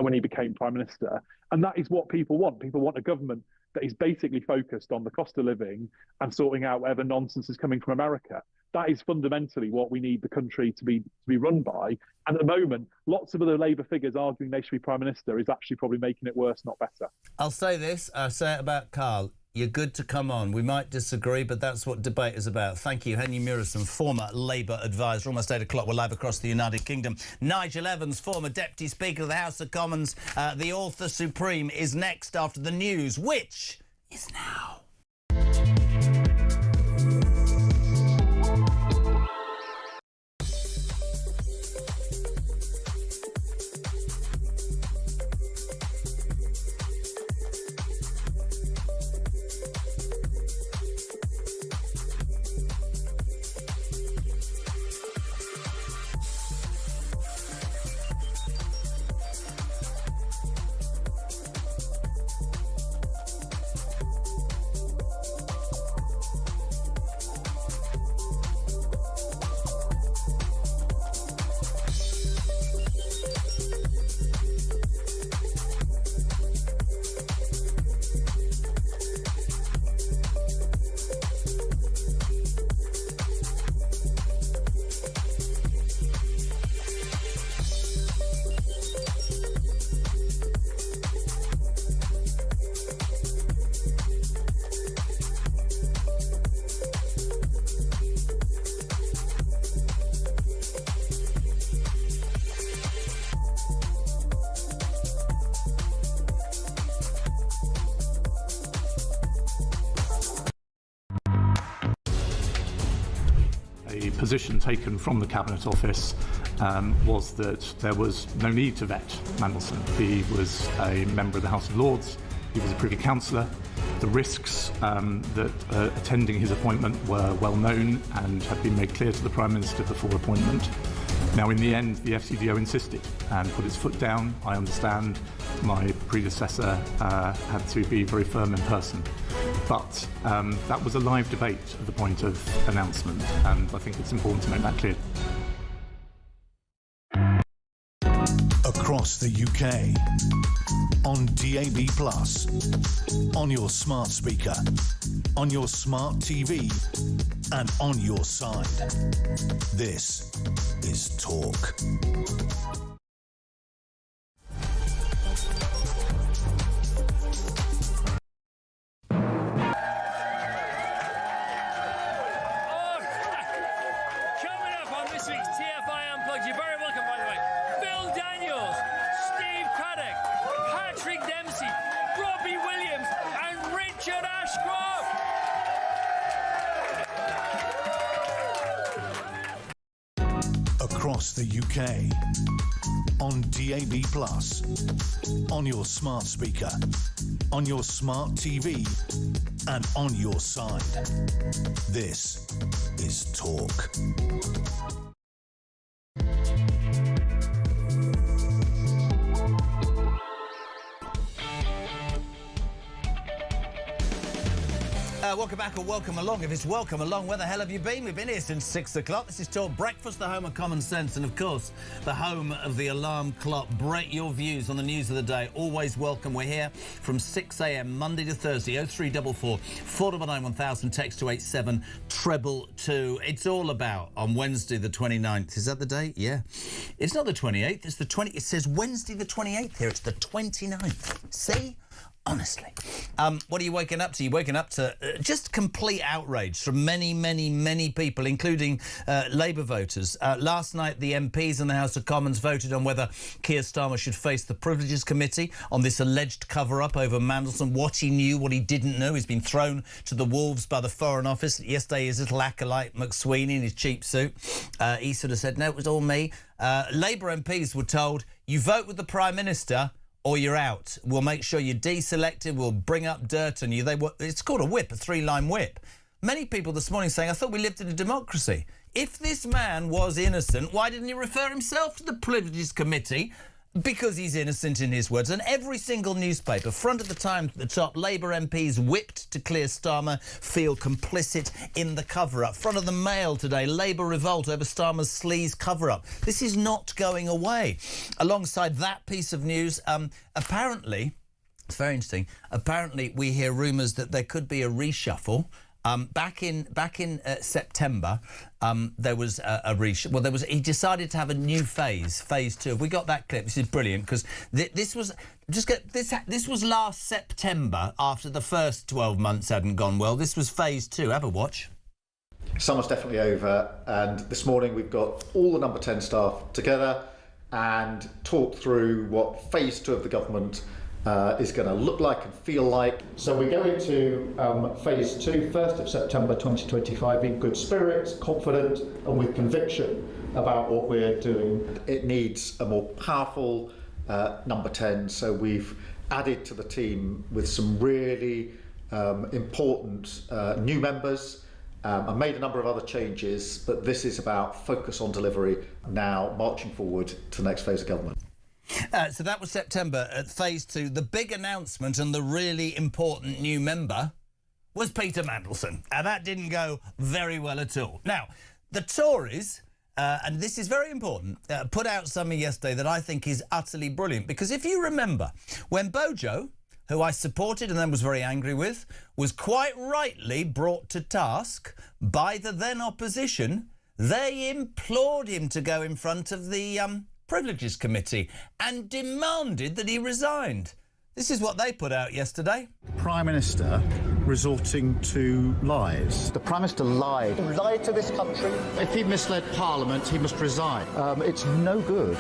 when he became Prime Minister. And that is what people want. People want a government that is basically focused on the cost of living and sorting out whatever nonsense is coming from America. That is fundamentally what we need the country to be run by. And at the moment, lots of other Labour figures arguing they should be Prime Minister is actually probably making it worse, not better. I'll say this, I'll say it about Carl. You're good to come on. We might disagree, but that's what debate is about. Thank you, Henry Murison, former Labour advisor. Almost 8 o'clock. We're live across the United Kingdom. Nigel Evans, former Deputy Speaker of the House of Commons, the author supreme, is next after the news, which is now. A position taken from the Cabinet Office was that there was no need to vet Mandelson. He was a member of the House of Lords, he was a Privy Councillor. The risks that attending his appointment were well known and had been made clear to the Prime Minister before appointment. Now, in the end, the FCDO insisted and put its foot down. I understand my predecessor had to be very firm in person. But that was a live debate at the point of announcement, and I think it's important to make that clear. Across the UK, on DAB+, on your smart speaker, on your smart TV, and on your side. This is Talk. Across the UK, on DAB+, on your smart speaker, on your smart TV, and on your side. This is Talk. Welcome back or welcome along. If it's welcome along, where the hell have you been? We've been here since 6 o'clock. This is Talk Breakfast, the home of common sense, and of course, the home of the alarm clock. Break your views on the news of the day. Always welcome. We're here from 6 a.m. Monday to Thursday. 0344 499 1000. Text to 87222. It's all about on Wednesday the 29th. Is that the date? Yeah. It's not the 28th. It's the 20th. It says Wednesday the 28th here. It's the 29th. See? Honestly. What are you waking up to? You're waking up to just complete outrage from many, many, many people, including Labour voters. Last night, the MPs in the House of Commons voted on whether Keir Starmer should face the Privileges Committee on this alleged cover-up over Mandelson, what he knew, what he didn't know. He's been thrown to the wolves by the Foreign Office. Yesterday, his little acolyte, McSweeney, in his cheap suit, he sort of said, no, it was all me. Labour MPs were told, you vote with the Prime Minister or you're out. We'll make sure you're deselected. We'll bring up dirt on you. It's called a whip, a three-line whip. Many people this morning saying, I thought we lived in a democracy. If this man was innocent, why didn't he refer himself to the Privileges Committee? Because he's innocent, in his words. And every single newspaper, front of the Times at the top, Labour MPs whipped to Keir Starmer, feel complicit in the cover-up. Front of the Mail today, Labour revolt over Starmer's sleaze cover-up. This is not going away. Alongside that piece of news, apparently, it's very interesting, apparently we hear rumours that there could be a reshuffle. Back in September, there was he decided to have a new phase 2. Have we got that clip? This is brilliant because this was last September after the first 12 months hadn't gone well. This was phase 2. Have a watch. Summer's definitely over, and this morning we've got all the number 10 staff together and talked through what phase 2 of the government is going to look like and feel like. So we go into phase 2, 1st of September 2025, in good spirits, confident and with conviction about what we're doing. It needs a more powerful number 10, so we've added to the team with some really important new members. I made a number of other changes, but this is about focus on delivery now, marching forward to the next phase of government. So that was September at phase 2. The big announcement and the really important new member was Peter Mandelson. And that didn't go very well at all. Now, the Tories, and this is very important, put out something yesterday that I think is utterly brilliant. Because if you remember, when Bojo, who I supported and then was very angry with, was quite rightly brought to task by the then opposition, they implored him to go in front of the Privileges Committee and demanded that he resigned. This is what they put out yesterday. Prime Minister resorting to lies. The Prime Minister lied. He lied to this country. If he misled Parliament, he must resign. It's no good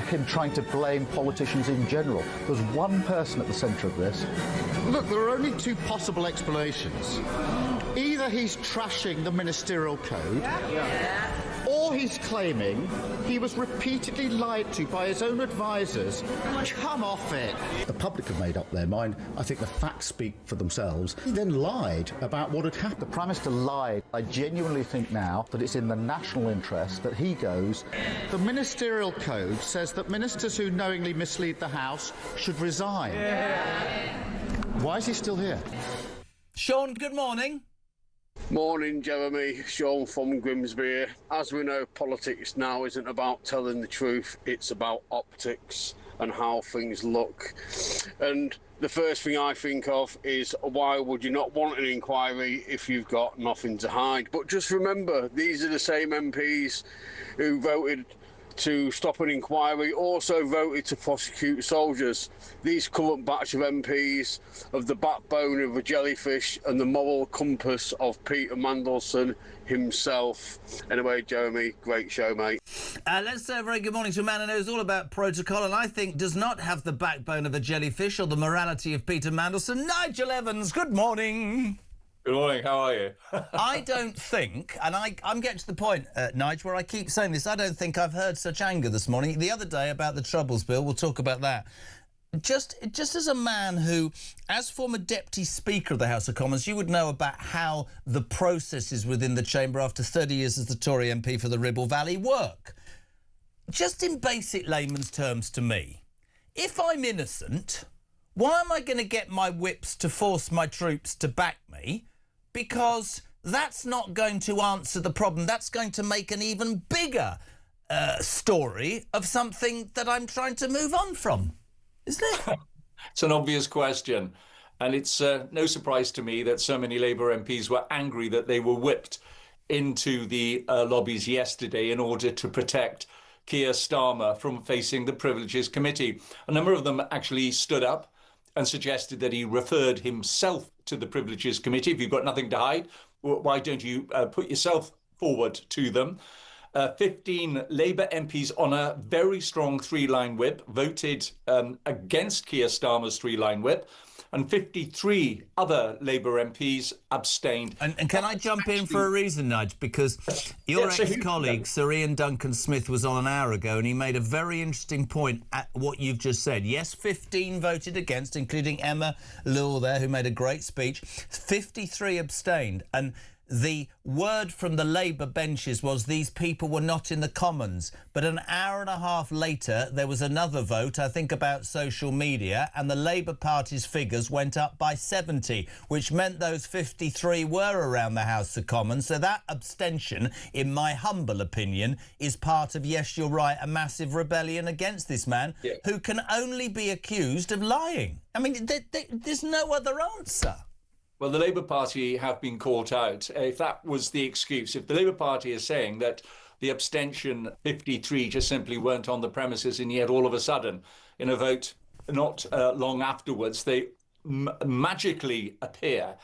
him trying to blame politicians in general. There's one person at the centre of this. Look, there are only two possible explanations. Either he's trashing the ministerial code, or he's claiming he was repeatedly lied to by his own advisers. Come off it. The public have made up their mind. I think the facts speak for themselves. He then lied about what had happened. The Prime Minister lied. I genuinely think now that it's in the national interest that he goes. The ministerial code says that ministers who knowingly mislead the House should resign. Why is he still here? Sean, good morning. Morning, Jeremy. Sean from Grimsby. As we know, politics now isn't about telling the truth, it's about optics and how things look. And the first thing I think of is, why would you not want an inquiry if you've got nothing to hide? But just remember, these are the same MPs who voted to stop an inquiry, also voted to prosecute soldiers. These current batch of MPs have the backbone of a jellyfish and the moral compass of Peter Mandelson himself. Anyway, Jeremy, great show, mate. Let's say a very good morning to a man who knows all about protocol and I think does not have the backbone of a jellyfish or the morality of Peter Mandelson. Nigel Evans, good morning. Good morning, how are you? I don't think, and I'm getting to the point, Nigel, where I keep saying this, I don't think I've heard such anger this morning. The other day about the Troubles Bill, we'll talk about that. Just as a man who, as former Deputy Speaker of the House of Commons, you would know about how the processes within the chamber after 30 years as the Tory MP for the Ribble Valley work. Just in basic layman's terms to me, if I'm innocent, why am I going to get my whips to force my troops to back me? Because that's not going to answer the problem. That's going to make an even bigger story of something that I'm trying to move on from, isn't it? It's an obvious question. And it's no surprise to me that so many Labour MPs were angry that they were whipped into the lobbies yesterday in order to protect Keir Starmer from facing the Privileges Committee. A number of them actually stood up and suggested that he referred himself to the Privileges Committee. If you've got nothing to hide, why don't you put yourself forward to them? 15 Labour MPs on a very strong three-line whip voted against Keir Starmer's three-line whip, and 53 other Labour MPs abstained. And can I jump in for a reason, Nudge? Because your ex-colleague, Sir Ian Duncan-Smith, was on an hour ago, and he made a very interesting point at what you've just said. Yes, 15 voted against, including Emma Lewell there, who made a great speech. 53 abstained, and the word from the Labour benches was these people were not in the Commons. But an hour and a half later, there was another vote, I think about social media, and the Labour Party's figures went up by 70, which meant those 53 were around the House of Commons. So that abstention, in my humble opinion, is part of, yes, you're right, a massive rebellion against this man who can only be accused of lying. I mean, there's no other answer. Well, the Labour Party have been caught out. If that was the excuse, if the Labour Party is saying that the abstention 53 just simply weren't on the premises, and yet all of a sudden, in a vote not long afterwards, they magically appear,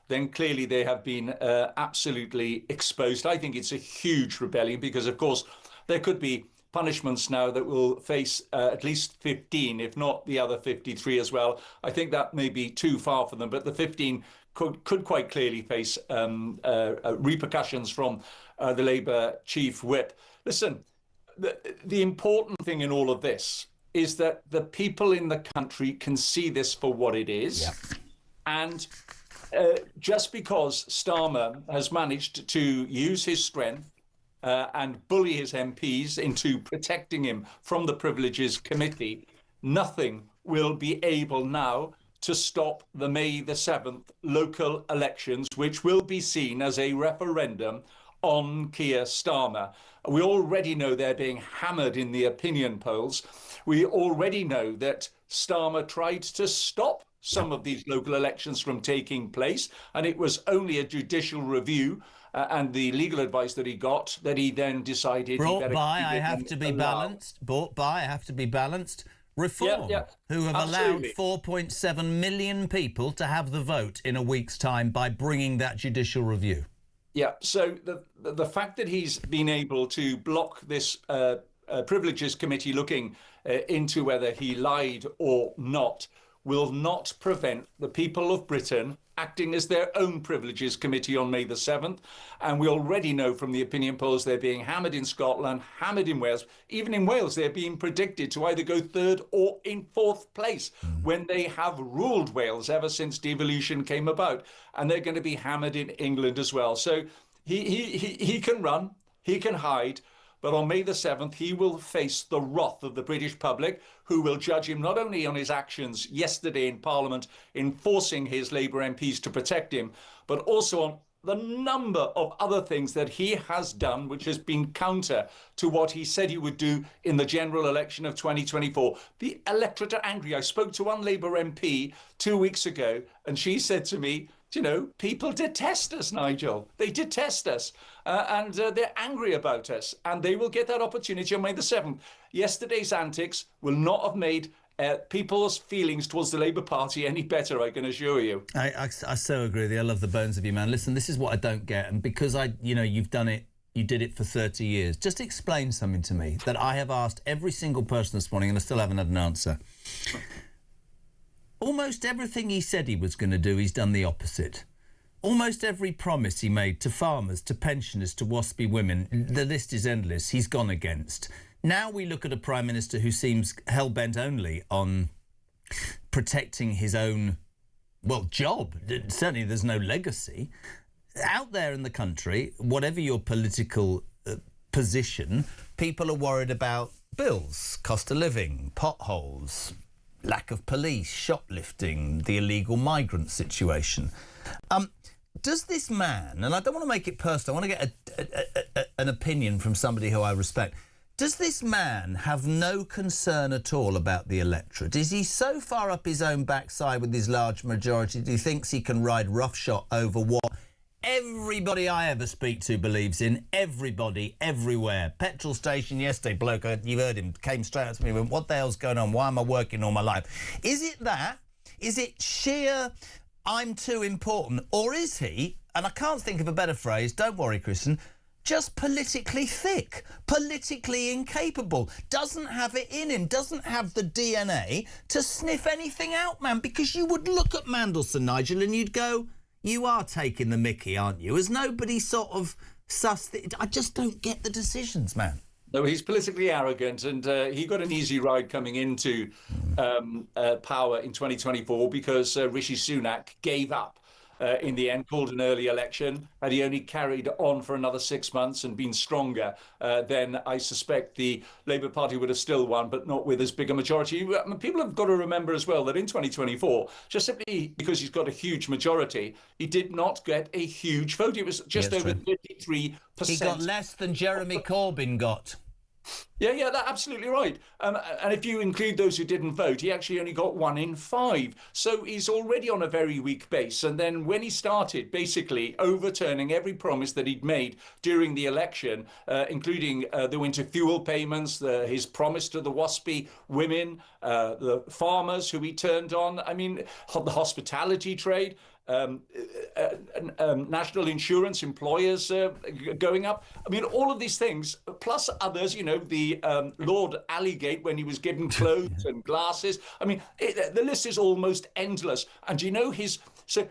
then clearly they have been absolutely exposed. I think it's a huge rebellion because, of course, there could be punishments now that will face at least 15, if not the other 53 as well. I think that may be too far for them, but the 15 could quite clearly face repercussions from the Labour chief whip. Listen, the important thing in all of this is that the people in the country can see this for what it is. Yeah. And just because Starmer has managed to use his strength and bully his MPs into protecting him from the Privileges Committee, nothing will be able now to stop the May the 7th local elections, which will be seen as a referendum on Keir Starmer. We already know they're being hammered in the opinion polls. We already know that Starmer tried to stop some of these local elections from taking place, and it was only a judicial review and the legal advice that he got that he then decided brought by, I have to be balanced. Reform, who have allowed 4.7 million people to have the vote in a week's time by bringing that judicial review. Yeah, so the fact that he's been able to block this Privileges Committee looking into whether he lied or not will not prevent the people of Britain acting as their own Privileges Committee on May the 7th. And we already know from the opinion polls they're being hammered in Scotland, hammered in Wales. Even in Wales, they're being predicted to either go third or in fourth place when they have ruled Wales ever since devolution came about. And they're going to be hammered in England as well. So he can run, he can hide, but on May the 7th, he will face the wrath of the British public, who will judge him not only on his actions yesterday in Parliament in forcing his Labour MPs to protect him, but also on the number of other things that he has done, which has been counter to what he said he would do in the general election of 2024. The electorate are angry. I spoke to one Labour MP 2 weeks ago, and she said to me, you know, people detest us, Nigel. They detest us. And they're angry about us. And they will get that opportunity on May the 7th. Yesterday's antics will not have made people's feelings towards the Labour Party any better, I can assure you. I so agree with you. I love the bones of you, man. Listen, this is what I don't get. And because you've done it, you did it for 30 years. Just explain something to me that I have asked every single person this morning and I still haven't had an answer. Almost everything he said he was going to do, he's done the opposite. Almost every promise he made to farmers, to pensioners, to waspy women, the list is endless, he's gone against. Now we look at a Prime Minister who seems hell-bent only on protecting his own, job. Certainly there's no legacy. Out there in the country, whatever your political position, people are worried about bills, cost of living, potholes, lack of police, shoplifting, the illegal migrant situation. Does this man, and I don't want to make it personal, I want to get an opinion from somebody who I respect, does this man have no concern at all about the electorate? Is he so far up his own backside with his large majority that he thinks he can ride roughshod over what everybody I ever speak to believes in? Everybody, everywhere. Petrol station yesterday, bloke, you heard him, came straight up to me and went, what the hell's going on? Why am I working all my life? Is it that? Is it sheer I'm too important, or is he, and I can't think of a better phrase, don't worry, Kristen, just politically thick, politically incapable, doesn't have it in him, doesn't have the DNA to sniff anything out, man, because you would look at Mandelson, Nigel, and you'd go, you are taking the mickey, aren't you? As nobody sort of sussed it. I just don't get the decisions, man. No, he's politically arrogant, and he got an easy ride coming into power in 2024 because Rishi Sunak gave up in the end, called an early election. Had he only carried on for another 6 months and been stronger, then I suspect the Labour Party would have still won, but not with as big a majority. I mean, people have got to remember as well that in 2024, just simply because he's got a huge majority, he did not get a huge vote. It was just over 53%. He got less than Jeremy Corbyn got. Yeah, that's absolutely right. And if you include those who didn't vote, he actually only got 1 in 5. So he's already on a very weak base. And then when he started basically overturning every promise that he'd made during the election, including the winter fuel payments, his promise to the WASPy women, the farmers who he turned on, I mean, the hospitality trade, national insurance, employers going up. I mean, all of these things, plus others, you know, the Lord Allygate when he was given clothes and glasses. I mean, the list is almost endless. And you know, so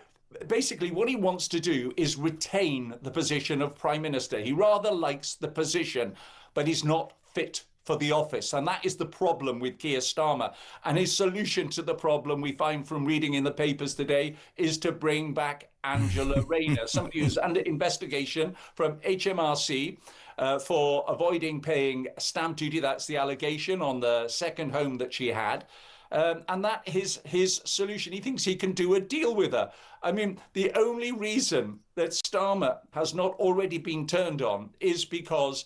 basically what he wants to do is retain the position of Prime Minister. He rather likes the position, but he's not fit for the office. And that is the problem with Keir Starmer. And his solution to the problem, we find from reading in the papers today, is to bring back Angela Rayner, somebody who's under investigation from HMRC for avoiding paying stamp duty. That's the allegation on the second home that she had. And that is his solution. He thinks he can do a deal with her. I mean, the only reason that Starmer has not already been turned on is because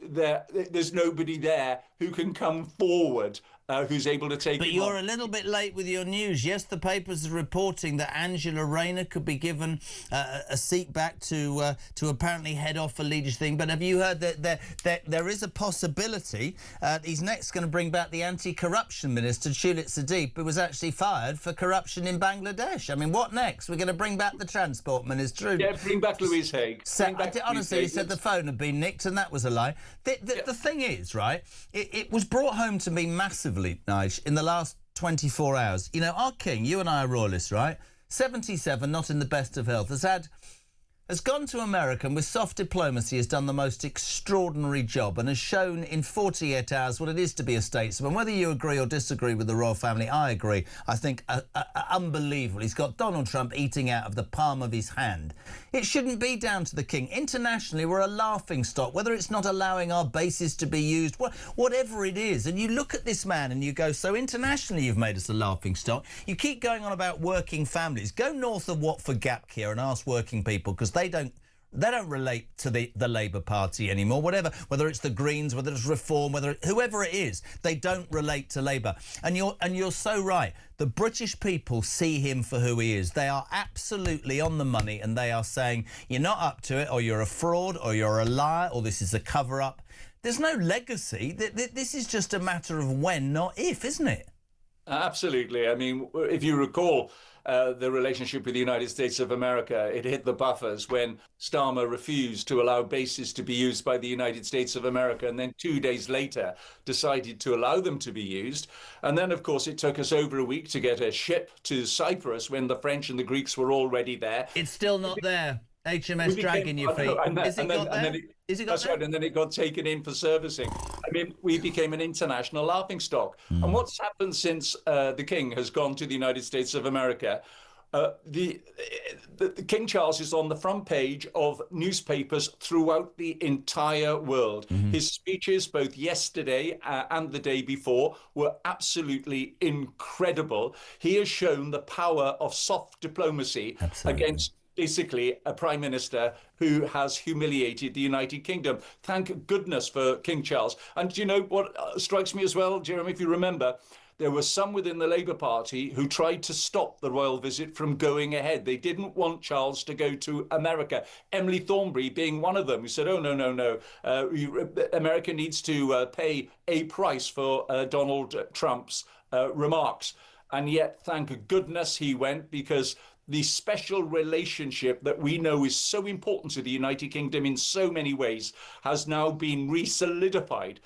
there's nobody there who can come forward who's able to take him on. But you're a little bit late with your news. Yes, the papers are reporting that Angela Rayner could be given a seat back to apparently head off a leadership thing. But have you heard that there is a possibility he's next going to bring back the anti-corruption minister, Shulit Sadiq, who was actually fired for corruption in Bangladesh? I mean, what next? We're going to bring back the transport minister. Yeah, bring back Louise Haig. Honestly, he said the phone had been nicked, and that was a lie. The thing is, right, it was brought home to me massively, Nige, in the last 24 hours. You know, our king, you and I are royalists, right? 77, not in the best of health, has gone to America and with soft diplomacy has done the most extraordinary job and has shown in 48 hours what it is to be a statesman. Whether you agree or disagree with the royal family, I agree. I think unbelievable. He's got Donald Trump eating out of the palm of his hand. It shouldn't be down to the king. Internationally, we're a laughing stock, whether it's not allowing our bases to be used, whatever it is. And you look at this man and you go, so internationally you've made us a laughing stock. You keep going on about working families. Go north of Watford Gap here and ask working people, because they don't relate to the Labour Party anymore, whether it's the Greens, whether it's Reform, whoever it is, they don't relate to Labour. And you're so right. The British people see him for who he is. They are absolutely on the money, and they are saying, you're not up to it, or you're a fraud, or you're a liar, or this is a cover-up. There's no legacy. This is just a matter of when, not if, isn't it? Absolutely. I mean, if you recall, the relationship with the United States of America, it hit the buffers when Starmer refused to allow bases to be used by the United States of America, and then 2 days later decided to allow them to be used. And then, of course, it took us over a week to get a ship to Cyprus when the French and the Greeks were already there. It's still not there. HMS Dragon, you feet. Is it got there? That's right, and then it got taken in for servicing. I mean, we became an international laughingstock. And what's happened since the King has gone to the United States of America? The King Charles is on the front page of newspapers throughout the entire world. His speeches, both yesterday and the day before, were absolutely incredible. He has shown the power of soft diplomacy against basically a prime minister who has humiliated the United Kingdom. Thank goodness for King Charles. And do you know what strikes me as well, Jeremy, if you remember, there were some within the Labour Party who tried to stop the royal visit from going ahead. They didn't want Charles to go to America. Emily Thornberry being one of them, who said, oh, no. America needs to pay a price for Donald Trump's remarks. and yet thank goodness he went, because the special relationship that we know is so important to the United Kingdom in so many ways has now been re-solidified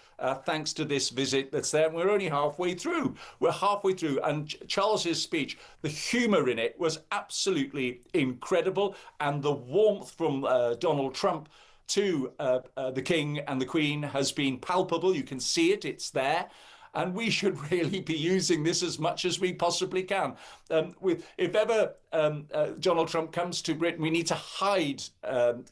thanks to this visit that's there. And we're only halfway through. We're halfway through. And Charles's speech, the humour in it was absolutely incredible. And the warmth from Donald Trump to the King and the Queen has been palpable. You can see it. It's there. And we should really be using this as much as we possibly can. If ever Donald Trump comes to Britain, we need to hide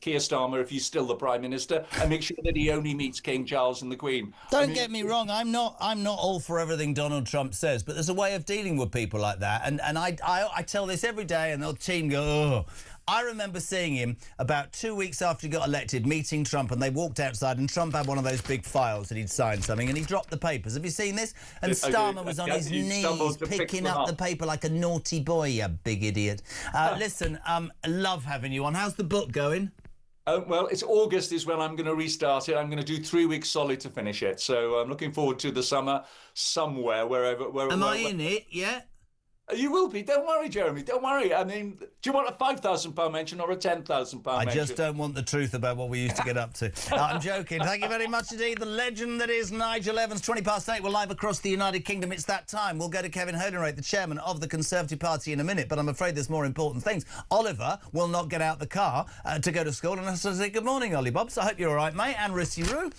Keir Starmer, if he's still the Prime Minister, and make sure that he only meets King Charles and the Queen. Don't get me wrong, I'm not all for everything Donald Trump says, but there's a way of dealing with people like that. And I tell this every day, and the team go, oh. I remember seeing him about 2 weeks after he got elected, meeting Trump, and they walked outside, and Trump had one of those big files and he'd signed something, and he dropped the papers. Have you seen this? And Starmer was on his knees picking up the paper like a naughty boy, you big idiot. Listen, love having you on. How's the book going? Well, it's August is when I'm going to restart it. I'm going to do 3 weeks solid to finish it. So I'm looking forward to the summer somewhere, wherever. Am I in it? Yeah. You will be. Don't worry, Jeremy. Don't worry. I mean, do you want a £5,000 mention or a £10,000 mention? I just don't want the truth about what we used to get up to. I'm joking. Thank you very much indeed. The legend that is Nigel Evans. 8:20. We're live across the United Kingdom. It's that time. We'll go to Kevin Hodenrath, the chairman of the Conservative Party, in a minute, but I'm afraid there's more important things. Oliver will not get out the car to go to school, and I say good morning, Ollie Bobs. I hope you're all right, mate. And Rissy Roo.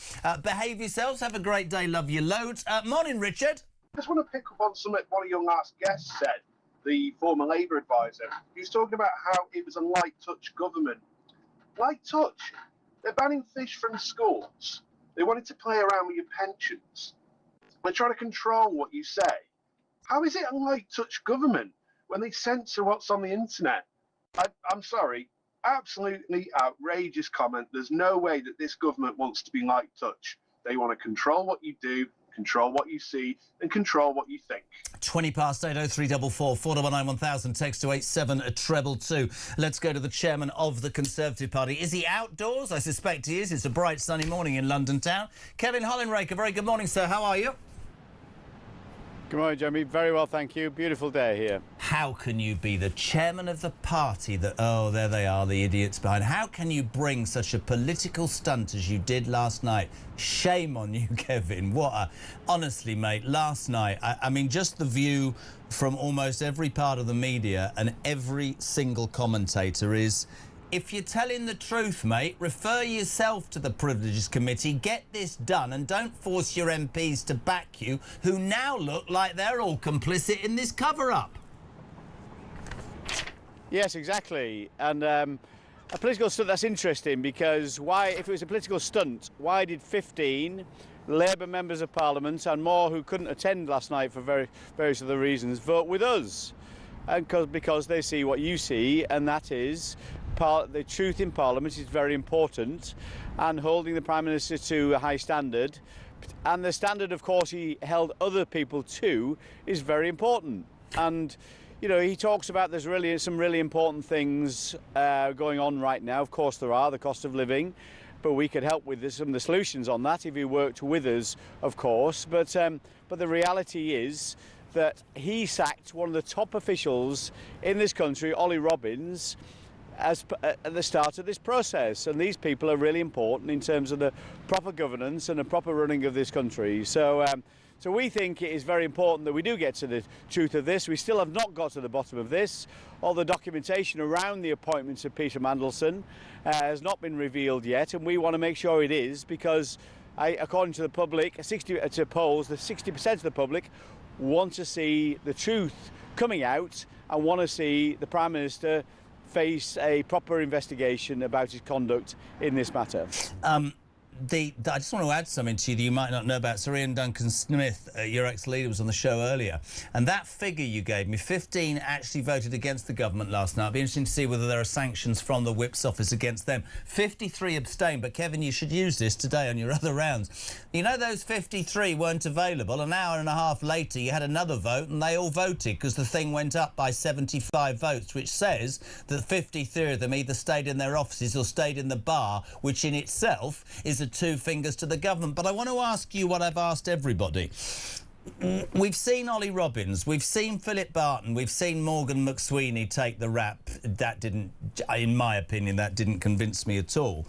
Behave yourselves. Have a great day. Love you loads. Morning, Richard. I just want to pick up on something one of your last guests said, the former Labour advisor. He was talking about how it was a light touch government. Light touch? They're banning fish from schools. They wanted to play around with your pensions. They're trying to control what you say. How is it a light touch government when they censor what's on the internet? I'm sorry, absolutely outrageous comment. There's no way that this government wants to be light touch. They want to control what you do, control what you see, and control what you think. 8:20, 0344 499 1000. Text to 87222. Let's go to the chairman of the Conservative Party. Is he outdoors? I suspect he is. It's a bright sunny morning in London town. Kevin Hodenrath, a very good morning, sir. How are you? Good morning, Jeremy. Very well, thank you. Beautiful day here. How can you be the chairman of the party that... Oh, there they are, the idiots behind. How can you bring such a political stunt as you did last night? Shame on you, Kevin. What a... Honestly, mate, last night, I mean, just the view from almost every part of the media and every single commentator is... If you're telling the truth, mate, refer yourself to the Privileges Committee, get this done, and don't force your MPs to back you, who now look like they're all complicit in this cover-up. Yes, exactly. And a political stunt, that's interesting, because why, if it was a political stunt, why did 15 Labour members of Parliament and more who couldn't attend last night for various other reasons vote with us? And because they see what you see, and that is the truth in Parliament is very important, and holding the Prime Minister to a high standard, and the standard, of course, he held other people to, is very important. And you know, he talks about there's really some really important things going on right now. Of course there are, the cost of living, but we could help with some of the solutions on that if he worked with us, of course. But the reality is that he sacked one of the top officials in this country, Ollie Robbins, at the start of this process, and these people are really important in terms of the proper governance and the proper running of this country. So we think it is very important that we do get to the truth of this. We still have not got to the bottom of this. All the documentation around the appointments of Peter Mandelson has not been revealed yet, and we want to make sure it is, because according to the public, to polls, the 60% of the public want to see the truth coming out and want to see the Prime Minister face a proper investigation about his conduct in this matter. I just want to add something to you that you might not know about. Sir Ian Duncan-Smith, your ex-leader, was on the show earlier, and that figure you gave me, 15 actually voted against the government last night. It'd be interesting to see whether there are sanctions from the Whip's office against them. 53 abstained, but Kevin, you should use this today on your other rounds. You know, those 53 weren't available. An hour and a half later, you had another vote, and they all voted because the thing went up by 75 votes, which says that 53 of them either stayed in their offices or stayed in the bar, which in itself is two fingers to the government. But I want to ask you what I've asked everybody. We've seen Ollie Robbins, we've seen Philip Barton, we've seen Morgan McSweeney take the rap. That didn't, in my opinion, that didn't convince me at all.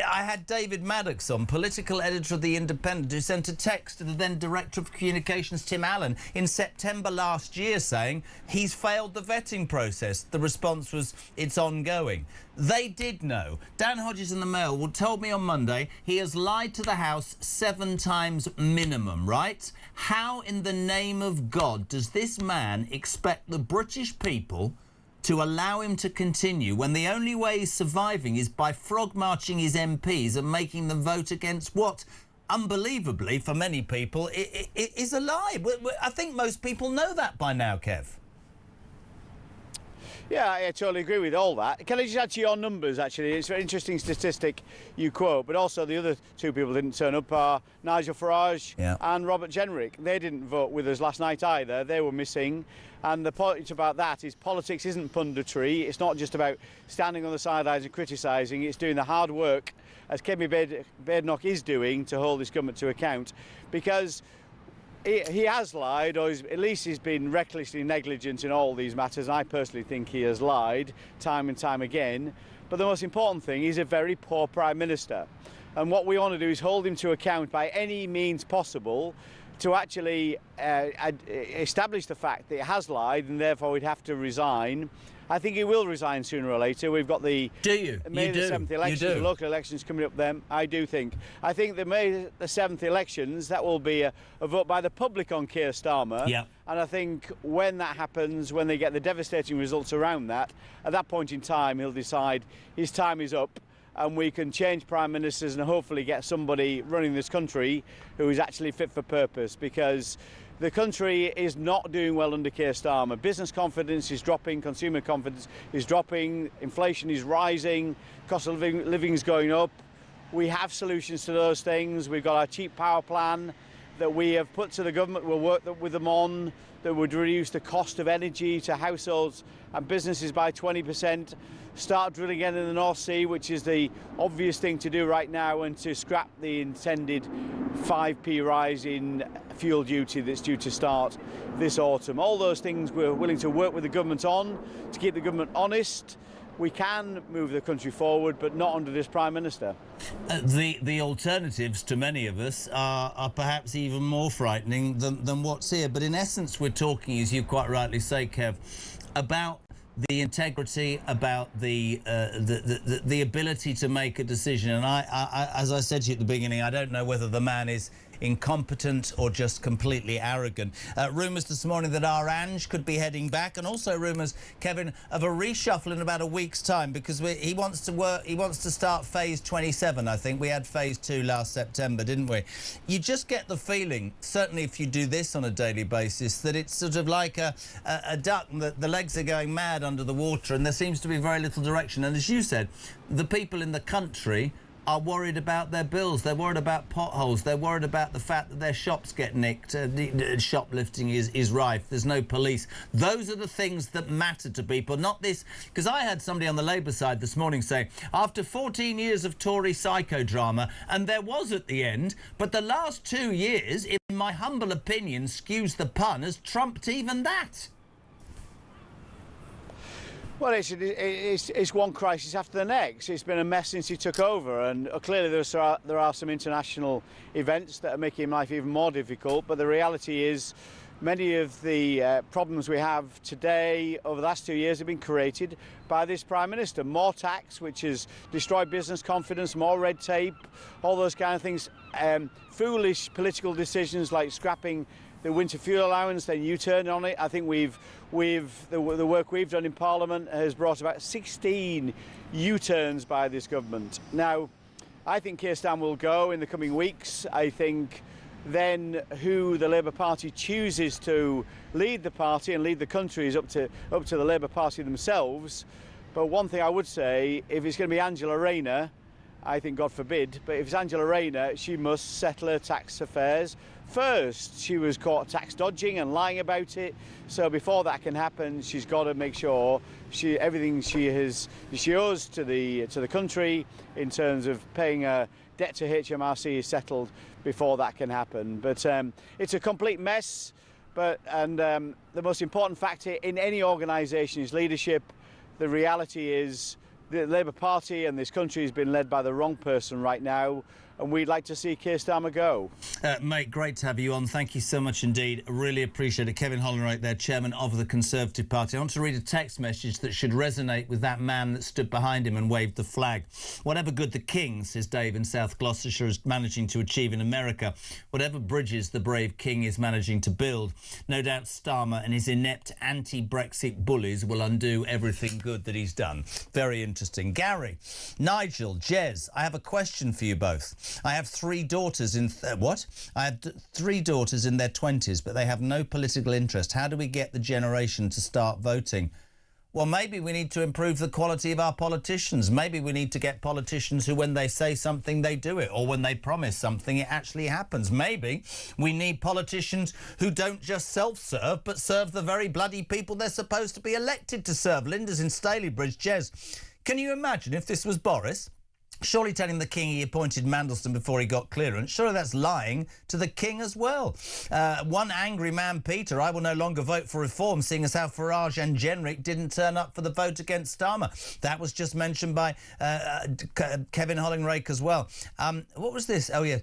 I had David Maddox on, political editor of The Independent, who sent a text to the then Director of Communications, Tim Allen, in September last year saying he's failed the vetting process. The response was, it's ongoing. They did know. Dan Hodges in the Mail told me on Monday he has lied to the House 7 times minimum, right? How in the name of God does this man expect the British people to allow him to continue when the only way he's surviving is by frog-marching his MPs and making them vote against what, unbelievably for many people, is a lie? I think most people know that by now, Kev. Yeah, I totally agree with all that. Can I just add to your numbers, actually? It's an interesting statistic you quote, but also the other 2 people didn't turn up are Nigel Farage and Robert Jenrick. They didn't vote with us last night either. They were missing. And the point about that is politics isn't punditry. It's not just about standing on the sidelines and criticising. It's doing the hard work, as Kemi Badenoch is doing, to hold this government to account. Because he has lied, or at least he's been recklessly negligent in all these matters. I personally think he has lied time and time again. But the most important thing, he's a very poor Prime Minister. And what we want to do is hold him to account by any means possible to actually establish the fact that he has lied and therefore he'd have to resign. I think he will resign sooner or later. We've got the May the 7th elections, the local elections coming up then. I think the May the 7th elections, that will be a vote by the public on Keir Starmer. Yeah. And I think when that happens, when they get the devastating results around that, at that point in time, he'll decide his time is up and we can change Prime Ministers and hopefully get somebody running this country who is actually fit for purpose, because the country is not doing well under Keir Starmer. Business confidence is dropping, consumer confidence is dropping, inflation is rising, cost of living is going up. We have solutions to those things. We've got our cheap power plan that we have put to the government. We'll work with them on, that would reduce the cost of energy to households and businesses by 20%. Start drilling again in the North Sea, which is the obvious thing to do right now, and to scrap the intended 5p rise in fuel duty that's due to start this autumn. All those things we're willing to work with the government on to keep the government honest. We can move the country forward, but not under this Prime Minister. The alternatives to many of us are perhaps even more frightening than what's here. But in essence, we're talking, as you quite rightly say, Kev, about the integrity, about the ability to make a decision. And I, as I said to you at the beginning, I don't know whether the man is incompetent or just completely arrogant. Rumours this morning that Orange could be heading back, and also rumours, Kevin, of a reshuffle in about a week's time, because he wants to start phase 27. I think we had phase 2 last September, didn't we? You just get the feeling, certainly if you do this on a daily basis, that it's sort of like a duck, that the legs are going mad under the water and there seems to be very little direction. And as you said, the people in the country are worried about their bills, they're worried about potholes, they're worried about the fact that their shops get nicked, shoplifting is rife, there's no police. Those are the things that matter to people, not this. Because I had somebody on the Labour side this morning say, after 14 years of Tory psychodrama, and there was at the end, but the last 2 years, in my humble opinion, excuse the pun, has trumped even that. Well, it's one crisis after the next. It's been a mess since he took over, and clearly there are some international events that are making life even more difficult. But the reality is, many of the problems we have today over the last 2 years have been created by this Prime Minister. More tax, which has destroyed business confidence, more red tape, all those kind of things. Foolish political decisions like scrapping the winter fuel allowance, then U-turn on it. I think the work we've done in Parliament has brought about 16 U-turns by this government. Now, I think Keir Starmer will go in the coming weeks. I think then who the Labour Party chooses to lead the party and lead the country is up to the Labour Party themselves. But one thing I would say, if it's going to be Angela Rayner, I think, God forbid, but if it's Angela Rayner, she must settle her tax affairs first. She was caught tax dodging and lying about it, so before that can happen, she's got to make sure everything she owes to the country in terms of paying her debt to HMRC is settled before that can happen. But it's a complete mess. The most important factor in any organisation is leadership. The reality is the Labour Party and this country has been led by the wrong person right now, and we'd like to see Keir Starmer go. Mate, great to have you on. Thank you so much indeed. Really appreciate it. Kevin Hollinwright there, chairman of the Conservative Party. I want to read a text message that should resonate with that man that stood behind him and waved the flag. Whatever good the King, says Dave in South Gloucestershire, is managing to achieve in America, whatever bridges the brave King is managing to build, no doubt Starmer and his inept anti-Brexit bullies will undo everything good that he's done. Very interesting. Gary, Nigel, Jez, I have a question for you both. I have three daughters in... I have three daughters in their 20s, but they have no political interest. How do we get the generation to start voting? Well, maybe we need to improve the quality of our politicians. Maybe we need to get politicians who, when they say something, they do it, or when they promise something, it actually happens. Maybe we need politicians who don't just self-serve, but serve the very bloody people they're supposed to be elected to serve. Linda's in Stalybridge. Jez, can you imagine if this was Boris? Surely telling the King he appointed Mandelston before he got clearance. Surely that's lying to the King as well. One angry man, Peter, I will no longer vote for reform, seeing as how Farage and Jenrick didn't turn up for the vote against Starmer. That was just mentioned by Kevin Hollinrake as well. What was this? Oh, yeah.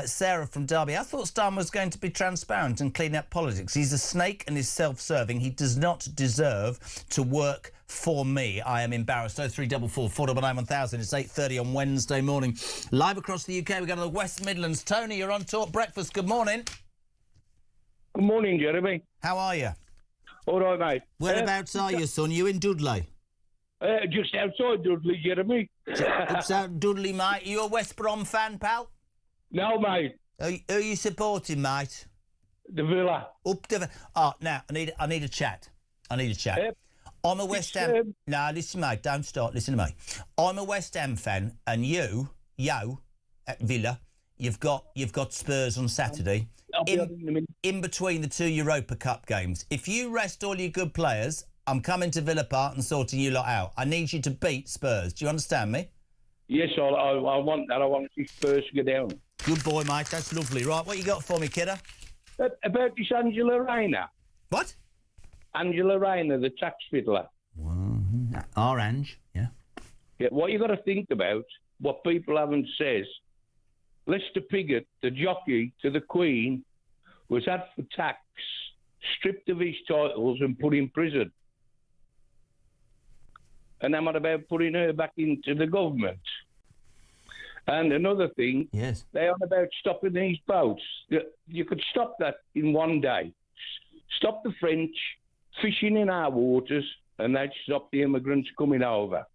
Sarah from Derby. I thought Starmer was going to be transparent and clean up politics. He's a snake and is self-serving. He does not deserve to work for me. I am embarrassed. 0344 499 1000. It's 8:30 on Wednesday morning. Live across the UK, we go to the West Midlands. Tony, you're on Talk Breakfast. Good morning. Good morning, Jeremy. How are you? All right, mate. Whereabouts are you, son? You in Dudley? Just outside Dudley, Jeremy. Outside Dudley, mate. Are you a West Brom fan, pal? No, mate. Who are you supporting, mate? The Villa. Up the... Oh, now, I need a chat. I'm a West Ham... No, listen, mate, don't start. Listen to me. I'm a West Ham fan, and you, at Villa, you've got Spurs on Saturday. In between the two Europa Cup games. If you rest all your good players, I'm coming to Villa Park and sorting you lot out. I need you to beat Spurs. Do you understand me? Yes, I want that. I want to see Spurs go down. Good boy, mate. That's lovely. Right, what you got for me, kiddo? About this Angela Rayner. What? Angela Rayner, the tax fiddler. Orange, yeah. Yeah. What you got to think about, what people haven't said, Lester Piggott, the jockey to the Queen, was had for tax, stripped of his titles and put in prison. And I'm not about putting her back into the government. And another thing, yes, they are about stopping these boats. You could stop that in one day. Stop the French fishing in our waters, and they'd stop the immigrants coming over.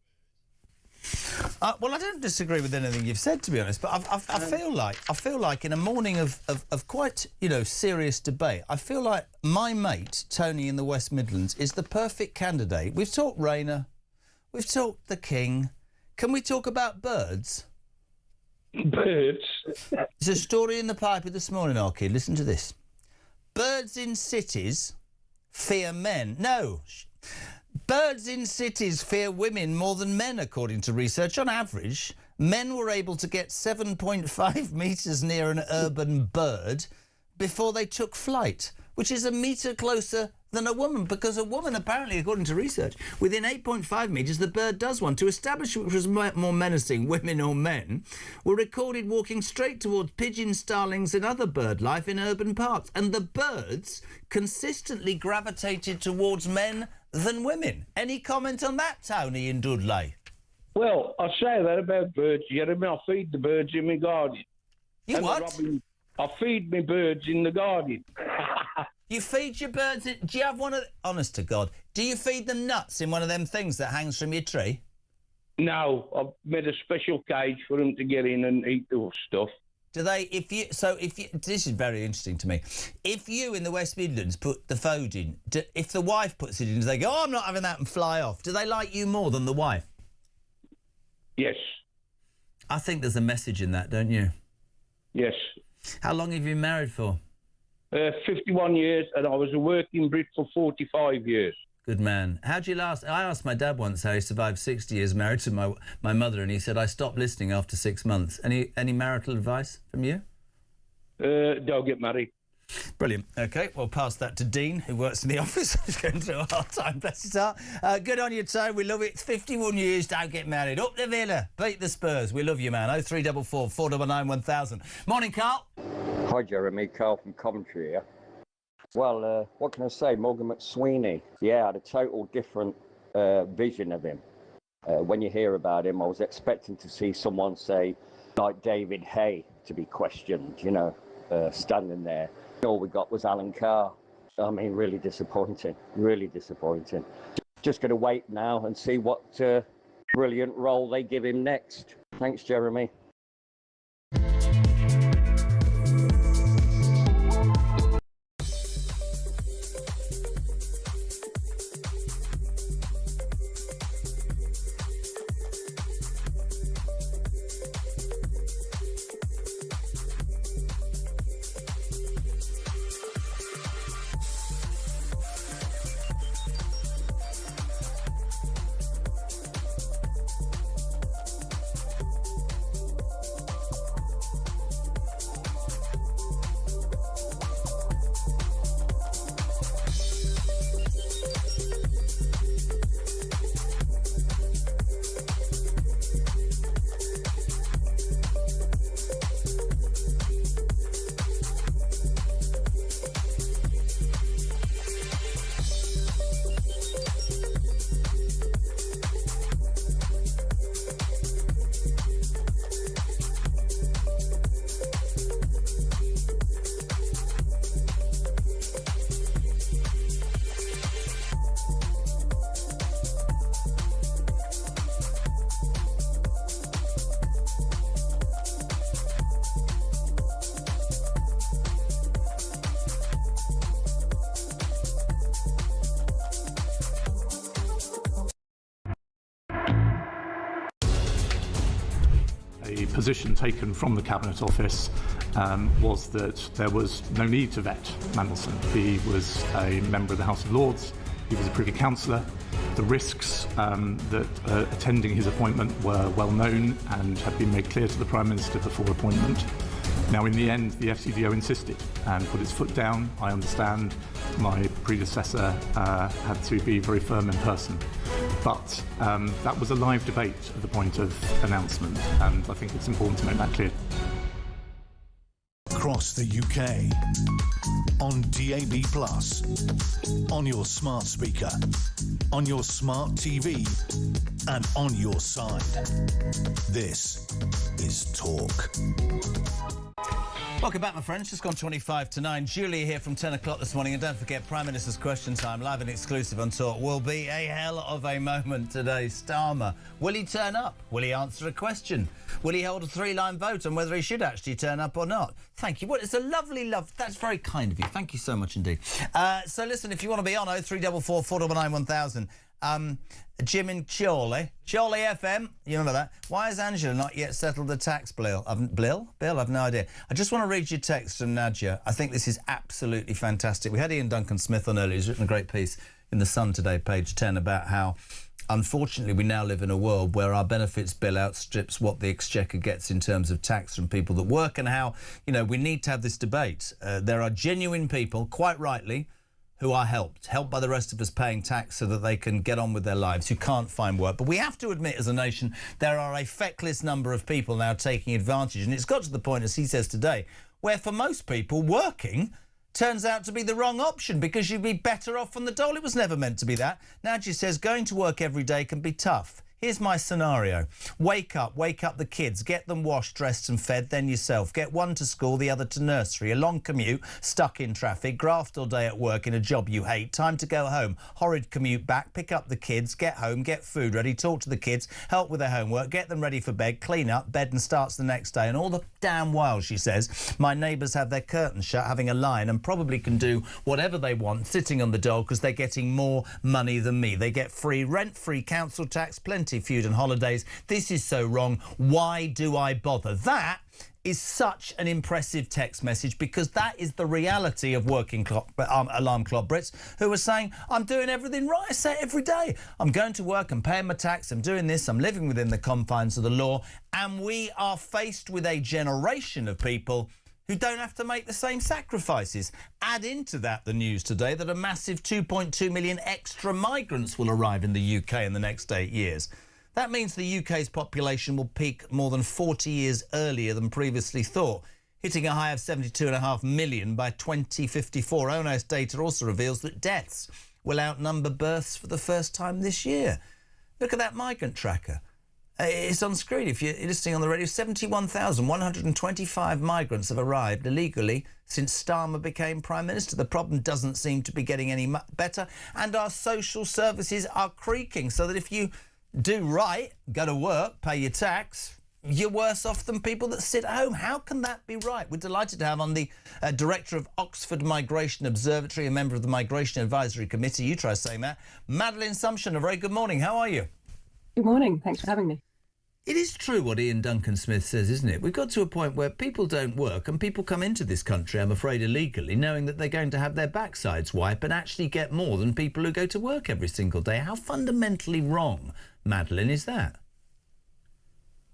Well, I don't disagree with anything you've said, to be honest, but I feel like in a morning of quite, serious debate, I feel like my mate, Tony in the West Midlands, is the perfect candidate. We've talked Rayner, we've talked the King. Can we talk about birds? Birds? There's a story in the paper this morning, Archie. Listen to this. Birds in cities fear men. No. Birds in cities fear women more than men, according to research. On average, men were able to get 7.5 metres near an urban bird before they took flight, which is a metre closer than a woman, because a woman, apparently, according to research, within 8.5 metres, the bird does one. To establish which was more menacing, women or men, were recorded walking straight towards pigeons, starlings and other bird life in urban parks. And the birds consistently gravitated towards men than women. Any comment on that, Tony in Dudley? Well, I say that about birds, Jeremy. I feed the birds in my garden. You what? I feed my birds in the garden. You feed your birds... Do you have one of... Honest to God, do you feed them nuts in one of them things that hangs from your tree? No, I've made a special cage for them to get in and eat the stuff. Do they... This is very interesting to me. If you in the West Midlands put the food in, if the wife puts it in, do they go, oh, I'm not having that, and fly off? Do they like you more than the wife? Yes. I think there's a message in that, don't you? Yes. How long have you been married for? 51 years, and I was a working Brit for 45 years. Good man. How'd you last? I asked my dad once how he survived 60 years married to my mother, and he said, I stopped listening after 6 months. Any marital advice from you? Don't get married. Brilliant. OK, we'll pass that to Dean, who works in the office. He's going through a hard time, bless his heart. Good on you, Tone. We love it. It's 51 years, don't get married. Up the Villa. Beat the Spurs. We love you, man. 0344 499 1000. Morning, Carl. Hi, Jeremy. Carl from Coventry here. Well, what can I say? Morgan McSweeney. Yeah, I had a total different vision of him. When you hear about him, I was expecting to see someone say, like David Hay, to be questioned, you know, standing there. All we got was Alan Carr. I mean, really disappointing. Really disappointing. Just going to wait now and see what brilliant role they give him next. Thanks, Jeremy. Position taken from the Cabinet Office was that there was no need to vet Mandelson. He was a member of the House of Lords, he was a Privy Councillor. The risks that attending his appointment were well known and had been made clear to the Prime Minister before appointment. Now, in the end, the FCDO insisted and put its foot down. I understand my predecessor had to be very firm in person. But that was a live debate at the point of announcement, and I think it's important to make that clear. Across the UK, on DAB+, on your smart speaker, on your smart TV, and on your side. This is Talk. Welcome back, my friends. Just gone 25 to 9. Julia here from 10 o'clock this morning. And don't forget, Prime Minister's Question Time, live and exclusive on Talk, will be a hell of a moment today. Starmer. Will he turn up? Will he answer a question? Will he hold a three-line vote on whether he should actually turn up or not? Thank you. Well, it's a lovely... That's very kind of you. Thank you so much indeed. So listen, if you want to be on 0344 499 1000... Jim in Chorley FM, you remember that? Why has Angela not yet settled the tax bill? Bill? I've no idea. I just want to read your text from Nadia. I think this is absolutely fantastic. We had Ian Duncan Smith on earlier. He's written a great piece in The Sun today, page 10, about how, unfortunately, we now live in a world where our benefits bill outstrips what the Exchequer gets in terms of tax from people that work, and how, you know, we need to have this debate. There are genuine people, quite rightly, who are helped by the rest of us paying tax so that they can get on with their lives, who can't find work. But we have to admit, as a nation, there are a feckless number of people now taking advantage. And it's got to the point, as he says today, where for most people, working turns out to be the wrong option because you'd be better off on the dole. It was never meant to be that. Nadji says going to work every day can be tough. Here's my scenario. Wake up the kids, get them washed, dressed and fed, then yourself. Get one to school, the other to nursery. A long commute, stuck in traffic, graft all day at work in a job you hate. Time to go home. Horrid commute back, pick up the kids, get home, get food ready, talk to the kids, help with their homework, get them ready for bed, clean up, bed and starts the next day. And all the damn while, she says, my neighbours have their curtains shut, having a line, and probably can do whatever they want, sitting on the dole because they're getting more money than me. They get free rent, free council tax, plenty plenty, food and holidays. This is so wrong. Why do I bother? That is such an impressive text message, because that is the reality of working alarm clock Brits who are saying, I'm doing everything right. I say it every day. I'm going to work, I'm paying my tax, I'm doing this, I'm living within the confines of the law. And we are faced with a generation of people who don't have to make the same sacrifices. Add into that the news today that a massive 2.2 million extra migrants will arrive in the UK in the next 8 years. That means the UK's population will peak more than 40 years earlier than previously thought, hitting a high of 72.5 million by 2054. ONS data also reveals that deaths will outnumber births for the first time this year. Look at that migrant tracker. It's on screen if you're listening on the radio. 71,125 migrants have arrived illegally since Starmer became Prime Minister. The problem doesn't seem to be getting any better, and our social services are creaking, so that if you do right, go to work, pay your tax, you're worse off than people that sit at home. How can that be right? We're delighted to have on the director of Oxford Migration Observatory, a member of the Migration Advisory Committee. You try saying that. Madeleine Sumption, a very good morning. How are you? Good morning. Thanks for having me. It is true what Ian Duncan Smith says, isn't it? We've got to a point where people don't work and people come into this country, I'm afraid, illegally, knowing that they're going to have their backsides wiped and actually get more than people who go to work every single day. How fundamentally wrong, Madeleine, is that?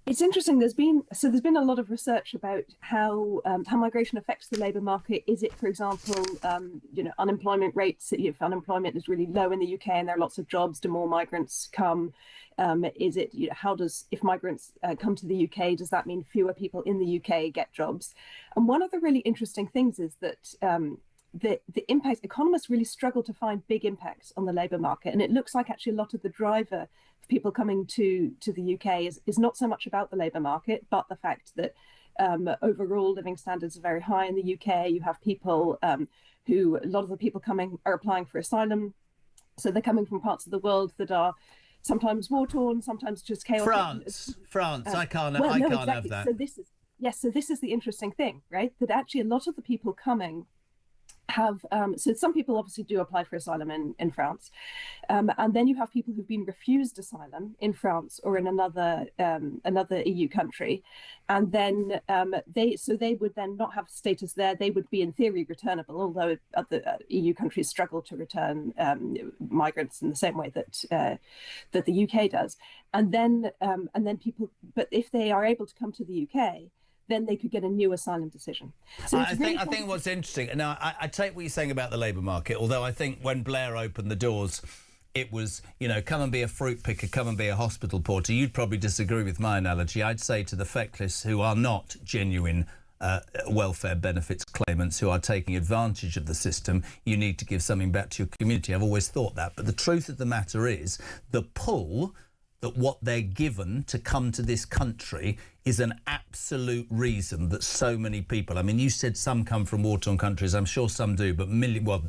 It's interesting. There's been a lot of research about how migration affects the labour market. Is it, for example, unemployment rates? If unemployment is really low in the UK and there are lots of jobs, do more migrants come? Is it, if migrants come to the UK, does that mean fewer people in the UK get jobs? And one of the really interesting things is that the impact, economists really struggle to find big impacts on the labour market. And it looks like actually a lot of the driver for people coming to the UK is not so much about the labour market, but the fact that overall living standards are very high in the UK. You have people a lot of the people coming are applying for asylum. So they're coming from parts of the world that are sometimes war-torn, sometimes just chaotic. France, I can't exactly. have that. So this is the interesting thing, right? That actually a lot of the people coming have so some people obviously do apply for asylum in France, and then you have people who've been refused asylum in France or in another EU country, and then they would then not have status there. They would be in theory returnable, although other EU countries struggle to return migrants in the same way that the UK does. And then people, but if they are able to come to the UK, then they could get a new asylum decision. So I think what's interesting, now I take what you're saying about the labour market, although I think when Blair opened the doors, it was, come and be a fruit picker, come and be a hospital porter. You'd probably disagree with my analogy. I'd say to the feckless who are not genuine welfare benefits claimants who are taking advantage of the system, you need to give something back to your community. I've always thought that. But the truth of the matter is the pull that what they're given to come to this country is an absolute reason that so many people, I mean, you said some come from war-torn countries, I'm sure some do, but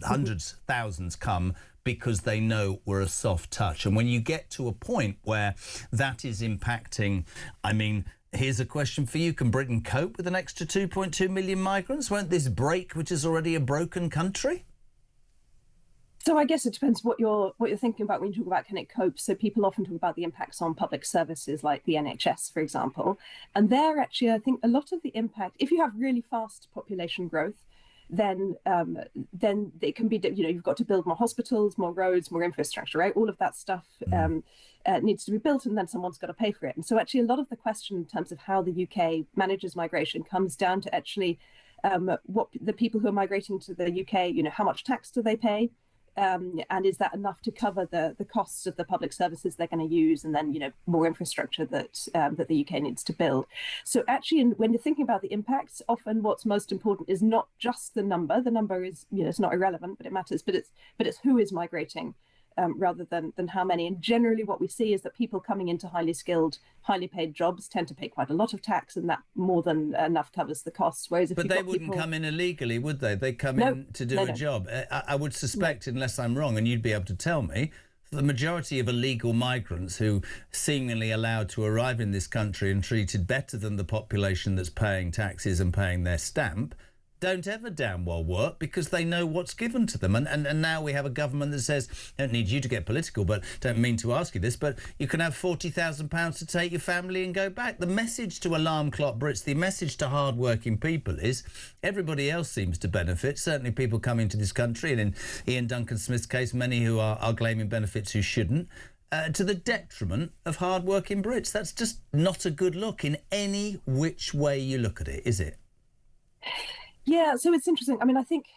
hundreds, thousands come because they know we're a soft touch. And when you get to a point where that is impacting, I mean, here's a question for you. Can Britain cope with an extra 2.2 million migrants? Won't this break, which is already a broken country? So I guess it depends what you're thinking about when you talk about can it cope. So people often talk about the impacts on public services like the NHS, for example. And there actually, I think a lot of the impact, if you have really fast population growth, then it can be, you've got to build more hospitals, more roads, more infrastructure, right? All of that stuff needs to be built, and then someone's got to pay for it. And so actually a lot of the question in terms of how the UK manages migration comes down to actually what the people who are migrating to the UK, how much tax do they pay? And is that enough to cover the costs of the public services they're going to use, and then more infrastructure that the UK needs to build? So actually, when you're thinking about the impacts, often what's most important is not just the number. The number is it's not irrelevant, but it matters. But it's who is migrating, rather than how many. And generally, what we see is that people coming into highly skilled, highly paid jobs tend to pay quite a lot of tax, and that more than enough covers the costs. Whereas if they wouldn't come in illegally, would they? They come in to do a job. I would suspect, unless I'm wrong, and you'd be able to tell me, the majority of illegal migrants who seemingly allowed to arrive in this country and treated better than the population that's paying taxes and paying their stamp don't ever damn well work because they know what's given to them. And now we have a government that says, don't need you to get political, but don't mean to ask you this, but you can have £40,000 to take your family and go back. The message to alarm clock Brits, the message to hard-working people is everybody else seems to benefit, certainly people coming to this country, and in Ian Duncan Smith's case, many who are claiming benefits who shouldn't, to the detriment of hard-working Brits. That's just not a good look in any which way you look at it, is it? Yeah, so it's interesting. I mean, I think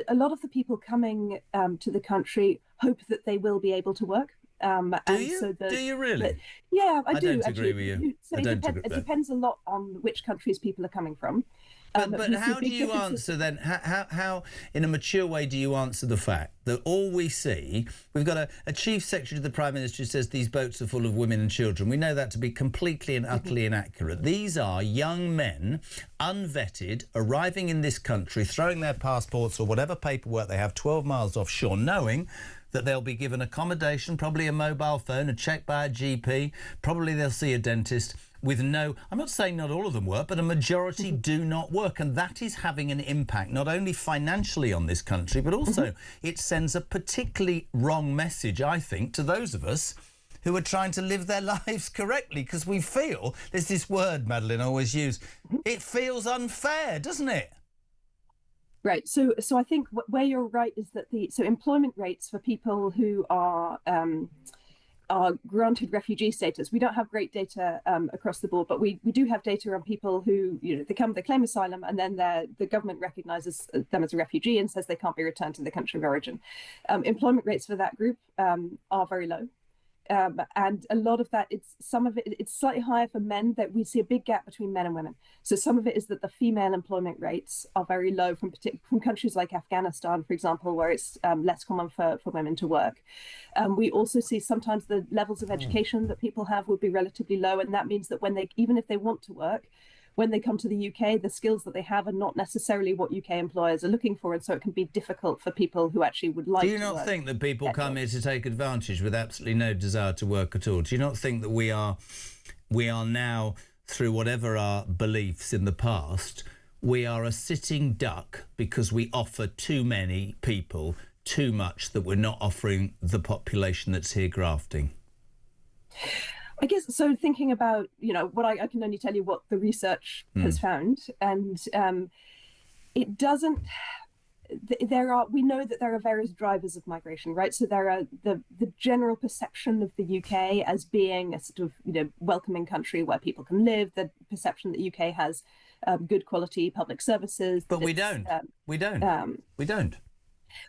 a lot of the people coming to the country hope that they will be able to work. Do you? So Do you really? Yeah, I do. don't agree with you. So it depends a lot on which countries people are coming from. But how do you answer then? How, in a mature way, do you answer the fact that all we see, we've got a chief secretary of the Prime Minister who says these boats are full of women and children. We know that to be completely and utterly inaccurate. These are young men, unvetted, arriving in this country, throwing their passports or whatever paperwork they have 12 miles offshore, knowing that they'll be given accommodation, probably a mobile phone, a check by a GP, probably they'll see a dentist with no... I'm not saying not all of them work, but a majority do not work. And that is having an impact, not only financially on this country, but also it sends a particularly wrong message, I think, to those of us who are trying to live their lives correctly, because we feel, there's this word Madeline I always use, it feels unfair, doesn't it? Right. So I think where you're right is that employment rates for people who are granted refugee status, we don't have great data across the board, but we do have data on people who, they claim asylum, and then the government recognises them as a refugee and says they can't be returned to the country of origin. Employment rates for that group are very low. And a lot of that, it's slightly higher for men, that we see a big gap between men and women. So some of it is that the female employment rates are very low from countries like Afghanistan, for example, where it's less common for women to work. We also see sometimes the levels of education that people have would be relatively low, and that means that even if they want to work, when they come to the UK, the skills that they have are not necessarily what UK employers are looking for, and so it can be difficult for people who actually would like to work. Do you not think that people come here to take advantage with absolutely no desire to work at all? Do you not think that we are now, through whatever our beliefs in the past, we are a sitting duck because we offer too many people too much that we're not offering the population that's here grafting? I guess so. Thinking about, what I can only tell you what the research has found, and it doesn't. We know that there are various drivers of migration, right? So there are the general perception of the UK as being a sort of welcoming country where people can live. The perception that the UK has good quality public services. But we don't. We don't.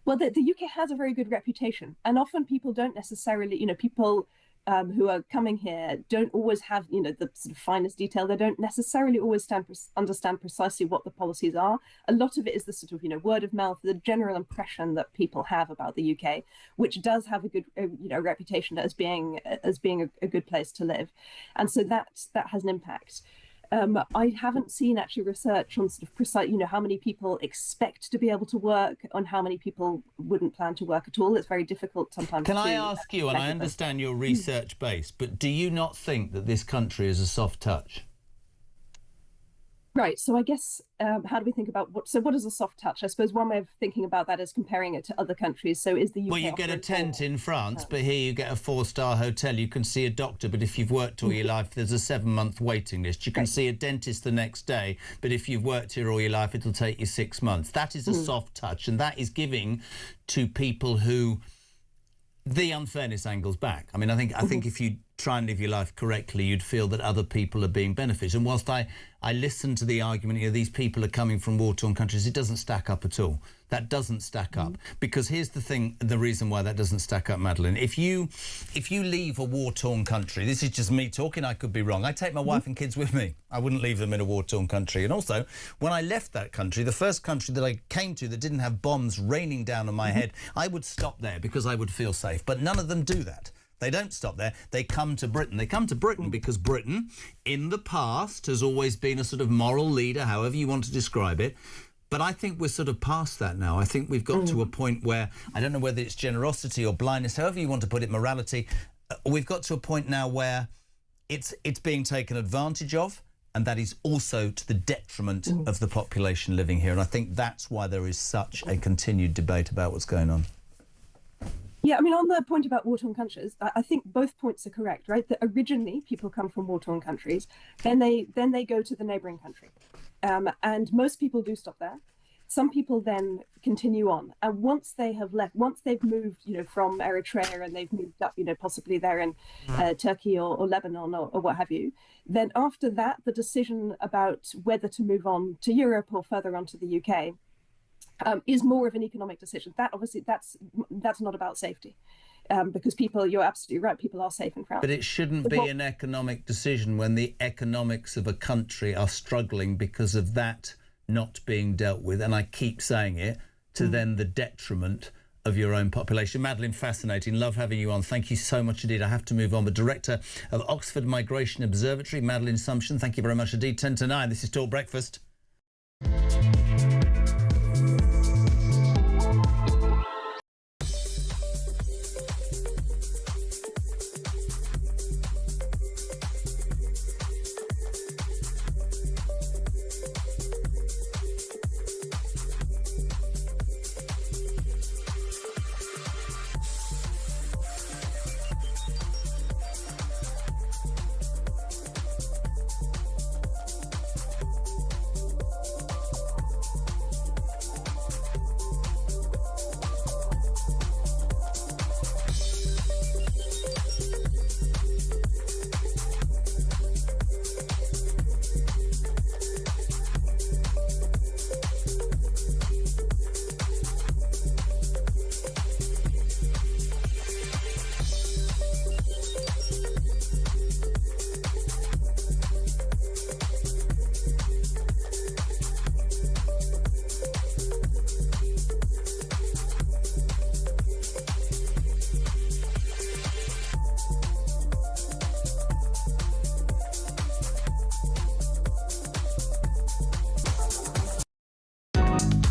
Well, the UK has a very good reputation, and often people don't necessarily, people who are coming here don't always have, the sort of finest detail. They don't necessarily always understand precisely what the policies are. A lot of it is the sort of, word of mouth, the general impression that people have about the UK, which does have a good, reputation as being a good place to live, and so that has an impact. I haven't seen actually research on sort of precise, how many people expect to be able to work, on how many people wouldn't plan to work at all. It's very difficult sometimes. Can I ask you, and I understand your research base, but do you not think that this country is a soft touch? Right. So I guess, how do we think about what is a soft touch? I suppose one way of thinking about that is comparing it to other countries. So is the UK... Well, you get a tent in France, but here you get a 4-star hotel. You can see a doctor, but if you've worked all your life, there's a 7-month waiting list. You can see a dentist the next day, but if you've worked here all your life, it'll take you 6 months. That is a soft touch, and that is giving to people who... the unfairness angles back. I mean, I think if you try and live your life correctly, you'd feel that other people are being benefited. And whilst I listen to the argument, these people are coming from war-torn countries, it doesn't stack up at all. That doesn't stack up. Because here's the thing, the reason why that doesn't stack up, Madeline. If you leave a war-torn country, this is just me talking, I could be wrong. I take my wife and kids with me. I wouldn't leave them in a war-torn country. And also, when I left that country, the first country that I came to that didn't have bombs raining down on my head, I would stop there because I would feel safe. But none of them do that. They don't stop there. They come to Britain. They come to Britain because Britain, in the past, has always been a sort of moral leader, however you want to describe it. But I think we're sort of past that now. I think we've got to a point where, I don't know whether it's generosity or blindness, however you want to put it, morality, we've got to a point now where it's being taken advantage of. and that is also to the detriment of the population living here. And I think that's why there is such a continued debate about what's going on. Yeah, I mean, on the point about war-torn countries, I think both points are correct, right? That originally people come from war-torn countries, then they go to the neighbouring country, and most people do stop there. Some people then continue on, and once they have left, once they've moved, from Eritrea and they've moved up, possibly they're in Turkey or Lebanon or what have you, then after that, the decision about whether to move on to Europe or further on to the UK is more of an economic decision. That obviously, that's not about safety, because people, you're absolutely right, people are safe in France. But it shouldn't be an economic decision when the economics of a country are struggling because of that not being dealt with, and I keep saying it, to then the detriment of your own population. Madeleine, fascinating. Love having you on. Thank you so much indeed. I have to move on. But Director of Oxford Migration Observatory, Madeleine Sumption, thank you very much indeed. 10 to 9. This is Talk Breakfast.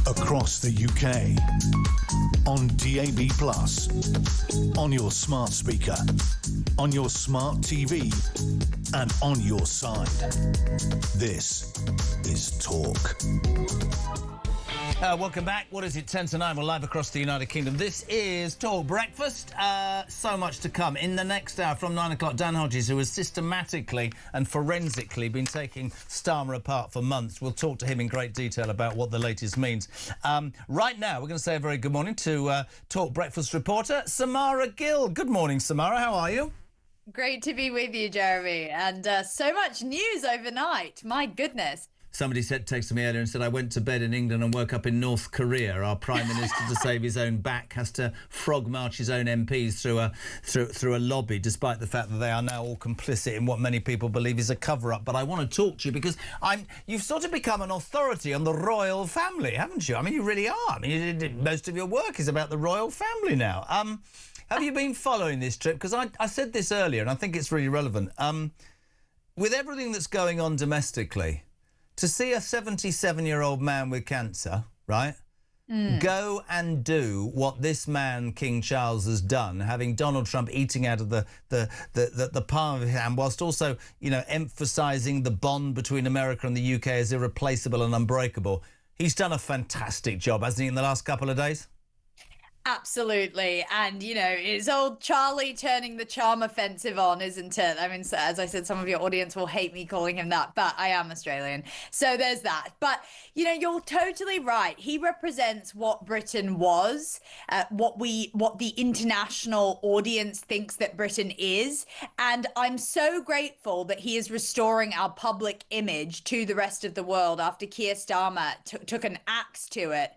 Across the UK, on DAB+, on your smart speaker, on your smart TV, and on your side. This is Talk. Welcome back. What is it, 10 to 9? We're live across the United Kingdom. This is Talk Breakfast. So much to come. In the next hour from 9 o'clock, Dan Hodges, who has systematically and forensically been taking Starmer apart for months. We'll talk to him in great detail about what the latest means. Right now, we're going to say a very good morning to Talk Breakfast reporter Samara Gill. Good morning, Samara. How are you? Great to be with you, Jeremy. And so much news overnight. My goodness. Somebody texted me earlier and said, I went to bed in England and woke up in North Korea. Our Prime Minister, to save his own back, has to frog march his own MPs through a lobby, despite the fact that they are now all complicit in what many people believe is a cover-up. But I want to talk to you because you've sort of become an authority on the royal family, haven't you? I mean, you really are. I mean, most of your work is about the royal family now. Have you been following this trip? Because I said this earlier, and I think it's really relevant. With everything that's going on domestically, to see a 77-year-old man with cancer, right, go and do what this man, King Charles, has done, having Donald Trump eating out of the palm of his hand, whilst also, emphasising the bond between America and the UK as irreplaceable and unbreakable. He's done a fantastic job, hasn't he, in the last couple of days? Absolutely. And, it's old Charlie turning the charm offensive on, isn't it? I mean, as I said, some of your audience will hate me calling him that, but I am Australian. So there's that. But, you're totally right. He represents what Britain was, what the international audience thinks that Britain is. And I'm so grateful that he is restoring our public image to the rest of the world after Keir Starmer took an axe to it,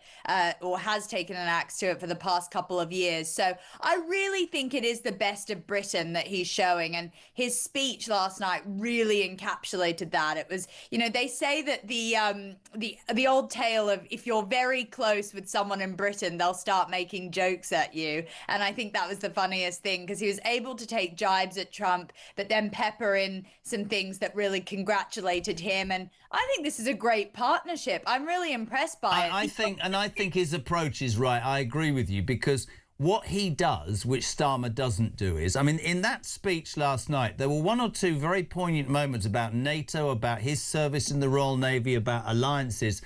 or has taken an axe to it for the past couple of years. So I really think it is the best of Britain that he's showing, and his speech last night really encapsulated that. It was, they say that the old tale of if you're very close with someone in Britain, they'll start making jokes at you. And I think that was the funniest thing, because he was able to take jibes at Trump, but then pepper in some things that really congratulated him. And I think this is a great partnership. I'm really impressed by it. I think his approach is right. I agree with you, because what he does, which Starmer doesn't do, is, I mean, in that speech last night, there were one or two very poignant moments about NATO, about his service in the Royal Navy, about alliances,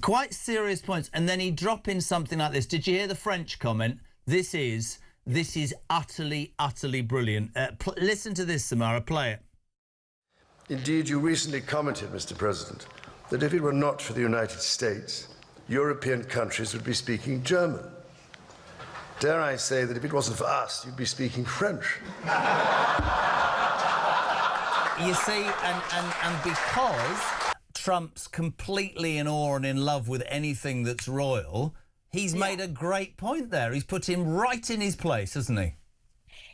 quite serious points, and then he'd drop in something like this. Did you hear the French comment? This is utterly, utterly brilliant. Listen to this, Samara, play it. Indeed, you recently commented, Mr. President, that if it were not for the United States, European countries would be speaking German. Dare I say that if it wasn't for us, you'd be speaking French. You see, and because Trump's completely in awe and in love with anything that's royal, he's made a great point there. He's put him right in his place, hasn't he?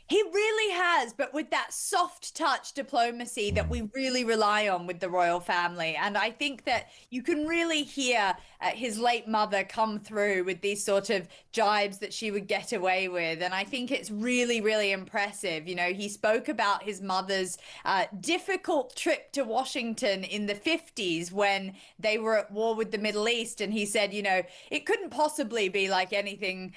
He really has, but with that soft touch diplomacy that we really rely on with the royal family. And I think that you can really hear his late mother come through with these sort of jibes that she would get away with. And I think it's really, really impressive. You know, he spoke about his mother's difficult trip to Washington in the 50s when they were at war with the Middle East. And he said, you know, it couldn't possibly be like anything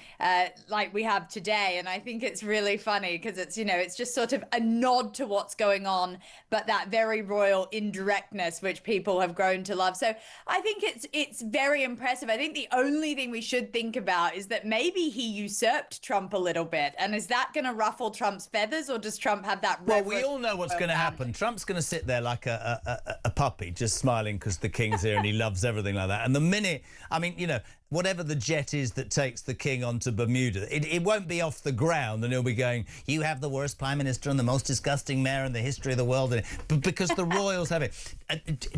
like we have today. And I think it's really funny, because it's, you know, it's just sort of a nod to what's going on, but that very royal indirectness, which people have grown to love. So I think it's very impressive. I think the only thing we should think about is that maybe he usurped Trump a little bit. And is that going to ruffle Trump's feathers, or does Trump have that? Well, we all know what's going to happen. Trump's going to sit there like a puppy, just smiling because the king's here and he loves everything like that. And the minute, I mean, you know, whatever the jet is that takes the king onto Bermuda, it won't be off the ground, and he'll be going, you have the worst prime minister and the most disgusting mayor in the history of the world, because the royals have it.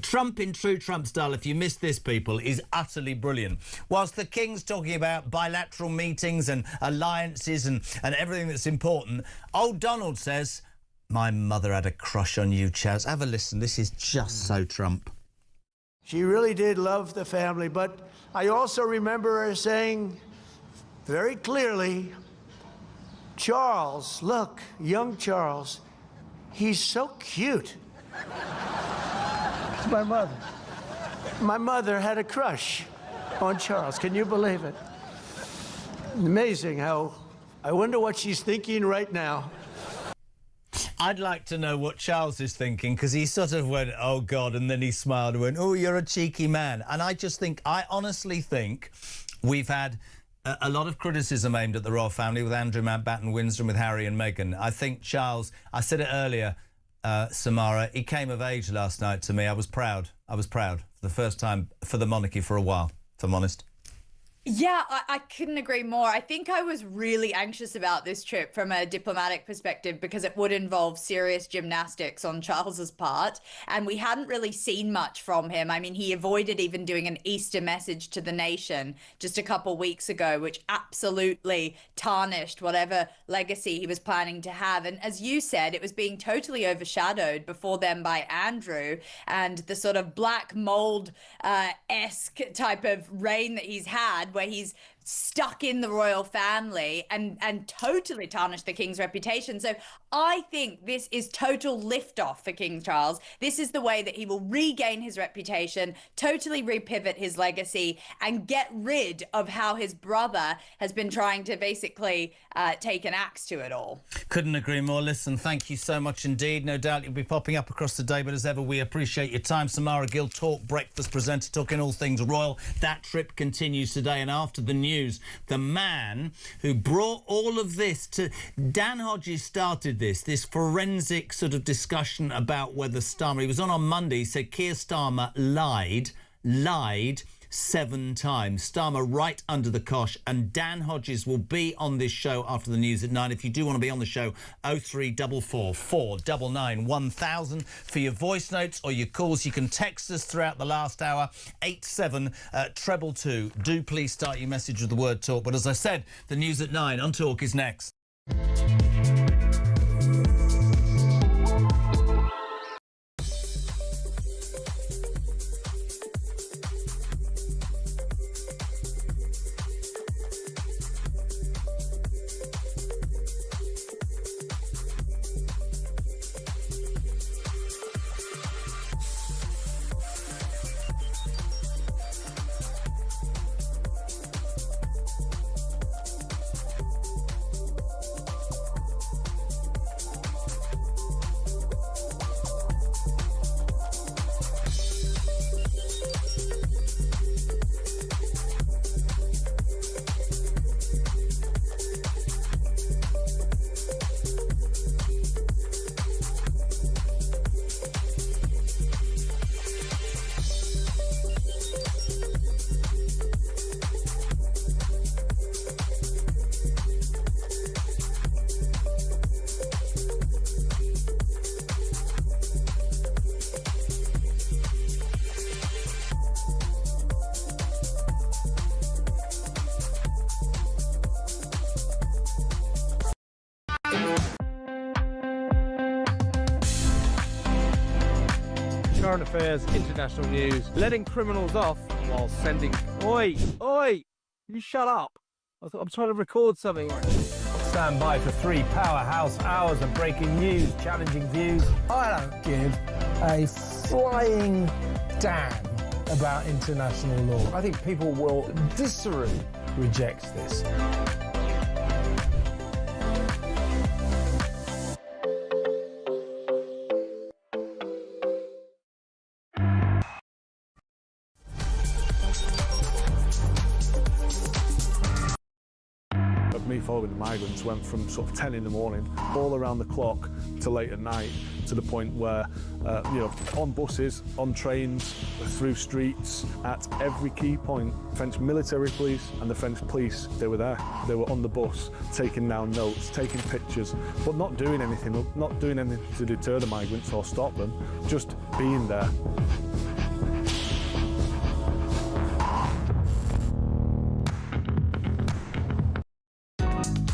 Trump, in true Trump style, if you miss this, people, is utterly brilliant. Whilst the king's talking about bilateral meetings and alliances and everything that's important, old Donald says, my mother had a crush on you, Chaz. Have a listen. This is just so Trump. She really did love the family, but I also remember her saying very clearly, Charles, look, young Charles, he's so cute. It's my mother. My mother had a crush on Charles. Can you believe it? Amazing how, I wonder what she's thinking right now. I'd like to know what Charles is thinking, because he sort of went, oh, God, and then he smiled and went, oh, you're a cheeky man. And I honestly think we've had a lot of criticism aimed at the royal family with Andrew Mountbatten Windsor and with Harry and Meghan. I think Charles, I said it earlier, Samara, he came of age last night to me. I was proud. I was proud for the first time for the monarchy for a while, if I'm honest. Yeah, I couldn't agree more. I think I was really anxious about this trip from a diplomatic perspective, because it would involve serious gymnastics on Charles's part, and we hadn't really seen much from him. I mean, he avoided even doing an Easter message to the nation just a couple weeks ago, which absolutely tarnished whatever legacy he was planning to have. And as you said, it was being totally overshadowed before then by Andrew and the sort of black mold-esque type of reign that he's had, where he's stuck in the royal family and totally tarnished the king's reputation. So I think this is total liftoff for King Charles. This is the way that he will regain his reputation, totally repivot his legacy, and get rid of how his brother has been trying to basically take an axe to it all. Couldn't agree more. Listen, thank you so much indeed. No doubt you'll be popping up across the day, but as ever, we appreciate your time. Samara Gill, Talk Breakfast presenter, talking all things royal. That trip continues today, and after the news, the man who brought all of this to... Dan Hodges started this forensic sort of discussion about whether Starmer... He was on Monday, he said Keir Starmer lied 7 times. Starmer right under the cosh, and Dan Hodges will be on this show after the news at 9. If you do want to be on the show, 0344 499 1000 for your voice notes or your calls. You can text us throughout the last hour, 87222. Do please start your message with the word talk. But as I said, the news at 9 on Talk is next. current affairs, international news, letting criminals off while sending... Oi! Oi! You shut up. I'm trying to record something. Stand by for 3 powerhouse hours of breaking news, challenging views. I don't give a flying damn about international law. I think people will viscerally reject this. Of me following the migrants went from sort of 10 in the morning all around the clock to late at night, to the point where on buses, on trains, through streets, at every key point, French military police and the French police, they were there. They were on the bus, taking down notes, taking pictures, but not doing anything to deter the migrants or stop them, just being there.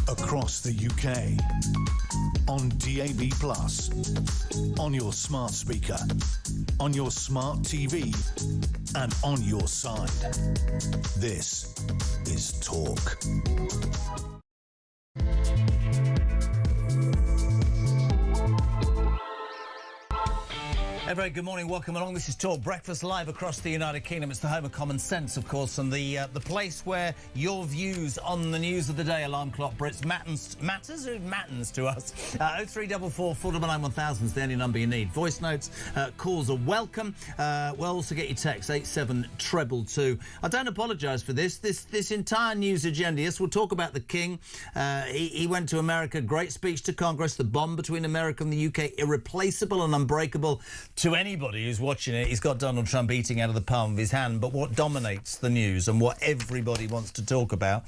Across the UK, on DAB+, on your smart speaker, on your smart TV, and on your side. This is Talk. A very good morning, welcome along. This is Talk Breakfast live across the United Kingdom. It's the home of common sense, of course, and the place where your views on the news of the day, alarm clock Brits, matters to us. 0344 499 1000 is the only number you need. Voice notes, calls are welcome. We'll also get your text 87222. I don't apologise for this entire news agenda. Yes, we'll talk about the King. He went to America, great speech to Congress. The bond between America and the UK, irreplaceable and unbreakable. To anybody who's watching it, he's got Donald Trump eating out of the palm of his hand. But what dominates the news and what everybody wants to talk about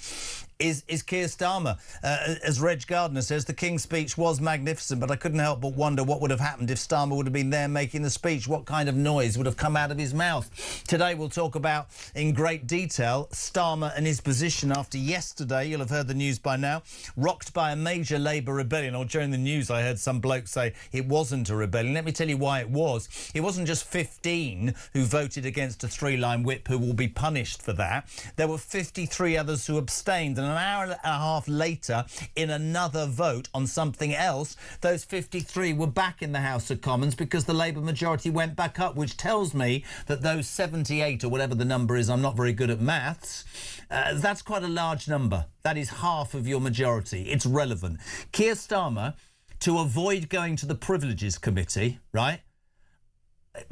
is Keir Starmer. As Reg Gardner says, the King's speech was magnificent, but I couldn't help but wonder what would have happened if Starmer would have been there making the speech. What kind of noise would have come out of his mouth? Today we'll talk about, in great detail, Starmer and his position after yesterday, you'll have heard the news by now, rocked by a major Labour rebellion. Or during the news I heard some bloke say it wasn't a rebellion. Let me tell you why it was. It wasn't just 15 who voted against a 3-line whip who will be punished for that. There were 53 others who abstained, and an hour and a half later, in another vote on something else, those 53 were back in the House of Commons because the Labour majority went back up, which tells me that those 78, or whatever the number is, I'm not very good at maths, that's quite a large number. That is half of your majority. It's relevant. Keir Starmer, to avoid going to the Privileges Committee, right,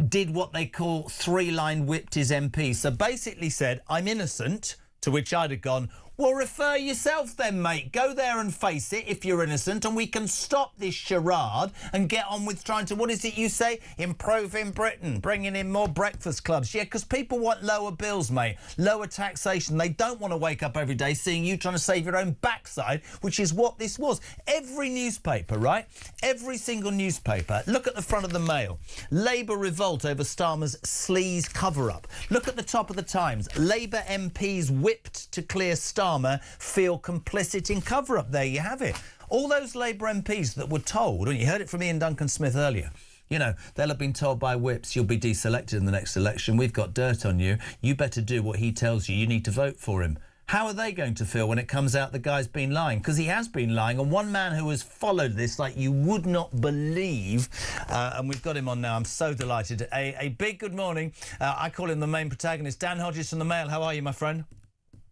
did what they call 3-line whipped his MP. So basically said, I'm innocent, to which I'd have gone, well, refer yourself then, mate. Go there and face it if you're innocent, and we can stop this charade and get on with trying to, what is it you say? Improve in Britain, bringing in more breakfast clubs. Yeah, because people want lower bills, mate, lower taxation. They don't want to wake up every day seeing you trying to save your own backside, which is what this was. Every newspaper, right? Every single newspaper. Look at the front of the Mail. Labour revolt over Starmer's sleaze cover-up. Look at the top of the Times. Labour MPs whipped to clear Starmer feel complicit in cover-up. There you have it. All those Labour MPs that were told, and you heard it from Ian Duncan-Smith earlier, you know, they'll have been told by whips, you'll be deselected in the next election, we've got dirt on you, you better do what he tells you, you need to vote for him. How are they going to feel when it comes out the guy's been lying? Because he has been lying, and one man who has followed this like you would not believe, and we've got him on now, I'm so delighted. A big good morning. I call him the main protagonist, Dan Hodges from the Mail. How are you, my friend?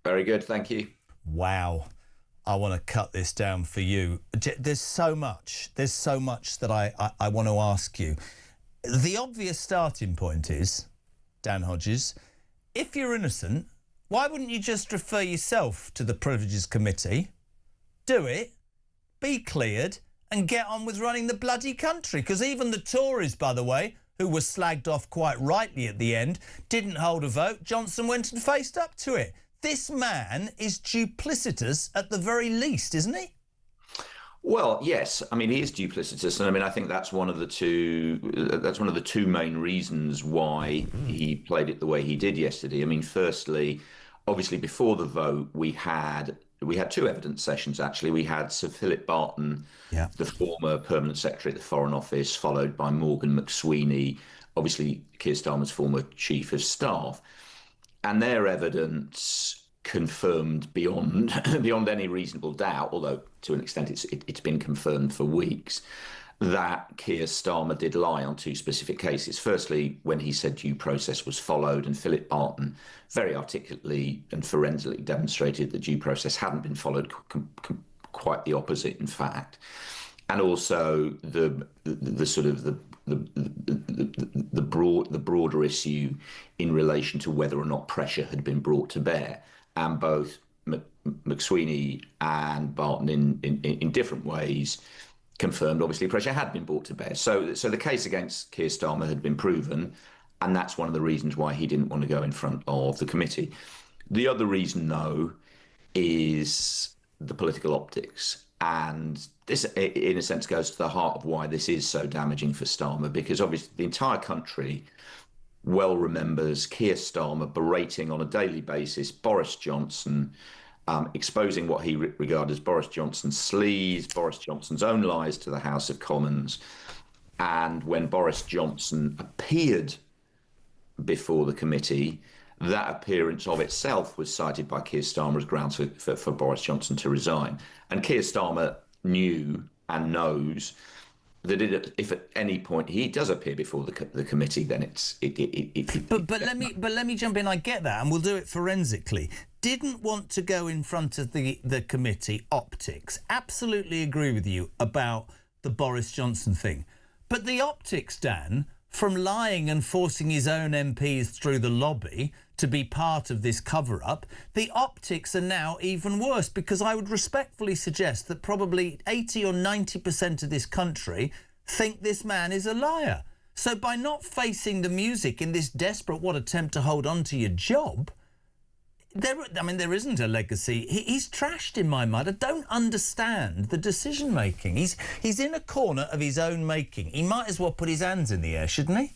Very good, thank you. Wow. I want to cut this down for you. There's so much that I want to ask you. The obvious starting point is, Dan Hodges, if you're innocent, why wouldn't you just refer yourself to the Privileges Committee, do it, be cleared, and get on with running the bloody country? Because even the Tories, by the way, who were slagged off quite rightly at the end, didn't hold a vote. Johnson went and faced up to it. This man is duplicitous at the very least, isn't he? Well, yes. I mean, he is duplicitous, and I mean, I think that's one of the two main reasons why he played it the way he did yesterday. I mean, firstly, obviously, before the vote, we had 2 evidence sessions. Actually, we had Sir Philip Barton, the former permanent secretary at the Foreign Office, followed by Morgan McSweeney obviously Keir Starmer's former chief of staff, and their evidence confirmed beyond beyond any reasonable doubt, although to an extent it's been confirmed for weeks, that Keir Starmer did lie on two specific cases. Firstly, when he said due process was followed, and Philip Barton very articulately and forensically demonstrated that due process hadn't been followed, quite the opposite, in fact. And also the broader issue in relation to whether or not pressure had been brought to bear, and both McSweeney and Barton in different ways confirmed obviously pressure had been brought to bear. So the case against Keir Starmer had been proven, and that's one of the reasons why he didn't want to go in front of the committee. The other reason, though, is the political optics. And this, in a sense, goes to the heart of why this is so damaging for Starmer, because obviously the entire country well remembers Keir Starmer berating on a daily basis Boris Johnson, exposing what he regarded as Boris Johnson's sleaze, Boris Johnson's own lies to the House of Commons. And when Boris Johnson appeared before the committee, that appearance of itself was cited by Keir Starmer as grounds for Boris Johnson to resign. And Keir Starmer knew and knows that if at any point he does appear before the committee, then But let me jump in. I get that, and we'll do it forensically. Didn't want to go in front of the committee. Optics. Absolutely agree with you about the Boris Johnson thing, but the optics, Dan, from lying and forcing his own MPs through the lobby to be part of this cover-up, the optics are now even worse, because I would respectfully suggest that probably 80 or 90% of this country think this man is a liar. So by not facing the music in this desperate attempt to hold on to your job, there isn't a legacy. He's trashed in my mind. I don't understand the decision-making. He's in a corner of his own making. He might as well put his hands in the air, shouldn't he?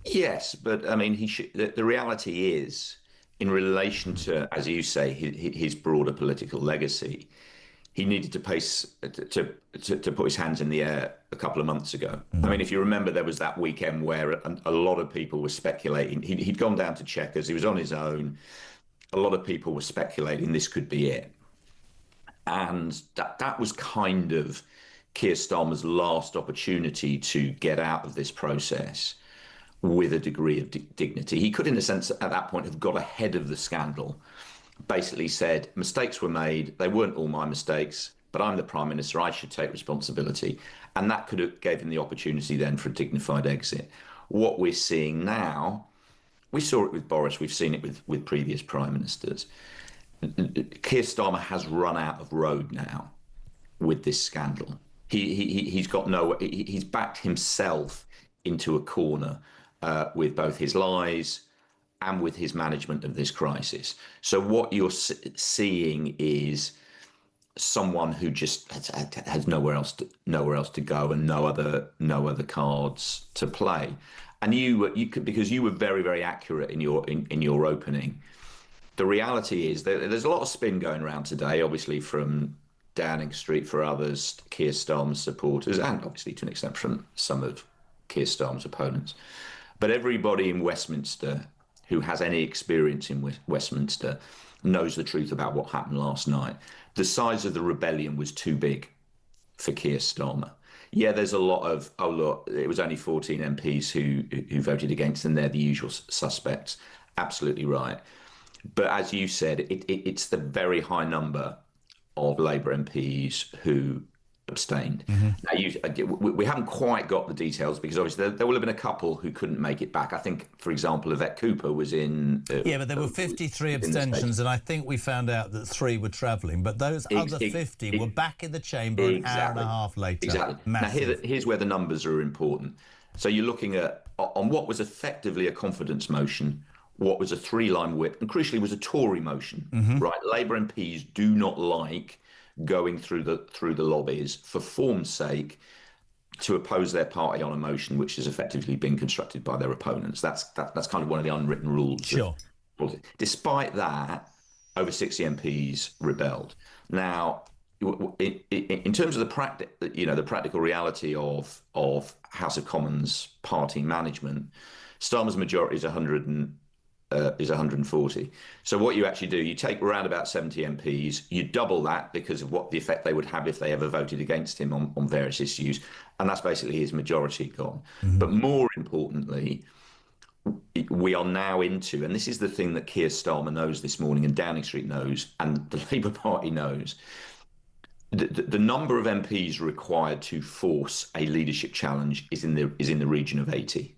Yes, but I mean, the reality is, in relation to, as you say, his broader political legacy, he needed to put his hands in the air a couple of months ago. I mean, if you remember, there was that weekend where a lot of people were speculating. He'd gone down to Chequers. He was on his own. A lot of people were speculating this could be it. And that was kind of Keir Starmer's last opportunity to get out of this process with a degree of dignity. He could, in a sense, at that point, have got ahead of the scandal, basically said, mistakes were made, they weren't all my mistakes, but I'm the Prime Minister, I should take responsibility. And that could have gave him the opportunity then for a dignified exit. What we're seeing now, we saw it with Boris, we've seen it with previous Prime Ministers. Keir Starmer has run out of road now with this scandal. He's backed himself into a corner with both his lies and with his management of this crisis. So what you're seeing is someone who just has nowhere else to go and no other cards to play. And you could, because you were very, very accurate in your opening. The reality is that there's a lot of spin going around today, obviously from Downing Street for others, Keir Starmer's supporters, and obviously to an extent from some of Keir Starmer's opponents. But everybody in Westminster who has any experience in Westminster knows the truth about what happened last night. The size of the rebellion was too big for Keir Starmer. Yeah, there's a lot of, oh, look, it was only 14 MPs who voted against, and they're the usual suspects. Absolutely right. But as you said, it's the very high number of Labour MPs who abstained. Now, we haven't quite got the details, because obviously there will have been a couple who couldn't make it back. I think, for example, Yvette Cooper was in... yeah, but there were 53 abstentions, and I think we found out that 3 were travelling, but those other 50 were back in the chamber an hour and a half later. Exactly. Massive. Now, here's where the numbers are important. So you're looking at, on what was effectively a confidence motion, what was a 3-line whip, and crucially was a Tory motion, right? Labour MPs do not like going through the lobbies for form's sake to oppose their party on a motion which has effectively been constructed by their opponents. That's kind of one of the unwritten rules. Sure. Despite that, over 60 MPs rebelled. Now, in terms of the practical reality of House of Commons party management, Starmer's majority is 140. So what you actually do, you take around about 70 MPs, you double that because of what the effect they would have if they ever voted against him on various issues, and that's basically his majority gone. But more importantly, we are now into, and this is the thing that Keir Starmer knows this morning, and Downing Street knows, and the Labour Party knows, the number of MPs required to force a leadership challenge is in the region of 80.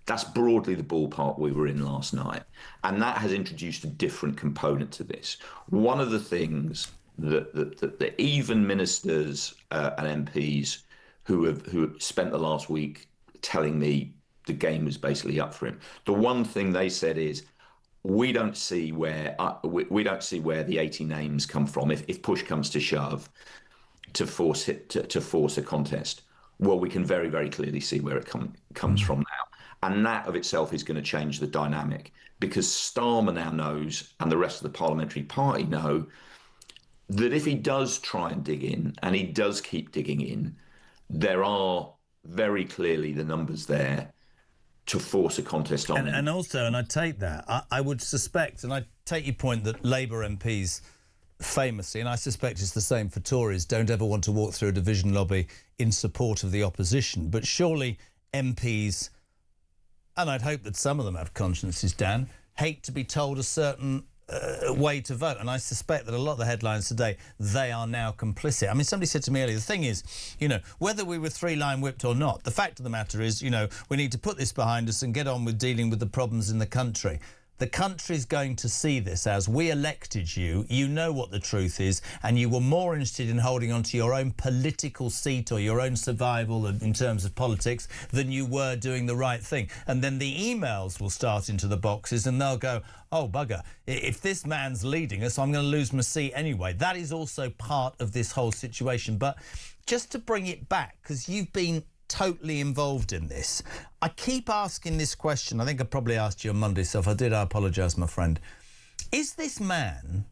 That's broadly the ballpark we were in last night. And that has introduced a different component to this. One of the things that even ministers and MPs who have spent the last week telling me the game was basically up for him, the one thing they said is, we don't see where the 80 names come from if push comes to shove to force a contest. Well, we can very, very clearly see where it comes from now. And that of itself is going to change the dynamic, because Starmer now knows, and the rest of the Parliamentary Party know, that if he does try and dig in, and he does keep digging in, there are very clearly the numbers there to force a contest on him. And also, and I take that, I would suspect, and I take your point that Labour MPs famously, and I suspect it's the same for Tories, don't ever want to walk through a division lobby in support of the opposition. But surely MPs, and I'd hope that some of them have consciences, Dan, hate to be told a certain way to vote. And I suspect that a lot of the headlines today, they are now complicit. I mean, somebody said to me earlier, the thing is, whether we were three-line whipped or not, the fact of the matter is, we need to put this behind us and get on with dealing with the problems in the country. The country's going to see this as, we elected you, you know what the truth is, and you were more interested in holding on to your own political seat or your own survival in terms of politics than you were doing the right thing. And then the emails will start into the boxes and they'll go, oh, bugger, if this man's leading us, I'm going to lose my seat anyway. That is also part of this whole situation. But just to bring it back, because you've been totally involved in this, I keep asking this question. I think I probably asked you on Monday, so if I did, I apologise, my friend. Is this man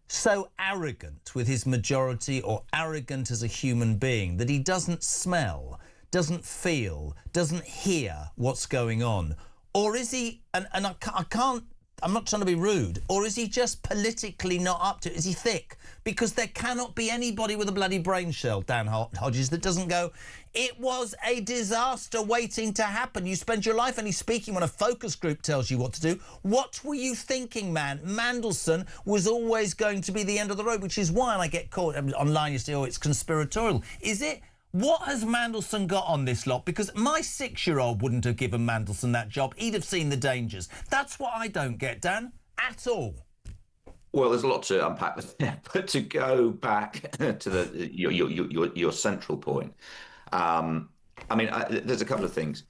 so arrogant with his majority, or arrogant as a human being, that he doesn't smell, doesn't feel, doesn't hear what's going on? Or is he, and I can't, I'm not trying to be rude, or is he just politically not up to it? Is he thick? Because there cannot be anybody with a bloody brain cell, Dan Hodges, that doesn't go, it was a disaster waiting to happen. You spend your life only speaking when a focus group tells you what to do. What were you thinking, man? Mandelson was always going to be the end of the road, which is why, and I get caught online, you say, oh, it's conspiratorial. Is it? What has Mandelson got on this lot? Because my 6-year-old wouldn't have given Mandelson that job. He'd have seen the dangers. That's what I don't get, Dan, at all. Well, there's a lot to unpack there, but to go back to your central point, there's a couple of things.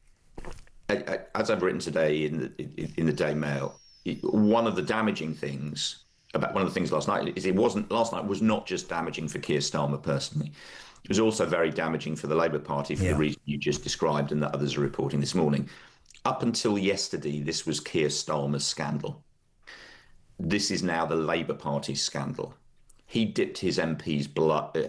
As I've written today in the Daily Mail, one of the things last night is last night was not just damaging for Keir Starmer personally. It was also very damaging for the Labour Party for the reason you just described and that others are reporting this morning. Up until yesterday, this was Keir Starmer's scandal. This is now the Labour Party's scandal. He dipped his MP's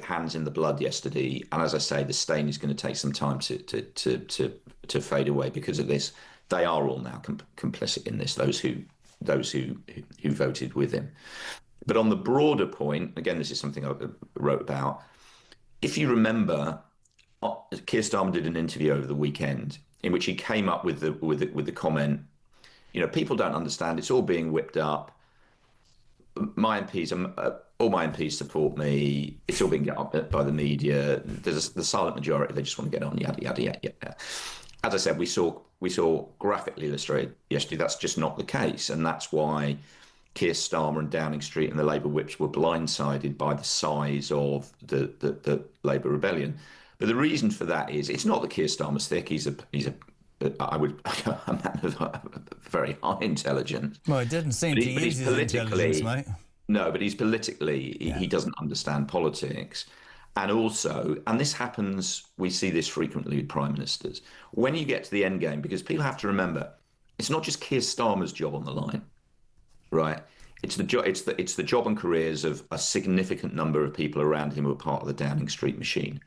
hands in the blood yesterday, and as I say, the stain is going to take some time to fade away because of this. They are all now complicit in this. Those who voted with him. But on the broader point, again, this is something I wrote about. If you remember, Keir Starmer did an interview over the weekend in which he came up with the comment, people don't understand. It's all being whipped up. My MPs, all my MPs support me. It's all being get up by the media. There's the silent majority. They just want to get on. Yada yada yada. As I said, we saw graphically illustrated yesterday. That's just not the case, and that's why Keir Starmer and Downing Street and the Labour whips were blindsided by the size of the Labour rebellion. But the reason for that is it's not that Keir Starmer's thick. He's a man of very high intelligence. Well, it didn't seem to use his intelligence, mate. No, but he's politically, he doesn't understand politics. And also, and this happens, we see this frequently with prime ministers, when you get to the end game, because people have to remember, it's not just Keir Starmer's job on the line, right? it's the job and careers of a significant number of people around him who are part of the Downing Street machine,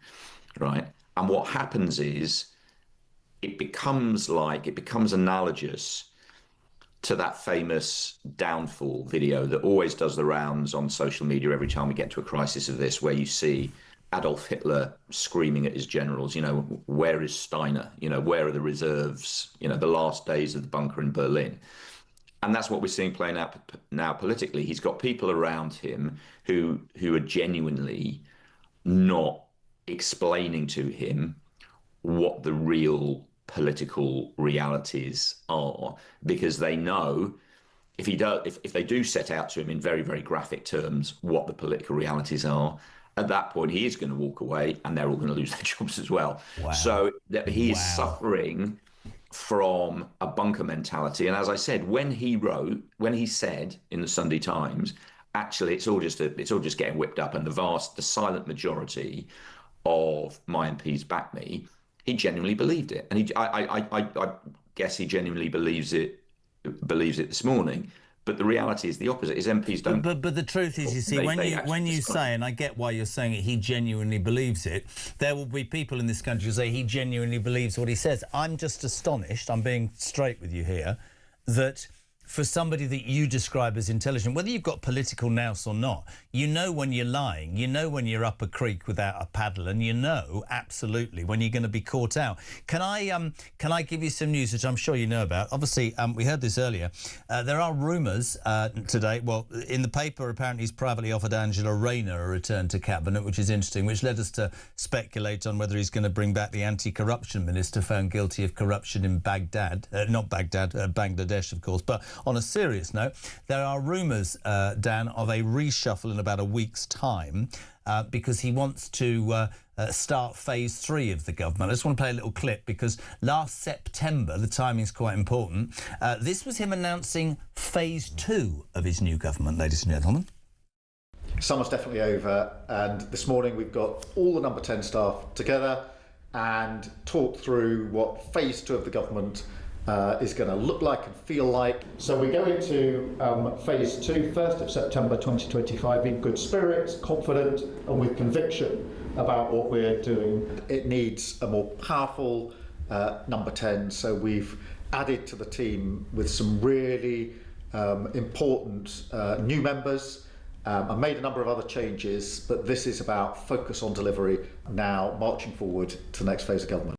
right? And what happens is it becomes analogous to that famous downfall video that always does the rounds on social media every time we get to a crisis of this, where you see Adolf Hitler screaming at his generals, where is Steiner? Where are the reserves? The last days of the bunker in Berlin. And that's what we're seeing playing out now politically. He's got people around him who are genuinely not explaining to him what the real political realities are, because they know if they do set out to him in very, very graphic terms what the political realities are, at that point he is going to walk away and they're all going to lose their jobs as well. Wow. So that he is suffering from a bunker mentality. And as I said, when he said in the Sunday Times, actually it's all just getting whipped up, and the silent majority of my MPs back me, he genuinely believed it. And I guess he genuinely believes it this morning. But the reality is the opposite. His MPs don't. But the truth is, you see, when you say, and I get why you're saying it, he genuinely believes it, there will be people in this country who say he genuinely believes what he says. I'm just astonished, I'm being straight with you here, that for somebody that you describe as intelligent, whether you've got political nous or not, you know when you're lying, you know when you're up a creek without a paddle, and you know absolutely when you're going to be caught out. Can I give you some news which I'm sure you know about? Obviously, we heard this earlier. There are rumours today. Well, in the paper, apparently he's privately offered Angela Rayner a return to cabinet, which is interesting, which led us to speculate on whether he's going to bring back the anti-corruption minister found guilty of corruption in Baghdad, Bangladesh, of course. But on a serious note, there are rumours, Dan, of a reshuffle in about a week's time because he wants to start phase 3 of the government. I just want to play a little clip because last September, the timing's quite important, this was him announcing phase 2 of his new government, ladies and gentlemen. Summer's definitely over, and this morning we've got all the number 10 staff together and talked through what phase 2 of the government is going to look like and feel like. So we go into phase 2, 1st of September 2025, in good spirits, confident and with conviction about what we're doing. It needs a more powerful number 10, so we've added to the team with some really important new members. I made a number of other changes, but this is about focus on delivery now, marching forward to the next phase of government.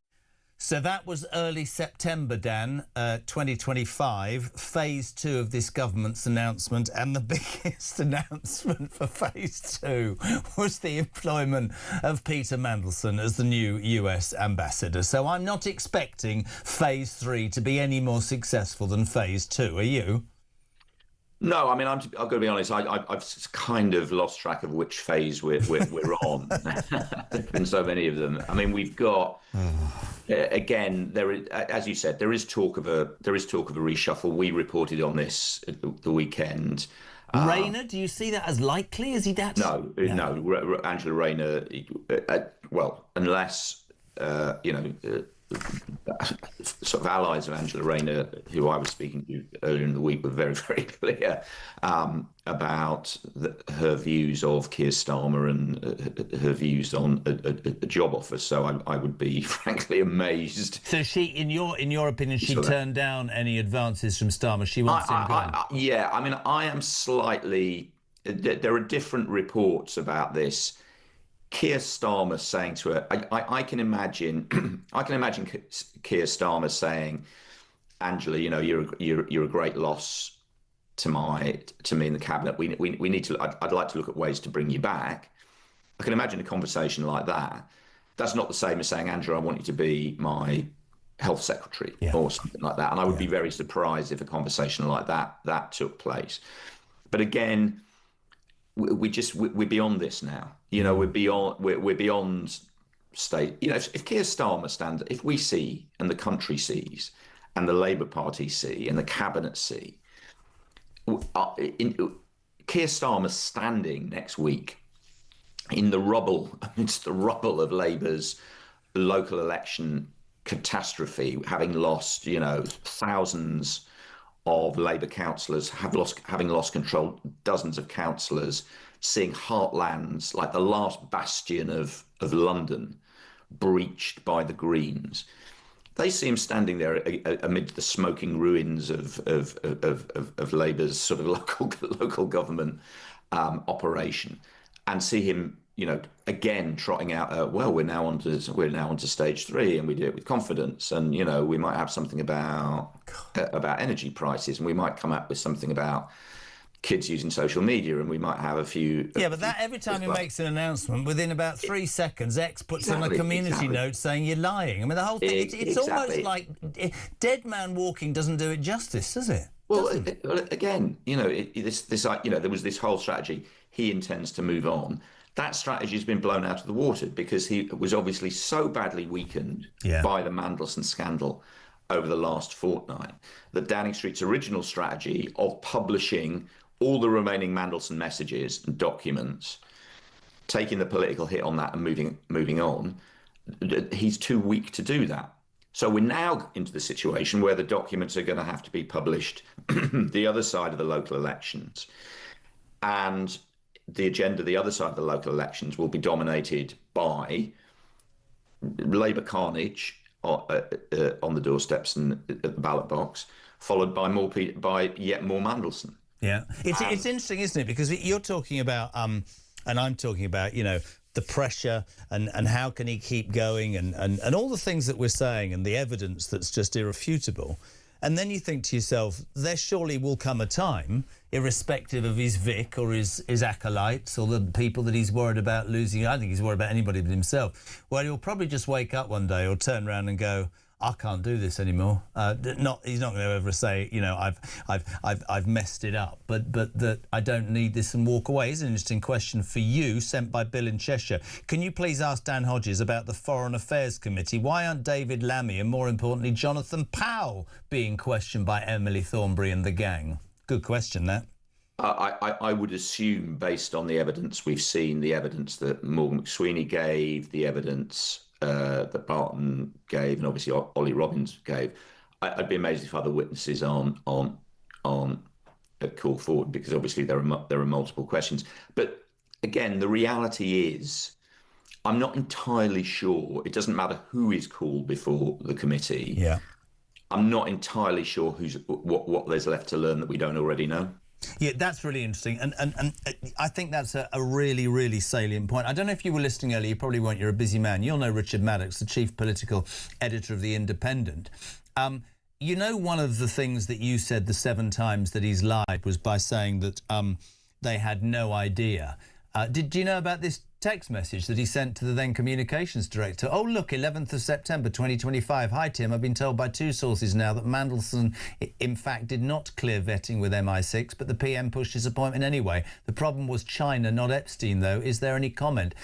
So that was early September, Dan, 2025, phase 2 of this government's announcement, and the biggest announcement for phase 2 was the employment of Peter Mandelson as the new US ambassador. So I'm not expecting phase 3 to be any more successful than phase 2, are you? No, I mean, I've got to be honest. I've kind of lost track of which phase we're on. There's been so many of them. I mean, we've got again. There is, as you said, there is talk of a reshuffle. We reported on this at the weekend. Rayner, do you see that as likely? Is he that? No. Angela Rayner. Well, unless sort of allies of Angela Rayner, who I was speaking to earlier in the week, were very, very clear about her views of Keir Starmer and her views on a job offer. So I would be frankly amazed. So she, in your opinion, she turned down any advances from Starmer. She wants him gone. Yeah, I mean, I am slightly. There are different reports about this. Keir Starmer saying to her, I can imagine Keir Starmer saying, Angela, you're a great loss to me in the cabinet. We need to. I'd like to look at ways to bring you back. I can imagine a conversation like that. That's not the same as saying, Angela, I want you to be my health secretary or something like that. And I would be very surprised if a conversation like that took place. But again, we're beyond this now. We're beyond state. If Keir Starmer if we see, and the country sees, and the Labour Party see, and the cabinet see, Keir Starmer standing next week in the rubble, amidst the rubble of Labour's local election catastrophe, having lost, thousands of Labour councillors having lost control, dozens of councillors, seeing heartlands like the last bastion of London breached by the Greens. They see him standing there amid the smoking ruins of Labour's sort of local government operation, and see him, again trotting out. Well, we're now on to stage 3, and we do it with confidence. And we might have something about energy prices, and we might come up with something about kids using social media, and we might have a few. Yeah, but that every time he makes an announcement, within about 3 seconds, X puts on a community note saying you're lying. I mean, the whole thing, it's almost like dead man walking doesn't do it justice, does it? Well, again, there was this whole strategy. He intends to move on. That strategy has been blown out of the water because he was obviously so badly weakened by the Mandelson scandal over the last fortnight that Downing Street's original strategy of publishing all the remaining Mandelson messages and documents, taking the political hit on that and moving on, he's too weak to do that. So we're now into the situation where the documents are going to have to be published the other side of the local elections. And the agenda, the other side of the local elections, will be dominated by Labour carnage on the doorsteps and at the ballot box, followed by yet more Mandelson. Yeah, it's interesting, isn't it? Because you're talking about, and I'm talking about, the pressure and how can he keep going and all the things that we're saying and the evidence that's just irrefutable. And then you think to yourself, there surely will come a time, irrespective of his Vic or his acolytes or the people that he's worried about losing. I think he's worried about anybody but himself. Well, he'll probably just wake up one day or turn around and go, I can't do this anymore. He's not going to ever say, I've messed it up, but that I don't need this and walk away. Is an interesting question for you, sent by Bill in Cheshire. Can you please ask Dan Hodges about the Foreign Affairs Committee? Why aren't David Lammy and, more importantly, Jonathan Powell being questioned by Emily Thornberry and the gang? Good question, that. I would assume, based on the evidence we've seen, the evidence that Morgan McSweeney gave, the evidence that Barton gave, and obviously Ollie Robbins gave, I'd be amazed if other witnesses aren't called forward, because obviously there are multiple questions. But again, the reality is, I'm not entirely sure. It doesn't matter who is called before the committee. Yeah, I'm not entirely sure what there's left to learn that we don't already know. Yeah, that's really interesting. And I think that's a really, really salient point. I don't know if you were listening earlier. You probably weren't. You're a busy man. You'll know Richard Maddox, the chief political editor of The Independent. One of the things that you said the 7 times that he's lied was by saying that they had no idea. Do you know about this text message that he sent to the then communications director? Oh, look, 11th of September 2025. Hi, Tim. I've been told by 2 sources now that Mandelson, in fact, did not clear vetting with MI6, but the PM pushed his appointment anyway. The problem was China, not Epstein, though. Is there any comment?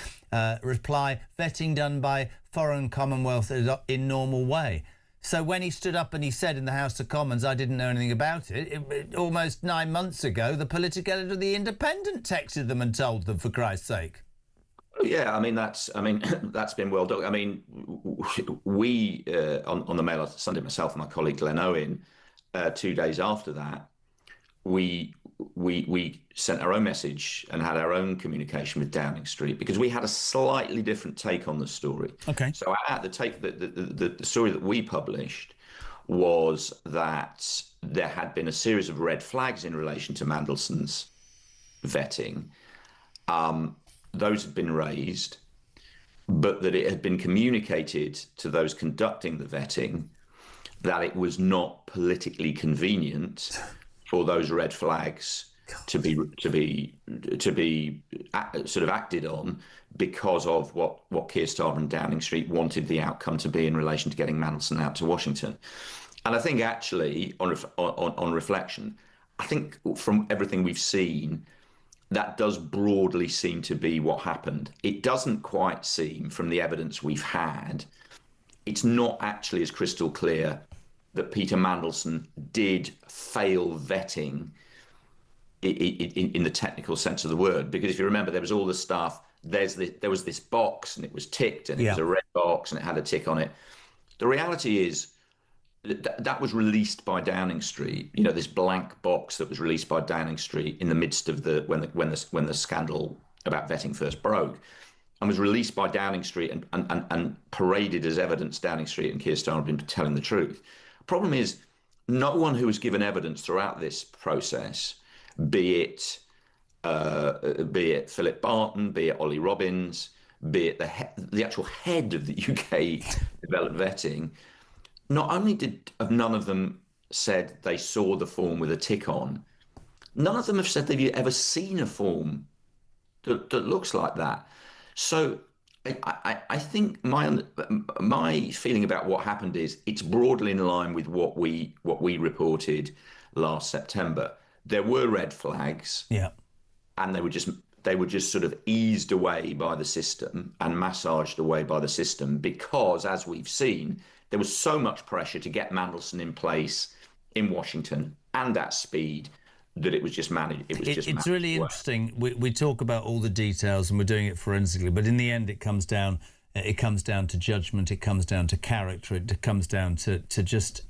Reply, vetting done by Foreign Commonwealth in normal way. So when he stood up and he said in the House of Commons, I didn't know anything about it, almost 9 months ago, the political editor of The Independent texted them and told them, for Christ's sake. Yeah, that's been well done. I mean, we on the Mail last Sunday, myself and my colleague Glenn Owen, 2 days after that, we sent our own message and had our own communication with Downing Street, because we had a slightly different take on the story. Okay. So the story that we published was that there had been a series of red flags in relation to Mandelson's vetting. Those had been raised, but that it had been communicated to those conducting the vetting that it was not politically convenient for those red flags to be sort of acted on, because of what Keir Starmer and Downing Street wanted the outcome to be in relation to getting Mandelson out to Washington. And I think actually, on reflection, I think from everything we've seen, that does broadly seem to be what happened. It doesn't quite seem, from the evidence we've had, it's not actually as crystal clear that Peter Mandelson did fail vetting in the technical sense of the word. Because if you remember, there was all the stuff, there was this box and it was ticked, and it was a red box and it had a tick on it. The reality is, that was released by Downing Street. You know, this blank box that was released by Downing Street in the midst of when the scandal about vetting first broke, and was released by Downing Street and paraded as evidence. Downing Street and Keir Starmer have been telling the truth. Problem is, no one who has given evidence throughout this process, be it Philip Barton, be it Ollie Robbins, be it the actual head of the UK developed vetting, not only have none of them said they saw the form with a tick on, none of them have said they've ever seen a form that looks like that. So I think my feeling about what happened is it's broadly in line with what we reported last September. There were red flags, and they were just sort of eased away by the system and massaged away by the system because, as we've seen, there was so much pressure to get Mandelson in place in Washington and at speed that it was just managed. It's really interesting. We talk about all the details and we're doing it forensically, but in the end, it comes down to judgment. It comes down to character. It comes down to just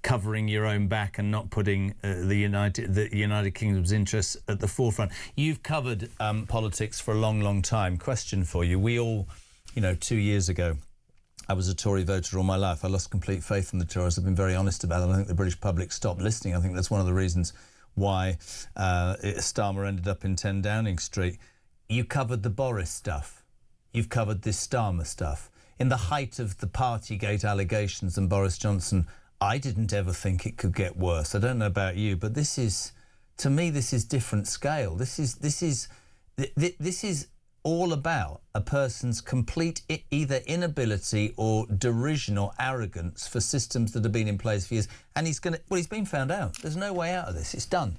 covering your own back and not putting the United Kingdom's interests at the forefront. You've covered politics for a long, long time. Question for you: we all, 2 years ago, I was a Tory voter all my life. I lost complete faith in the Tories. I've been very honest about it. I think the British public stopped listening. I think that's one of the reasons why Starmer ended up in 10 Downing Street. You covered the Boris stuff. You've covered this Starmer stuff. In the height of the Partygate allegations and Boris Johnson, I didn't ever think it could get worse. I don't know about you, but to me, this is different scale. This is all about a person's complete either inability or derision or arrogance for systems that have been in place for years. And he's been found out. There's no way out of this. It's done.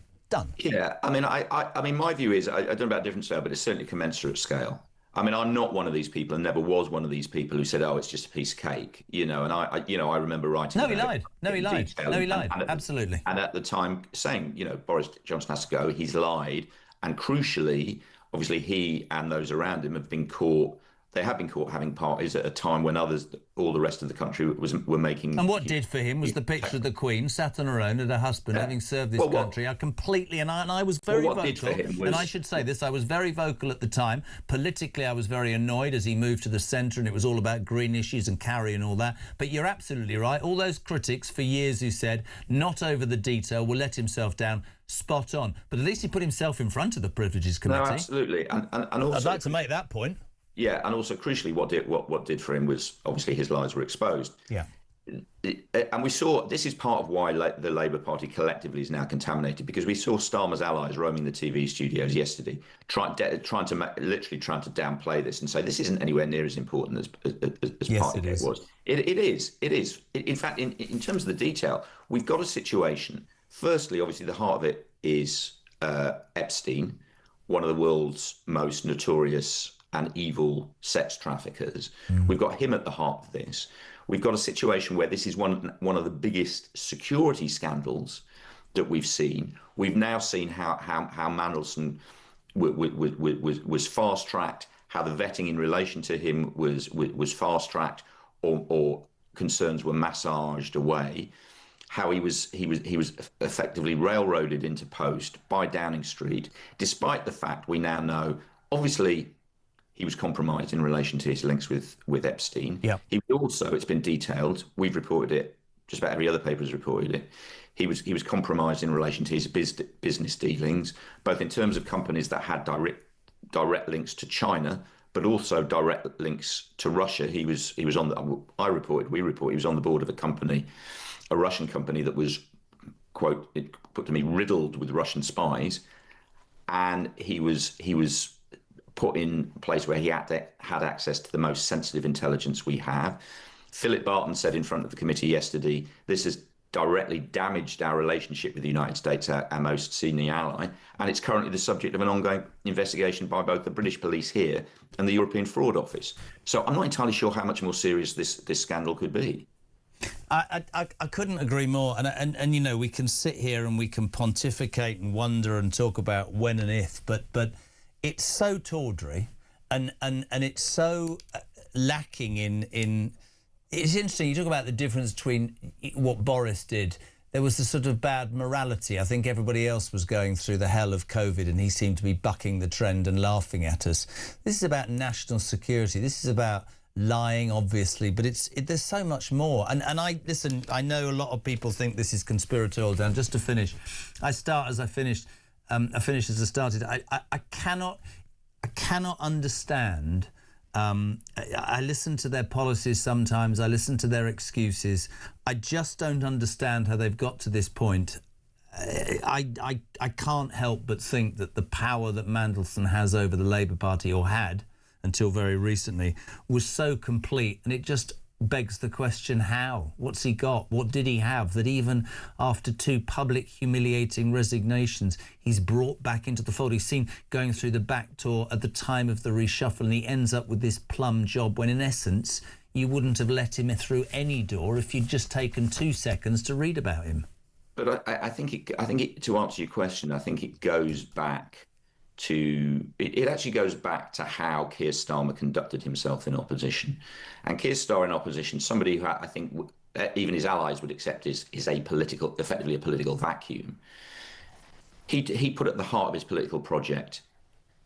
Yeah, I mean, my view is, I don't know about different scale, but it's certainly commensurate scale. I mean, I'm not one of these people and never was one of these people who said, oh, it's just a piece of cake, and I remember writing. No, he lied. Absolutely. And at the time saying, Boris Johnson has to go, he's lied. And crucially, obviously, he and those around him have been caught. They have been caught having parties at a time when all the rest of the country were making. And what did for him was the picture of the Queen sat on her own at her husband, having served this country. I completely, and I was very vocal. And I should say this: I was very vocal at the time. Politically, I was very annoyed as he moved to the centre, and it was all about green issues and Carrie and all that. But you're absolutely right. All those critics for years who said not over the detail, will let himself down. Spot on. But at least he put himself in front of the Privileges Committee. No, absolutely. And also, I'd like to make that point. Yeah, and also crucially, what did for him was obviously his lies were exposed. Yeah, and we saw this is part of why the Labour Party collectively is now contaminated, because we saw Starmer's allies roaming the TV studios yesterday, trying to downplay this and say this isn't anywhere near as important as Partygate was. It is. In fact, in terms of the detail, we've got a situation. Firstly, obviously, the heart of it is Epstein, one of the world's most notorious and evil sex traffickers. We've got him at the heart of this. We've got a situation where this is one of the biggest security scandals that we've seen. We've now seen how Mandelson was fast tracked, how the vetting in relation to him was fast tracked, or concerns were massaged away. How he was effectively railroaded into post by Downing Street, despite the fact we now know, obviously, he was compromised in relation to his links with Epstein. Yeah. He also, it's been detailed, we've reported it, just about every other paper has reported it. He was compromised in relation to his business dealings, both in terms of companies that had direct links to China, but also direct links to Russia. We reported he was on the board of a Russian company that was, quote, it put to me, riddled with Russian spies, and he was put in a place where he had access to the most sensitive intelligence we have. Philip Barton said in front of the committee yesterday, this has directly damaged our relationship with the United States, our most senior ally, and it's currently the subject of an ongoing investigation by both the British police here and the European Fraud Office. So I'm not entirely sure how much more serious this scandal could be. I couldn't agree more, and we can sit here and we can pontificate and wonder and talk about when and if, but it's so tawdry and it's so lacking in It's interesting, you talk about the difference between what Boris did. There was a sort of bad morality. I think everybody else was going through the hell of COVID and he seemed to be bucking the trend and laughing at us. This is about national security. This is about lying, obviously, but there's so much more. And I know a lot of people think this is conspiratorial, Dan. Just to finish, I start as I finished. I finished as I started. I cannot understand. I listen to their policies sometimes. I listen to their excuses. I just don't understand how they've got to this point. I can't help but think that the power that Mandelson has over the Labour Party, or had until very recently, was so complete, and it just begs the question, how? What's he got? What did he have that even after 2 public humiliating resignations, he's brought back into the fold? He's seen going through the back door at the time of the reshuffle, and he ends up with this plum job when, in essence, you wouldn't have let him through any door if you'd just taken 2 seconds to read about him. But I think to answer your question, I think it goes back to, it actually goes back to how Keir Starmer conducted himself in opposition. And Keir Starmer in opposition, somebody who I think even his allies would accept is effectively a political vacuum. He put at the heart of his political project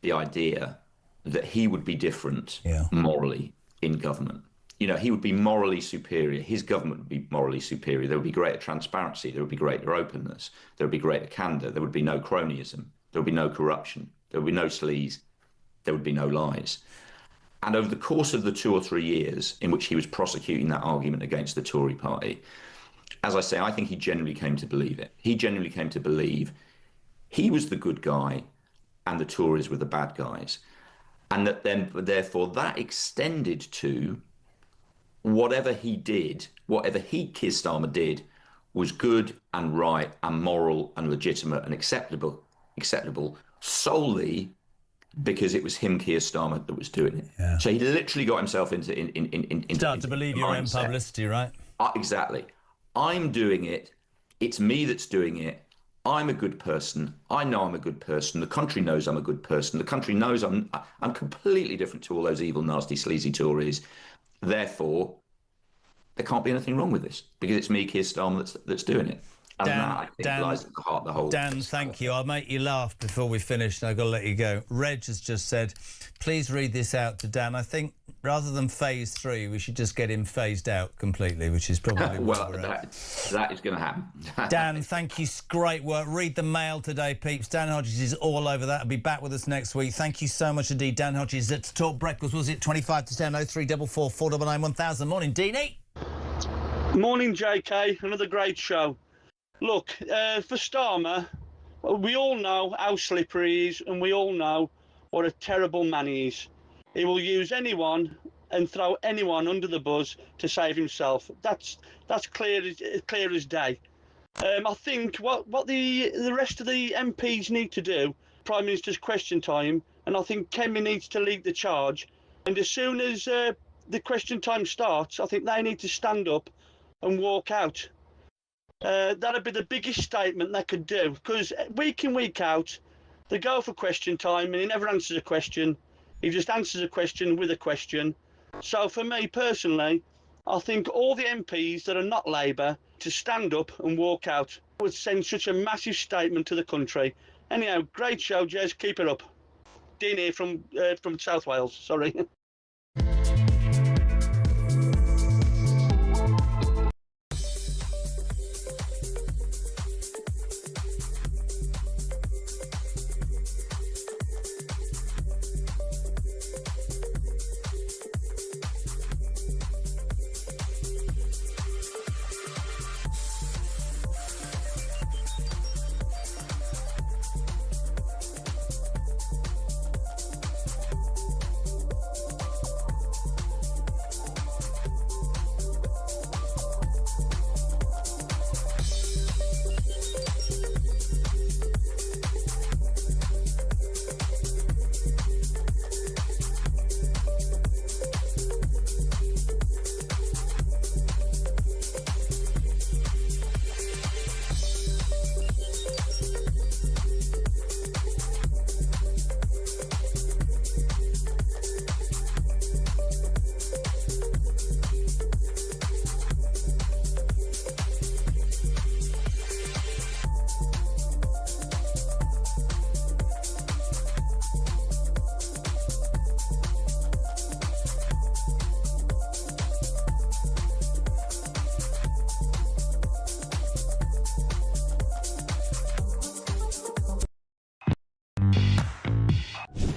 the idea that he would be different morally in government. You know, he would be morally superior. His government would be morally superior. There would be greater transparency. There would be greater openness. There would be greater candour. There would be no cronyism. There would be no corruption. There would be no sleaze. There would be no lies. And over the course of the 2 or 3 years in which he was prosecuting that argument against the Tory party, as I say, I think he genuinely came to believe it. He genuinely came to believe he was the good guy and the Tories were the bad guys. And that then, therefore, that extended to whatever he did, whatever Keir Starmer did, was good and right and moral and legitimate and acceptable solely because it was him, Keir Starmer, that was doing it. Yeah. So he literally got himself into start to believe your own publicity, right? Exactly. I'm doing it. It's me that's doing it. I'm a good person. I know I'm a good person. The country knows I'm a good person. The country knows I'm completely different to all those evil, nasty, sleazy Tories. Therefore, there can't be anything wrong with this because it's me, Keir Starmer, that's doing it. And that, I think, lies at the heart of the whole. Dan, thank you. I'll make you laugh before we finish, and I've got to let you go. Reg has just said, please read this out to Dan. I think rather than phase 3, we should just get him phased out completely, which is probably well, that is going to happen. Dan, thank you. Great work. Read the Mail today, peeps. Dan Hodges is all over that. He'll be back with us next week. Thank you so much indeed. Dan Hodges at Talk Breakfast. Was it 25 to 10 0344 499 1000? Morning, Deanie. Morning, JK. Another great show. Look, for Starmer, we all know how slippery he is, and we all know what a terrible man he is. He will use anyone and throw anyone under the bus to save himself. That's clear as day. I think what the rest of the MPs need to do, Prime Minister's question time, and I think Kemi needs to lead the charge. And as soon as the question time starts, I think they need to stand up and walk out. That'd be the biggest statement they could do, because week in, week out, they go for question time and he never answers a question. He just answers a question with a question. So for me personally, I think all the MPs that are not Labour to stand up and walk out would send such a massive statement to the country. Anyhow, great show, Jez. Keep it up. Dean here from South Wales. Sorry.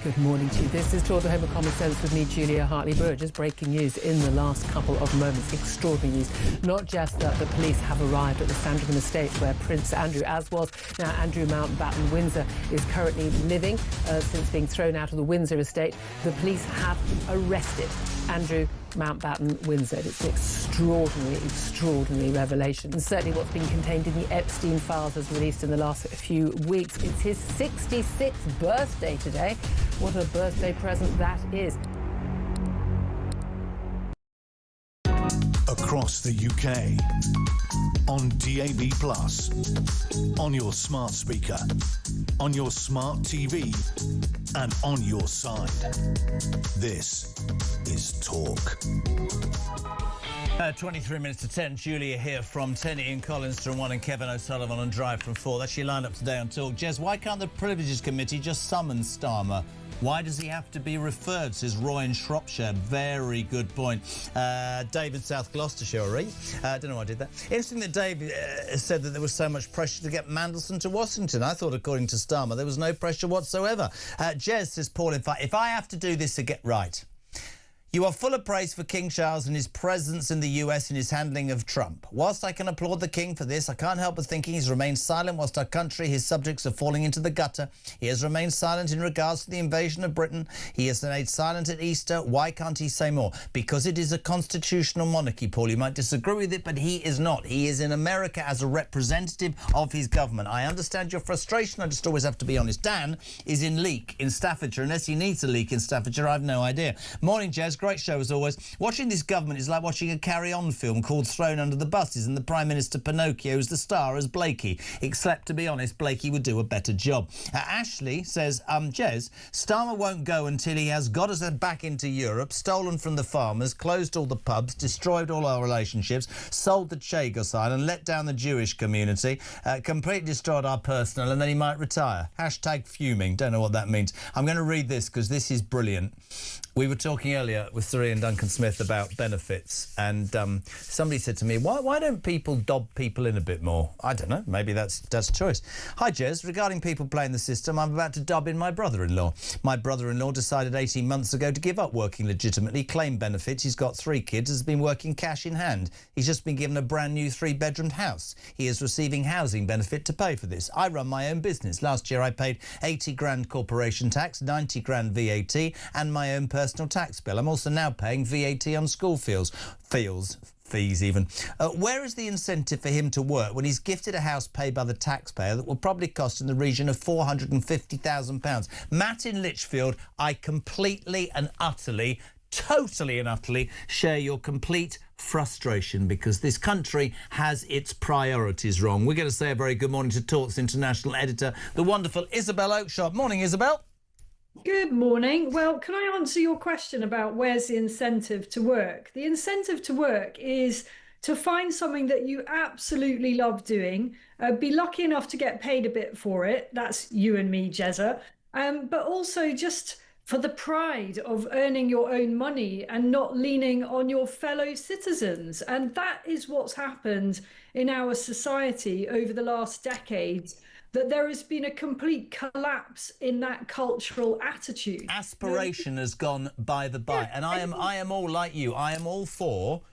Good morning to you. This is Tour de Home of Common Sense with me, Julia Hartley-Brewer. Just breaking news in the last couple of moments. Extraordinary news. Not just that the police have arrived at the Sandringham estate where Prince Andrew, as was now Andrew Mountbatten Windsor, is currently living since being thrown out of the Windsor estate. The police have arrested Andrew Mountbatten Windsor. It's an extraordinary revelation. And certainly what's been contained in the Epstein files as released in the last few weeks. It's his 66th birthday today. What a birthday present that is. Across the UK, on DAB+, on your smart speaker, on your smart TV, and on your side. This is Talk. 23 minutes to 10. Julia here from 10, Ian Collins from 1 and Kevin O'Sullivan on Drive from 4. That's your lineup today on Talk. Jez, why can't the Privileges Committee just summon Starmer? Why does he have to be referred, says Roy in Shropshire. Very good point. David, South Gloucestershire. I don't know why I did that. Interesting that Dave said that there was so much pressure to get Mandelson to Washington. I thought, according to Starmer, there was no pressure whatsoever. Jez says, Paul, if I have to do this to get right, you are full of praise for King Charles and his presence in the US and his handling of Trump. Whilst I can applaud the King for this, I can't help but thinking he's remained silent whilst our country, his subjects, are falling into the gutter. He has remained silent in regards to the invasion of Britain. He has remained silent at Easter. Why can't he say more? Because it is a constitutional monarchy, Paul. You might disagree with it, but he is not. He is in America as a representative of his government. I understand your frustration. I just always have to be honest. Dan is in Leek in Staffordshire. Unless he needs a leak in Staffordshire, I've no idea. Morning, Jez. Great show as always. Watching this government is like watching a carry-on film called Thrown Under the Buses, and the Prime Minister Pinocchio is the star as Blakey. Except, to be honest, Blakey would do a better job. Ashley says, Jez, Starmer won't go until he has got us back into Europe, stolen from the farmers, closed all the pubs, destroyed all our relationships, sold the Chagos Island, let down the Jewish community, completely destroyed our personal, and then he might retire. Hashtag fuming. Don't know what that means. I'm going to read this because this is brilliant. We were talking earlier with Siri and Duncan Smith about benefits, and somebody said to me, why don't people dob people in a bit more? I don't know, maybe that's choice. Hi, Jez. Regarding people playing the system, I'm about to dob in my brother-in-law. My brother-in-law decided 18 months ago to give up working legitimately, claim benefits. He's got 3 kids, has been working cash in hand. He's just been given a brand new 3-bedroomed house. He is receiving housing benefit to pay for this. I run my own business. Last year I paid 80 grand corporation tax, 90 grand VAT, and my own personal tax bill. I'm also now paying VAT on school fees even. Where is the incentive for him to work when he's gifted a house paid by the taxpayer that will probably cost in the region of £450,000? Matt in Lichfield, I completely and utterly, totally and utterly share your complete frustration because this country has its priorities wrong. We're going to say a very good morning to Talk's international editor, the wonderful Isabel Oakeshott. Morning, Isabel. Good morning. Well, can I answer your question about where's the incentive to work? The incentive to work is to find something that you absolutely love doing, be lucky enough to get paid a bit for it. That's you and me, Jezza. But also just for the pride of earning your own money and not leaning on your fellow citizens. And that is what's happened in our society over the last decades, that there has been a complete collapse in that cultural attitude. Aspiration has gone by the by. Yeah, and I am all like you. I am all for,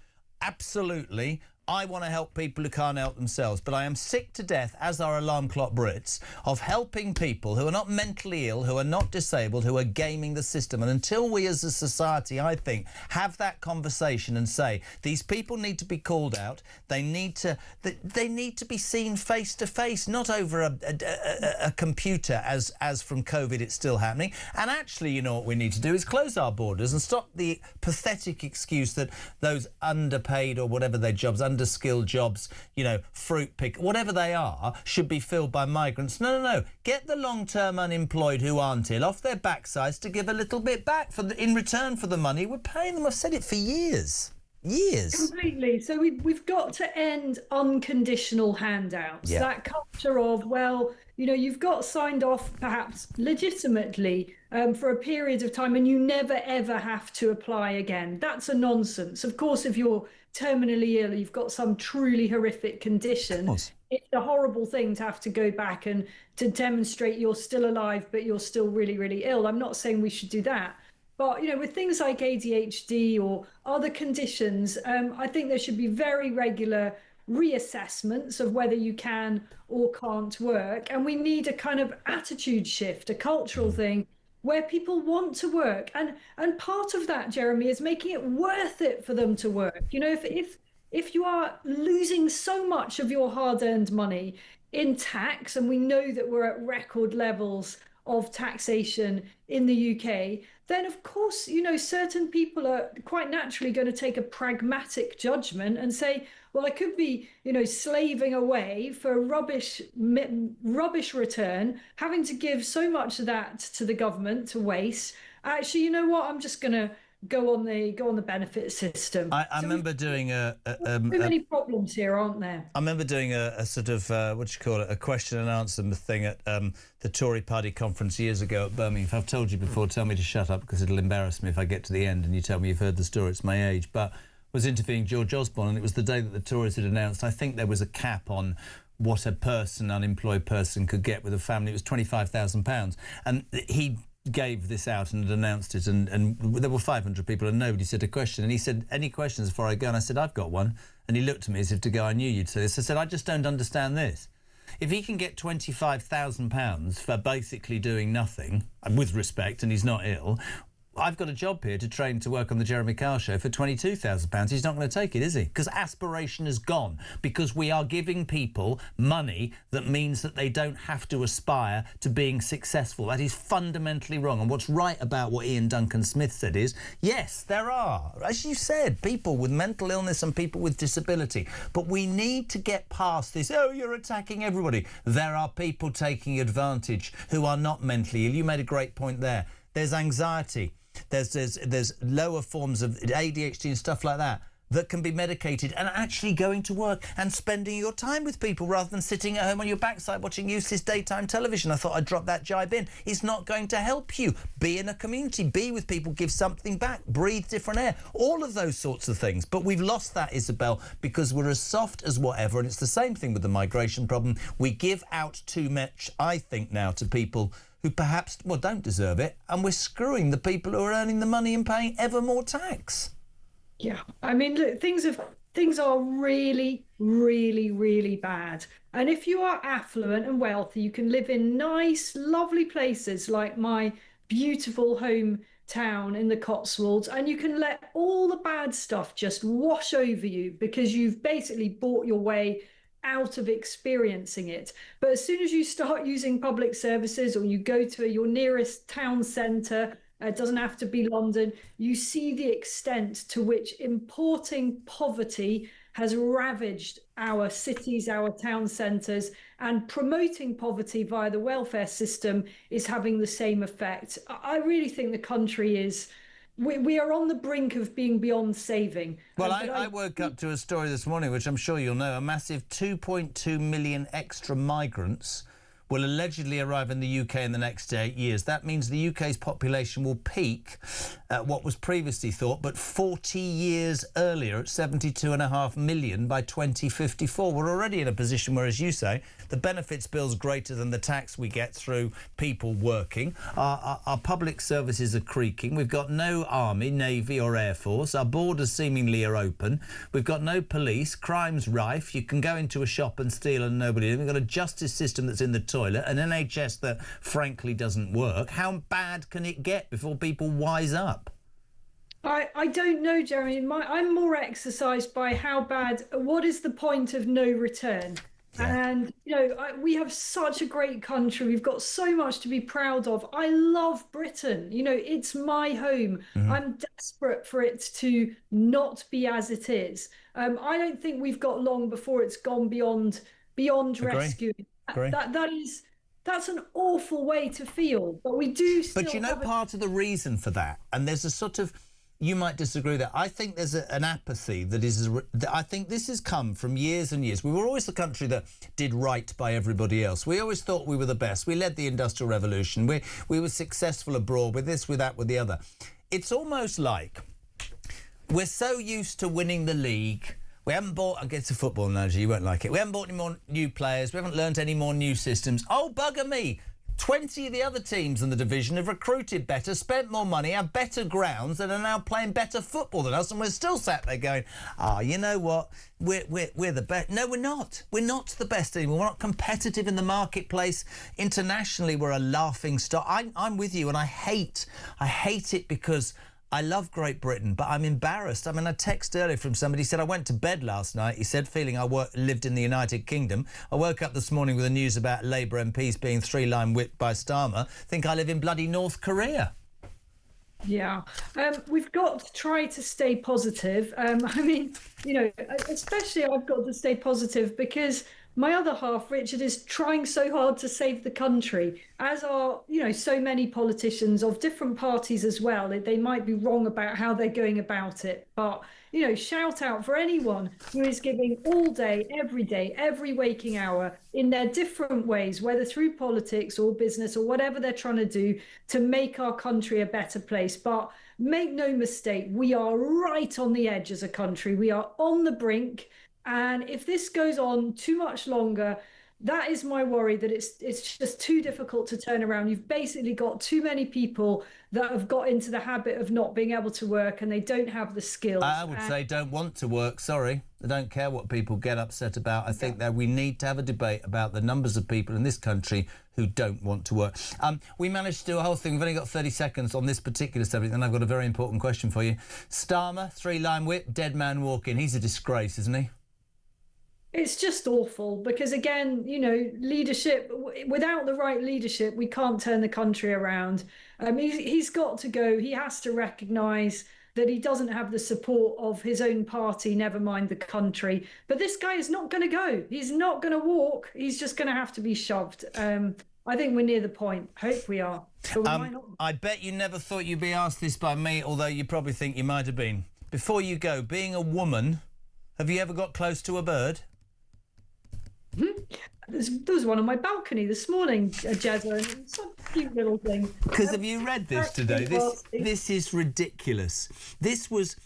absolutely, I want to help people who can't help themselves, but I am sick to death, as are alarm clock Brits, of helping people who are not mentally ill, who are not disabled, who are gaming the system. And until we as a society, I think, have that conversation and say, these people need to be called out, they need to be seen face to face, not over a computer, as from COVID it's still happening. And actually, you know what we need to do is close our borders and stop the pathetic excuse that those underpaid or whatever their jobs, underskilled jobs, you know, fruit pick, whatever they are, should be filled by migrants. No. Get the long-term unemployed who aren't ill off their backsides to give a little bit back in return for the money we're paying them. I've said it for years. Completely. So we've got to end unconditional handouts. Yeah. That culture of, well, you know, you've got signed off perhaps legitimately for a period of time and you never ever have to apply again. That's a nonsense. Of course, if you're terminally ill, you've got some truly horrific condition, it's a horrible thing to have to go back and to demonstrate you're still alive, but you're still really, really ill. I'm not saying we should do that. But, you know, with things like ADHD or other conditions, I think there should be very regular reassessments of whether you can or can't work. And we need a kind of attitude shift, a cultural thing where people want to work. And part of that, Jeremy, is making it worth it for them to work. You know, if you are losing so much of your hard-earned money in tax, and we know that we're at record levels of taxation in the UK, then of course, you know, certain people are quite naturally going to take a pragmatic judgment and say, well, I could be, you know, slaving away for rubbish return, having to give so much of that to the government to waste. Actually, you know what? I'm just going to go on the benefit system. I remember doing too many problems here, aren't there? I remember doing a sort of a question and answer thing at the Tory party conference years ago at Birmingham. If I've told you before, tell me to shut up because it'll embarrass me if I get to the end and you tell me you've heard the story. It's my age. But I was interviewing George Osborne, and it was the day that the Tories had announced, I think there was a cap on what a unemployed person could get with a family. It was £25,000, and he gave this out and had announced it, and there were 500 people and nobody said a question, and he said, any questions before I go? And I said, I've got one. And he looked at me as if to go, I knew you'd say this. I said, I just don't understand this. If he can get £25,000 for basically doing nothing, with respect, and he's not ill, I've got a job here to train to work on the Jeremy Kyle show for £22,000. He's not going to take it, is he? Because aspiration is gone. Because we are giving people money that means that they don't have to aspire to being successful. That is fundamentally wrong. And what's right about what Ian Duncan Smith said is, yes, there are, as you said, people with mental illness and people with disability. But we need to get past this, oh, you're attacking everybody. There are people taking advantage who are not mentally ill. You made a great point there. There's anxiety. There's lower forms of ADHD and stuff like that can be medicated, and actually going to work and spending your time with people rather than sitting at home on your backside watching useless daytime television. I thought I'd drop that jibe in. It's not going to help you. Be in a community, be with people, give something back, breathe different air, all of those sorts of things. But we've lost that, Isabel, because we're as soft as whatever, and it's the same thing with the migration problem. We give out too much, I think, now to people who perhaps, well, don't deserve it, and we're screwing the people who are earning the money and paying ever more tax. Yeah, I mean, look, things are really, really, really bad. And if you are affluent and wealthy, you can live in nice, lovely places like my beautiful hometown in the Cotswolds, and you can let all the bad stuff just wash over you because you've basically bought your way out of experiencing it. But as soon as you start using public services, or you go to your nearest town centre, it doesn't have to be London, you see the extent to which importing poverty has ravaged our cities, our town centres, and promoting poverty via the welfare system is having the same effect. I really think the country is... We are on the brink of being beyond saving. Well, I woke up to a story this morning, which I'm sure you'll know. A massive 2.2 million extra migrants will allegedly arrive in the UK in the next 8 years. That means the UK's population will peak at what was previously thought, but 40 years earlier, at 72.5 million by 2054. We're already in a position where, as you say, the benefits bill's greater than the tax we get through people working. Our public services are creaking. We've got no army, navy or air force. Our borders seemingly are open. We've got no police. Crime's rife. You can go into a shop and steal and nobody. We've got a justice system that's in the toilet, an NHS that frankly doesn't work. How bad can it get before people wise up? I don't know, Jeremy. I'm more exercised by how bad, what is the point of no return? Yeah. And, you know, we have such a great country. We've got so much to be proud of. I love Britain. You know, it's my home. Mm-hmm. I'm desperate for it to not be as it is. I don't think we've got long before it's gone beyond rescue. That's an awful way to feel, but we do still... But you know, part of the reason for that, and there's a sort of... you might disagree that. I think there's an apathy that is... I think this has come from years and years. We were always the country that did right by everybody else. We always thought we were the best. We led the Industrial Revolution. We were successful abroad with this, with that, with the other. It's almost like we're so used to winning the league. We haven't bought... I'll get to football analogy, you won't like it. We haven't bought any more new players. We haven't learnt any more new systems. Oh, bugger me. 20 of the other teams in the division have recruited better, spent more money, have better grounds, and are now playing better football than us, and we're still sat there going, you know what, we're the best. No, we're not. We're not the best anymore. We're not competitive in the marketplace. Internationally, we're a laughing stock. I'm with you, and I hate it because I love Great Britain, but I'm embarrassed. I mean, a text earlier from somebody said, I went to bed last night, he said, feeling I lived in the United Kingdom. I woke up this morning with the news about Labour MPs being three-line whipped by Starmer. Think I live in bloody North Korea. Yeah, we've got to try to stay positive. I mean, you know, especially I've got to stay positive because my other half, Richard, is trying so hard to save the country, as are, you know, so many politicians of different parties as well. They might be wrong about how they're going about it, but, you know, shout out for anyone who is giving all day, every waking hour in their different ways, whether through politics or business or whatever they're trying to do to make our country a better place. But make no mistake, we are right on the edge as a country. We are on the brink. And if this goes on too much longer, that is my worry, that it's just too difficult to turn around. You've basically got too many people that have got into the habit of not being able to work and they don't have the skills. I would say don't want to work, sorry. They don't care what people get upset about. I think that we need to have a debate about the numbers of people in this country who don't want to work. We managed to do a whole thing. We've only got 30 seconds on this particular subject, and I've got a very important question for you. Starmer, three-line whip, dead man walking. He's a disgrace, isn't he? It's just awful because, again, you know, leadership, without the right leadership, we can't turn the country around. He's got to go. He has to recognise that he doesn't have the support of his own party, never mind the country. But this guy is not going to go. He's not going to walk. He's just going to have to be shoved. I think we're near the point. Hope we are. But we might not. I bet you never thought you'd be asked this by me, although you probably think you might have been. Before you go, being a woman, have you ever got close to a bird? There was one on my balcony this morning, Jezza. It's a cute little thing. Because have you read this today? This is ridiculous. This was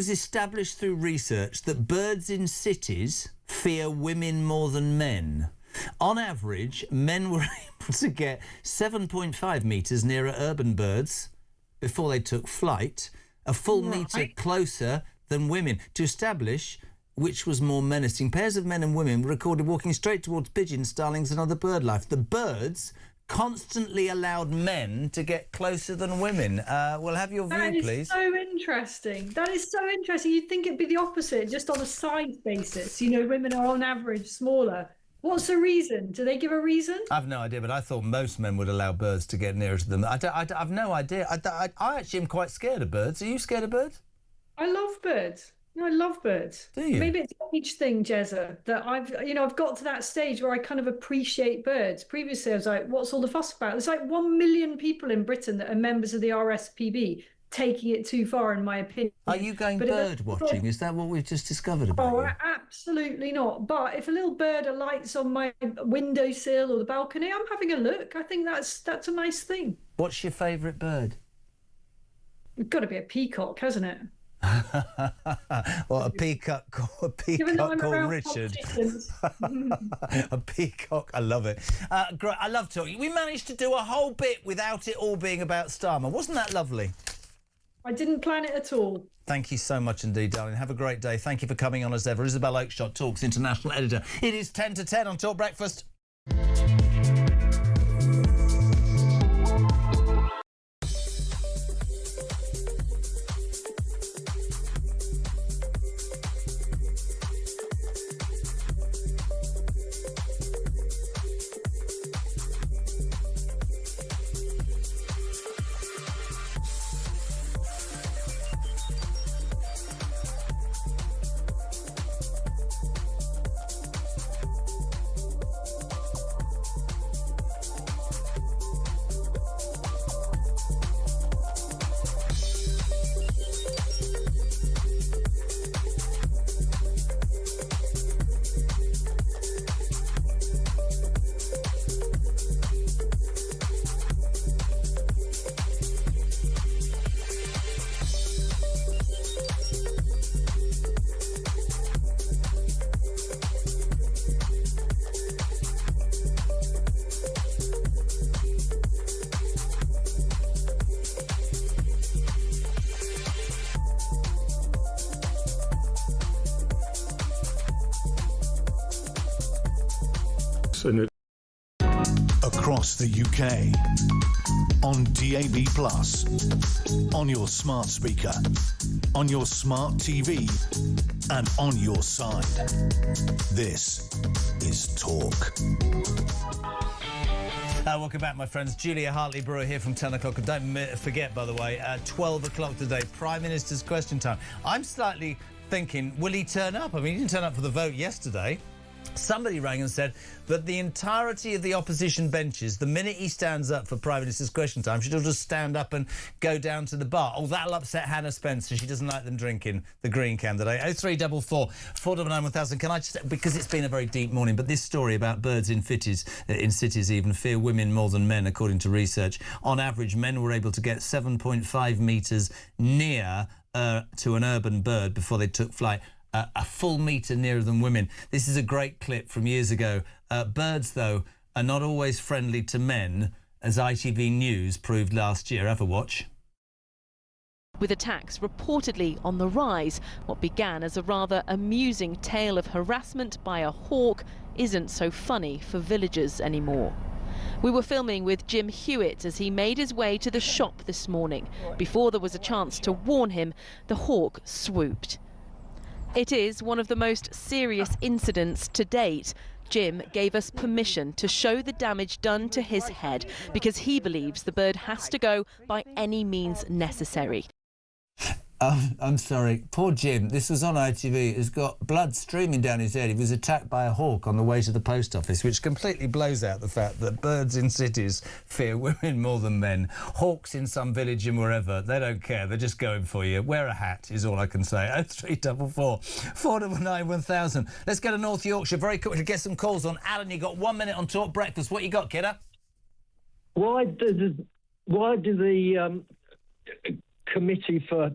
established through research that birds in cities fear women more than men. On average, men were able to get 7.5 metres nearer urban birds before they took flight, a full metre closer than women, to establish which was more menacing. Pairs of men and women were recorded walking straight towards pigeons, starlings and other bird life. The birds constantly allowed men to get closer than women. We'll have your view, please. That is so interesting. That is so interesting. You'd think it'd be the opposite, just on a size basis. You know, women are on average smaller. What's the reason? Do they give a reason? I've no idea, but I thought most men would allow birds to get nearer to them. I've no idea. I actually am quite scared of birds. Are you scared of birds? I love birds. No, I love birds. Do you? Maybe it's an age thing, Jezza, that I've got to that stage where I kind of appreciate birds. Previously, I was like, what's all the fuss about? There's like 1 million people in Britain that are members of the RSPB, taking it too far, in my opinion. Are you going bird watching? Is that what we've just discovered about you? Absolutely not. But if a little bird alights on my windowsill or the balcony, I'm having a look. I think that's a nice thing. What's your favourite bird? It's got to be a peacock, hasn't it? What, a peacock called Richard? A peacock, I love it. Great, I love talking. We managed to do a whole bit without it all being about Starmer. Wasn't that lovely? I didn't plan it at all. Thank you so much indeed, darling. Have a great day. Thank you for coming on as ever. Isabel Oakeshott, Talk's international editor. It is 10 to 10 on Talk Breakfast. us. And across the UK, on DAB+, on your smart speaker, on your smart TV, and on your side. This is Talk. Welcome back, my friends. Julia Hartley-Brewer here from 10 o'clock. And don't forget, by the way, at 12 o'clock today, Prime Minister's Question Time. I'm slightly thinking, will he turn up? I mean, he didn't turn up for the vote yesterday. Somebody rang and said that the entirety of the opposition benches, the minute he stands up for Prime Minister's Question Time, should all just stand up and go down to the bar. Oh, that'll upset Hannah Spencer. She doesn't like them drinking, the Green candidate. 0344 499 1000. Can I just, because it's been a very deep morning, but this story about birds in cities even fear women more than men, according to research. On average, men were able to get 7.5 metres near to an urban bird before they took flight. A full metre nearer than women. This is a great clip from years ago. Birds, though, are not always friendly to men, as ITV News proved last year. Have a watch. With attacks reportedly on the rise, what began as a rather amusing tale of harassment by a hawk isn't so funny for villagers anymore. We were filming with Jim Hewitt as he made his way to the shop this morning. Before there was a chance to warn him, the hawk swooped. It is one of the most serious incidents to date. Jim gave us permission to show the damage done to his head because he believes the bird has to go by any means necessary. I'm sorry, poor Jim. This was on ITV. He's got blood streaming down his head. He was attacked by a hawk on the way to the post office, which completely blows out the fact that birds in cities fear women more than men. Hawks in some village and wherever, they don't care. They're just going for you. Wear a hat is all I can say. 0344 499 1000. Let's go to North Yorkshire very quickly to get some calls on. Alan, you got 1 minute on Talk Breakfast. What you got, kidder? Why do the Committee for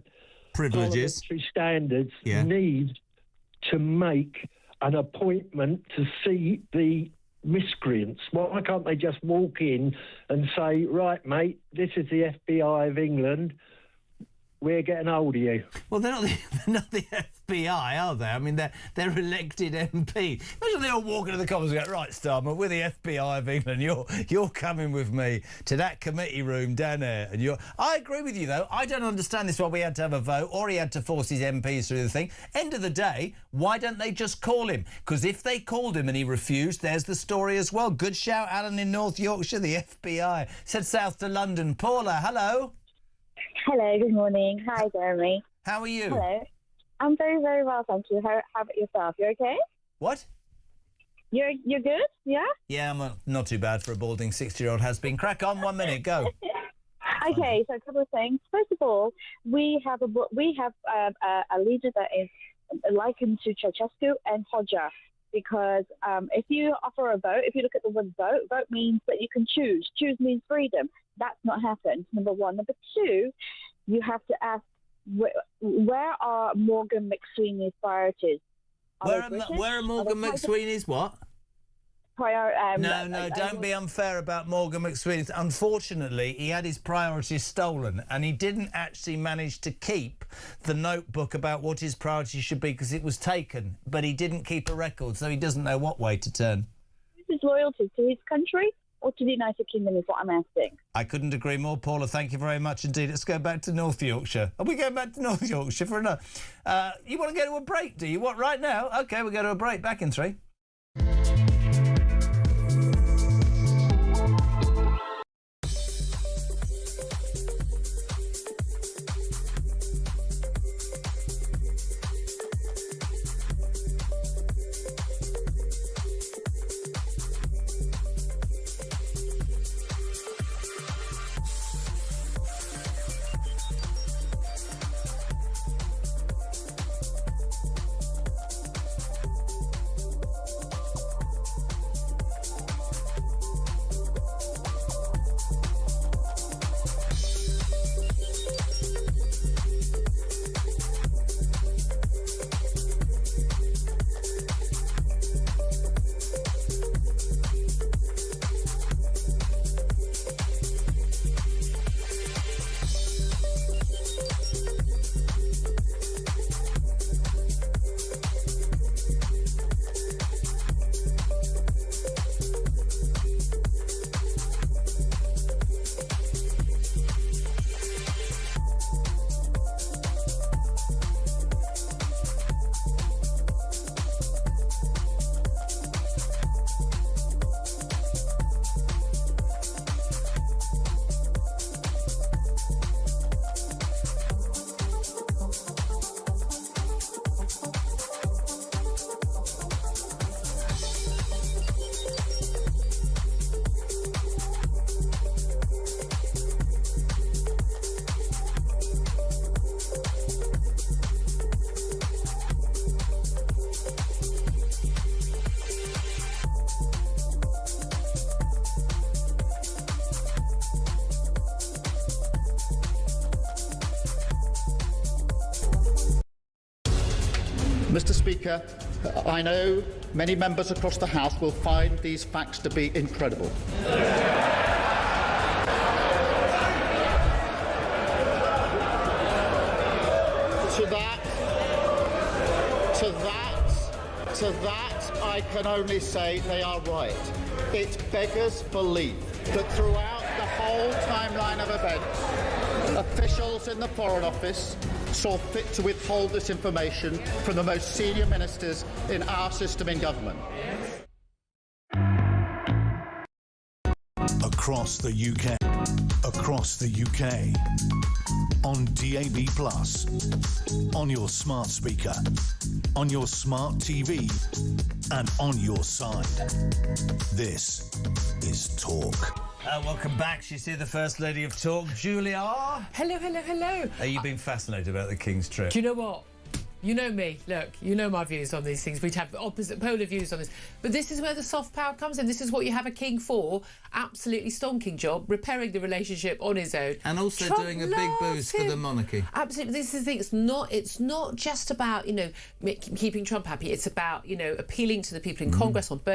Privileges Parliamentary Standards need to make an appointment to see the miscreants? Why can't they just walk in and say, right, mate, this is the FBI of England, we're getting hold of you? Well, they're not the FBI, are they? I mean, they're elected MP. Imagine they all walk into the Commons and go, right, Starmer, we're the FBI of England. You're coming with me to that committee room down there. And I agree with you, though. I don't understand this, why we had to have a vote or he had to force his MPs through the thing. End of the day, why don't they just call him? Because if they called him and he refused, there's the story as well. Good shout, Alan, in North Yorkshire, the FBI. Said south to London. Paula, hello. Hello, good morning. Hi, Jeremy. How are you? Hello. I'm very, very well, thank you. How about yourself? You okay? What? You're good? Yeah? Yeah, I'm not too bad for a balding 60-year-old has been. Crack on, 1 minute, go. Okay, so a couple of things. First of all, we have a leader that is likened to Ceausescu and Hodja, because if you offer a vote, if you look at the word vote, vote means that you can choose. Choose means freedom. That's not happened, number one. Number two, you have to ask, where are Morgan McSweeney's priorities? Where are Morgan McSweeney's what? No, don't be unfair about Morgan McSweeney. Unfortunately, he had his priorities stolen and he didn't actually manage to keep the notebook about what his priorities should be because it was taken, but he didn't keep a record, so he doesn't know what way to turn. His loyalty to his country or to the United Kingdom is what I'm asking. I couldn't agree more, Paula. Thank you very much indeed. Let's go back to North Yorkshire. Are we going back to North Yorkshire for another? You want to go to a break, do you? What, right now? OK, we'll go to a break. Back in 3. Mr. Speaker, I know many members across the House will find these facts to be incredible. To that, I can only say they are right. It beggars belief that throughout the whole timeline of events, officials in the Foreign Office saw fit to withhold this information from the most senior ministers in our system in government. Across the UK, on DAB+, on your smart speaker, on your smart TV, and on your side. This is Talk. Welcome back. She's here, the First Lady of Talk, Julia. Hello, hello, hello. You've been fascinated about the King's trip. Do you know what? You know me. Look, you know my views on these things. We'd have opposite polar views on this. But this is where the soft power comes in. This is what you have a king for. Absolutely stonking job, repairing the relationship on his own. And also Trump doing a big boost for the monarchy. Absolutely. This is the thing. It's not just about, keeping Trump happy. It's about, appealing to the people in Congress on both